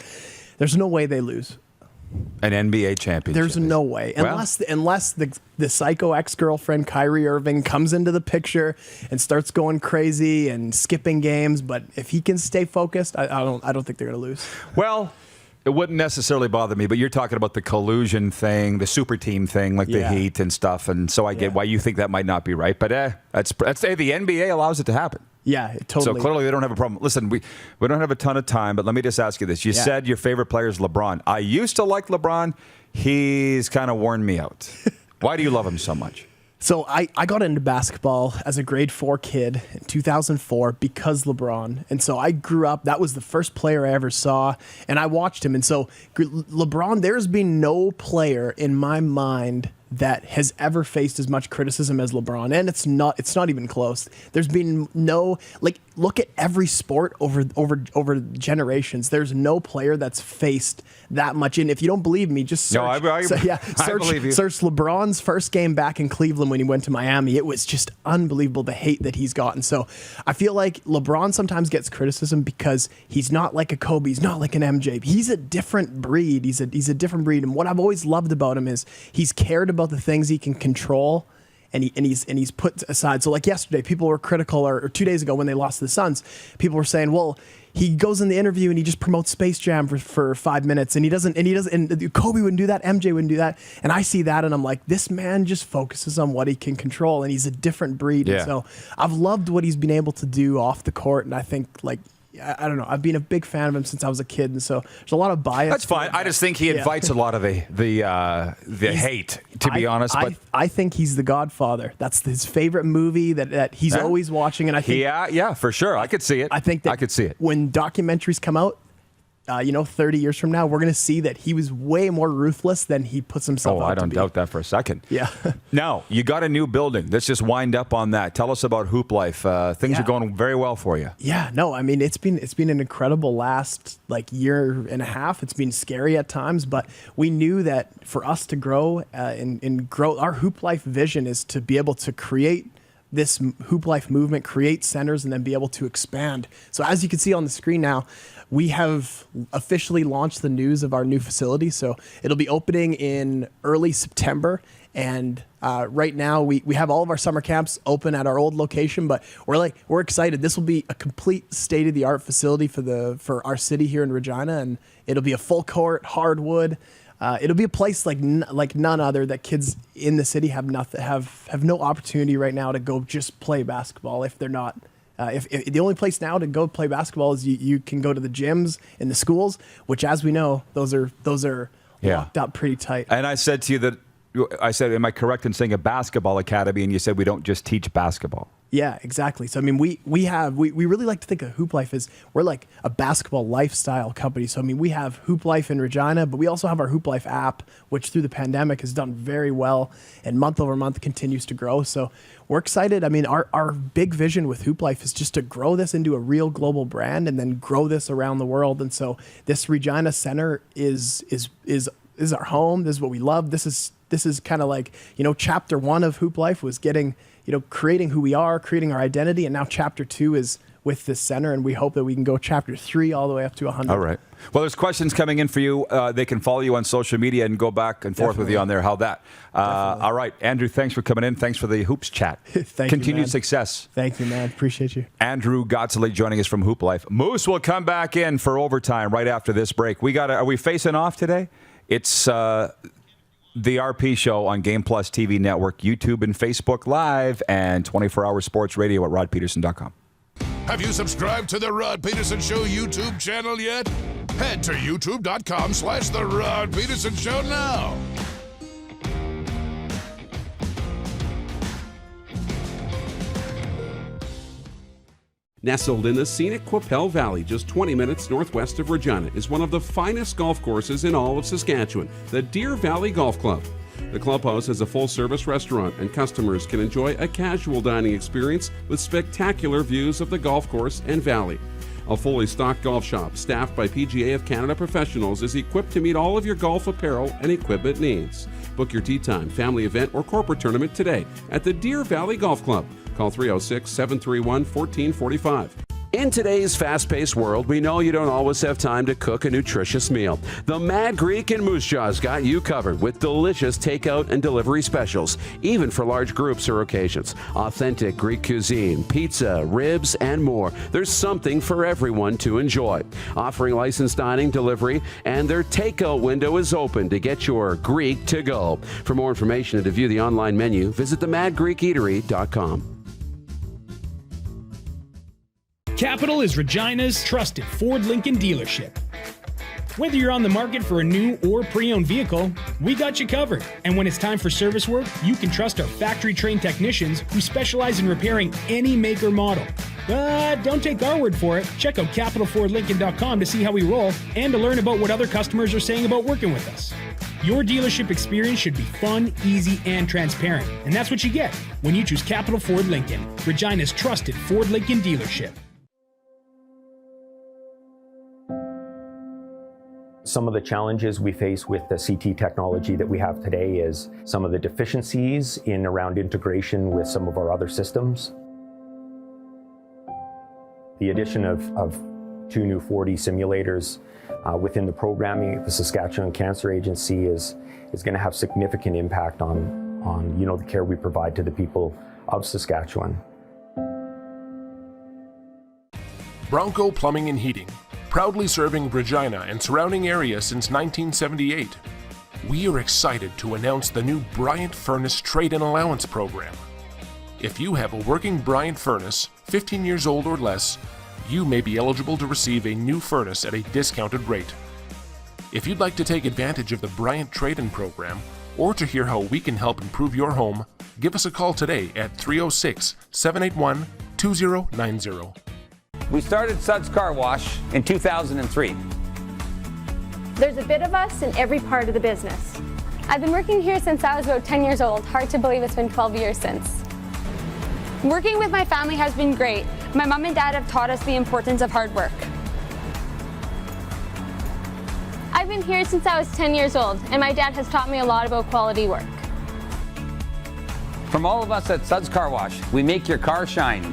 There's no way they lose. An NBA championship. There's no way. Unless the psycho ex-girlfriend Kyrie Irving comes into the picture and starts going crazy and skipping games. But if he can stay focused, I don't think they're going to lose. Well, it wouldn't necessarily bother me, but you're talking about the collusion thing, the super team thing, like the Heat and stuff. And so I get why you think that might not be right. But that's the NBA allows it to happen. Yeah, totally. So clearly they don't have a problem. Listen, we don't have a ton of time, but let me just ask you this. You said your favorite player is LeBron. I used to like LeBron. He's kind of worn me out. Why do you love him so much? So I got into basketball as a grade 4 kid in 2004 because LeBron. And so I grew up, that was the first player I ever saw, and I watched him. And so LeBron, there's been no player in my mind that has ever faced as much criticism as LeBron, and it's not even close. There's been no, like, look at every sport over generations. There's no player that's faced that much. And if you don't believe me, just search. I believe you. Search LeBron's first game back in Cleveland when he went to Miami. It was just unbelievable, the hate that he's gotten. So I feel like LeBron sometimes gets criticism because he's not like a Kobe, he's not like an MJ. He's a different breed. He's a different breed. And what I've always loved about him is he's cared about the things he can control, and he's put aside. So like yesterday, people were critical, or 2 days ago when they lost to the Suns, people were saying, well, he goes in the interview and he just promotes Space Jam for 5 minutes, and Kobe wouldn't do that, MJ wouldn't do that. And I see that and I'm like, this man just focuses on what he can control, and he's a different breed. Yeah. And so I've loved what he's been able to do off the court, and I think, like, I don't know, I've been a big fan of him since I was a kid, and so there's a lot of bias. That's fine. I just think he invites a lot of the hate, to be honest. But I think he's the Godfather. That's his favorite movie that he's always watching, and I think for sure, I could see it. I could see it when documentaries come out. 30 years from now, we're going to see that he was way more ruthless than he puts himself out to be. I don't doubt that for a second. Yeah. Now, you got a new building. Let's just wind up on that. Tell us about Hoop Life. Things are going very well for you. Yeah, no, I mean, it's been an incredible last year and a half. It's been scary at times, but we knew that for us to grow and grow, our Hoop Life vision is to be able to create this Hoop Life movement, create centers, and then be able to expand. So as you can see on the screen now, we have officially launched the news of our new facility. So it'll be opening in early September. And right now we have all of our summer camps open at our old location, but we're excited. This will be a complete state-of-the-art facility for our city here in Regina, and it'll be a full court, hardwood. It'll be a place like none other that kids in the city have no opportunity right now to go just play basketball if they're not. If the only place now to go play basketball is you can go to the gyms in the schools, which, as we know, those are locked up pretty tight. And I said to you that am I correct in saying a basketball academy? And you said we don't just teach basketball. Yeah, exactly. So I mean, we really like to think of Hoop Life as we're like a basketball lifestyle company. So I mean, we have Hoop Life in Regina, but we also have our Hoop Life app, which through the pandemic has done very well and month over month continues to grow. So we're excited. I mean, our big vision with Hoop Life is just to grow this into a real global brand and then grow this around the world. And so this Regina Center is our home. This is what we love. This is kind of like, chapter 1 of Hoop Life was creating who we are, creating our identity. And now chapter 2 is with this center. And we hope that we can go chapter 3 all the way up to 100. All right. Well, there's questions coming in for you. They can follow you on social media and go back and forth with you on there. How that? All right. Andrew, thanks for coming in. Thanks for the Hoops chat. Continued success. Thank you, man. Appreciate you. Andrew Gottsely joining us from Hoop Life. Moose will come back in for overtime right after this break. Are we facing off today? It's the RP Show on Game Plus TV Network, YouTube and Facebook Live, and 24-hour sports radio at rodpedersen.com. Have you subscribed to the Rod Pedersen Show YouTube channel yet? Head to youtube.com/The Rod Pedersen Show now. Nestled in the scenic Qu'Appelle Valley, just 20 minutes northwest of Regina, is one of the finest golf courses in all of Saskatchewan, the Deer Valley Golf Club. The clubhouse has a full-service restaurant, and customers can enjoy a casual dining experience with spectacular views of the golf course and valley. A fully stocked golf shop, staffed by PGA of Canada professionals, is equipped to meet all of your golf apparel and equipment needs. Book your tee time, family event, or corporate tournament today at the Deer Valley Golf Club. Call 306-731-1445. In today's fast-paced world, we know you don't always have time to cook a nutritious meal. The Mad Greek in Moose Jaw's got you covered with delicious takeout and delivery specials, even for large groups or occasions. Authentic Greek cuisine, pizza, ribs, and more. There's something for everyone to enjoy. Offering licensed dining, delivery, and their takeout window is open to get your Greek to go. For more information and to view the online menu, visit themadgreekeatery.com. Capital is Regina's trusted Ford Lincoln dealership. Whether you're on the market for a new or pre-owned vehicle, we got you covered. And when it's time for service work, you can trust our factory-trained technicians who specialize in repairing any make or model. But don't take our word for it. Check out CapitalFordLincoln.com to see how we roll and to learn about what other customers are saying about working with us. Your dealership experience should be fun, easy, and transparent. And that's what you get when you choose Capital Ford Lincoln, Regina's trusted Ford Lincoln dealership. Some of the challenges we face with the CT technology that we have today is some of the deficiencies in around integration with some of our other systems. The addition of 2 new 4D simulators within the programming, the Saskatchewan Cancer Agency is going to have significant impact on the care we provide to the people of Saskatchewan. Bronco Plumbing and Heating, proudly serving Regina and surrounding areas since 1978. We are excited to announce the new Bryant Furnace Trade-in Allowance program. If you have a working Bryant furnace, 15 years old or less, you may be eligible to receive a new furnace at a discounted rate. If you'd like to take advantage of the Bryant Trade-in program, or to hear how we can help improve your home, give us a call today at 306-781-2090. We started Suds Car Wash in 2003. There's a bit of us in every part of the business. I've been working here since I was about 10 years old. Hard to believe it's been 12 years since. Working with my family has been great. My mom and dad have taught us the importance of hard work. I've been here since I was 10 years old, and my dad has taught me a lot about quality work. From all of us at Suds Car Wash, we make your car shine.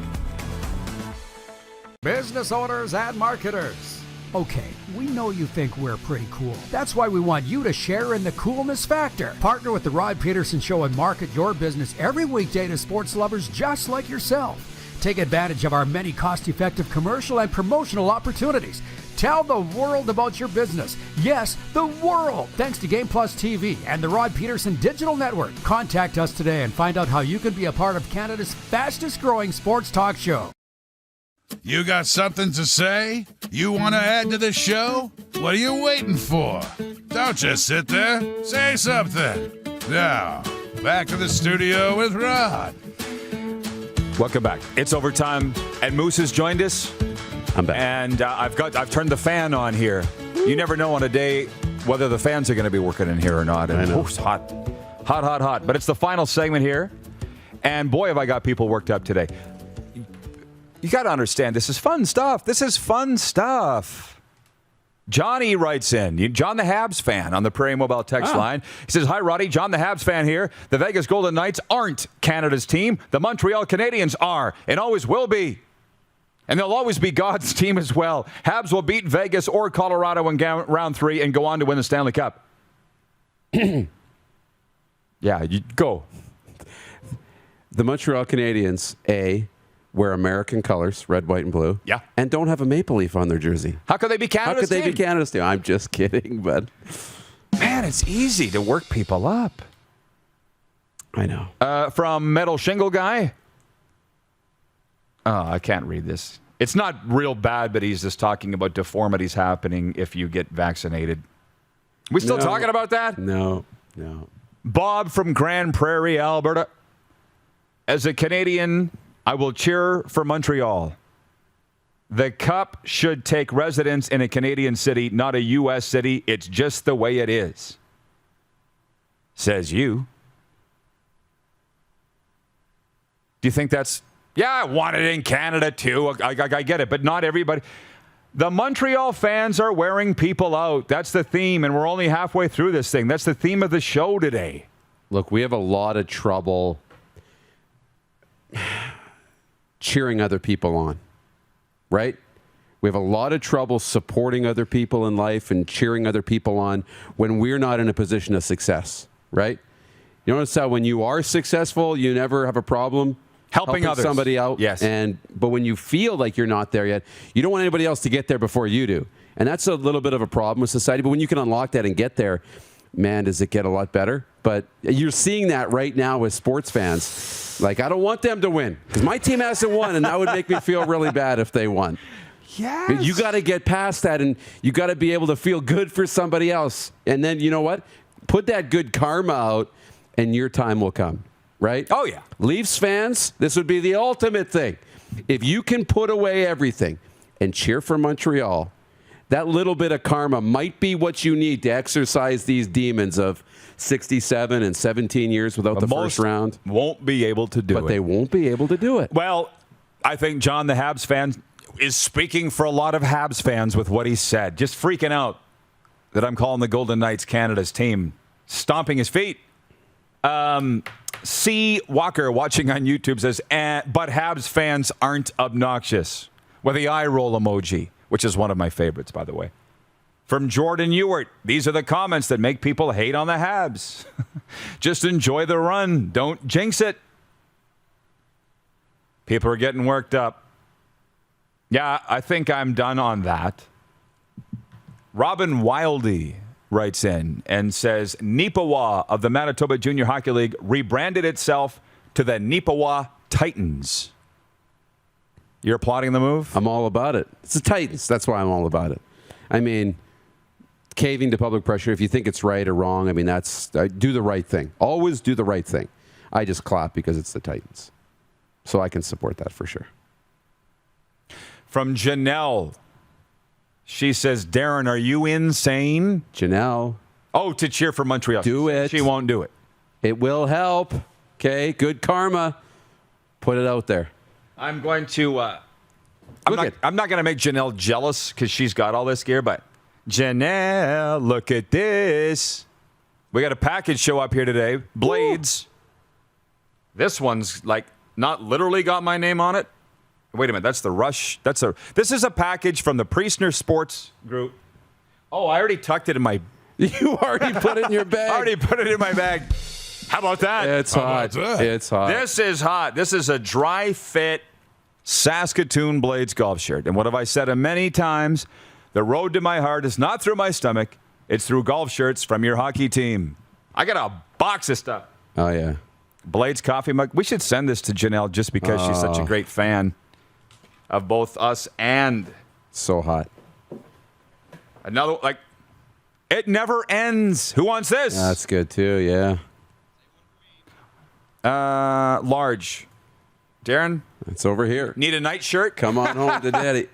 Business owners and marketers. Okay, we know you think we're pretty cool. That's why we want you to share in the coolness factor. Partner with the Rod Pedersen Show and market your business every weekday to sports lovers just like yourself. Take advantage of our many cost-effective commercial and promotional opportunities. Tell the world about your business. Yes, the world. Thanks to Game Plus TV and the Rod Pedersen Digital Network. Contact us today and find out how you can be a part of Canada's fastest-growing sports talk show. You got something to say? You want to add to the show? What are you waiting for? Don't just sit there. Say something. Now, back to the studio with Rod. Welcome back. It's overtime, and Moose has joined us. I'm back. And I've turned the fan on here. You never know on a day whether the fans are going to be working in here or not. And I know. It's hot. Hot. But it's the final segment here. And boy, have I got people worked up today. You got to understand, this is fun stuff. Johnny writes in, John the Habs fan on the Prairie Mobile text line. He says, hi, Roddy, John the Habs fan here. The Vegas Golden Knights aren't Canada's team. The Montreal Canadiens are and always will be. And they'll always be God's team as well. Habs will beat Vegas or Colorado in round 3 and go on to win the Stanley Cup. Yeah, you go. The Montreal Canadiens, wear American colors, red, white, and blue. Yeah. And don't have a maple leaf on their jersey. How could they be Canada's team? I'm just kidding, but... Man, it's easy to work people up. I know. From Metal Shingle Guy. Oh, I can't read this. It's not real bad, but he's just talking about deformities happening if you get vaccinated. We still talking about that? No. Bob from Grand Prairie, Alberta. As a Canadian, I will cheer for Montreal. The Cup should take residence in a Canadian city, not a U.S. city. It's just the way it is. Says you. Do you think that's... Yeah, I want it in Canada too. I get it, but not everybody. The Montreal fans are wearing people out. That's the theme, and we're only halfway through this thing. That's the theme of the show today. Look, we have a lot of trouble cheering other people on, right? We have a lot of trouble supporting other people in life and cheering other people on when we're not in a position of success, right? You notice how when you are successful, you never have a problem helping others, somebody out. Yes. But when you feel like you're not there yet, you don't want anybody else to get there before you do. And that's a little bit of a problem with society. But when you can unlock that and get there, man, does it get a lot better. But you're seeing that right now with sports fans. Like, I don't want them to win because my team hasn't won, and that would make me feel really bad if they won. Yes. You got to get past that, and you got to be able to feel good for somebody else. And then, you know what? Put that good karma out, and your time will come, right? Oh, yeah. Leafs fans, this would be the ultimate thing. If you can put away everything and cheer for Montreal, that little bit of karma might be what you need to exercise these demons of 67 and 17 years without the first round. Won't be able to do it. But they won't be able to do it. Well, I think John, the Habs fan, is speaking for a lot of Habs fans with what he said. Just freaking out that I'm calling the Golden Knights Canada's team. Stomping his feet. C. Walker watching on YouTube says, but Habs fans aren't obnoxious. With the eye roll emoji, which is one of my favorites, by the way. From Jordan Ewart, these are the comments that make people hate on the Habs. Just enjoy the run. Don't jinx it. People are getting worked up. Yeah, I think I'm done on that. Robin Wildy writes in and says, Nipawa of the Manitoba Junior Hockey League rebranded itself to the Nipawa Titans. You're applauding the move? I'm all about it. It's the Titans. That's why I'm all about it. I mean, caving to public pressure, if you think it's right or wrong, I mean, do the right thing. Always do the right thing. I just clap because it's the Titans. So I can support that for sure. From Janelle. She says, Darren, are you insane? Janelle. Oh, to cheer for Montreal. Do it. She won't do it. It will help. Okay, good karma. Put it out there. I'm going to... I'm not going to make Janelle jealous because she's got all this gear, but Janelle, look at this. We got a package show up here today. Blades. Ooh. This one's like not literally got my name on it. Wait a minute, that's the Rush. This is a package from the Priestner Sports Group. Oh, I already tucked it in my... You already put it in your bag. I already put it in my bag. How about that? It's hot. It's hot. This is hot. This is a dry fit Saskatoon Blades golf shirt. And what have I said many times? The road to my heart is not through my stomach. It's through golf shirts from your hockey team. I got a box of stuff. Oh, yeah. Blades coffee mug. We should send this to Janelle just because she's such a great fan of both us and... So hot. Another, like, it never ends. Who wants this? That's good, too, yeah. Large. Darren? It's over here. Need a night shirt? Come on home to daddy.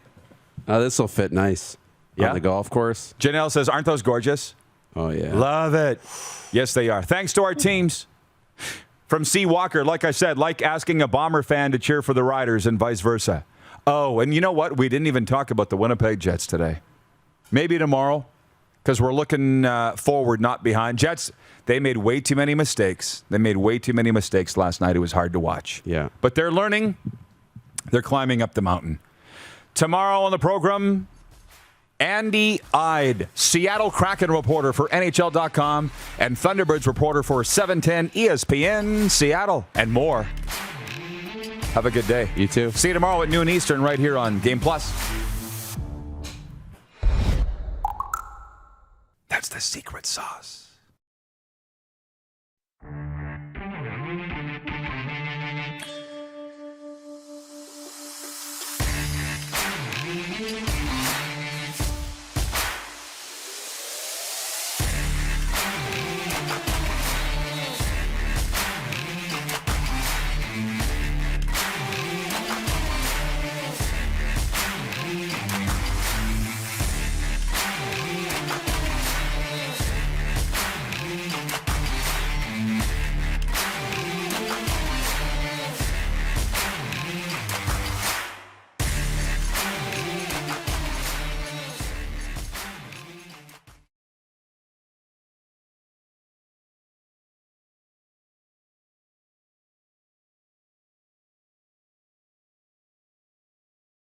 Oh, this will fit nice. On the golf course. Janelle says, aren't those gorgeous? Oh, yeah. Love it. Yes, they are. Thanks to our teams. From C. Walker, like I said, like asking a Bomber fan to cheer for the Riders and vice versa. Oh, and you know what? We didn't even talk about the Winnipeg Jets today. Maybe tomorrow, because we're looking forward, not behind. Jets, they made way too many mistakes. They made way too many mistakes last night. It was hard to watch. Yeah. But they're learning. They're climbing up the mountain. Tomorrow on the program, Andy Ide, Seattle Kraken reporter for NHL.com and Thunderbirds reporter for 710 ESPN Seattle, and more. Have a good day. You too. See you tomorrow at noon Eastern right here on Game Plus. That's the secret sauce.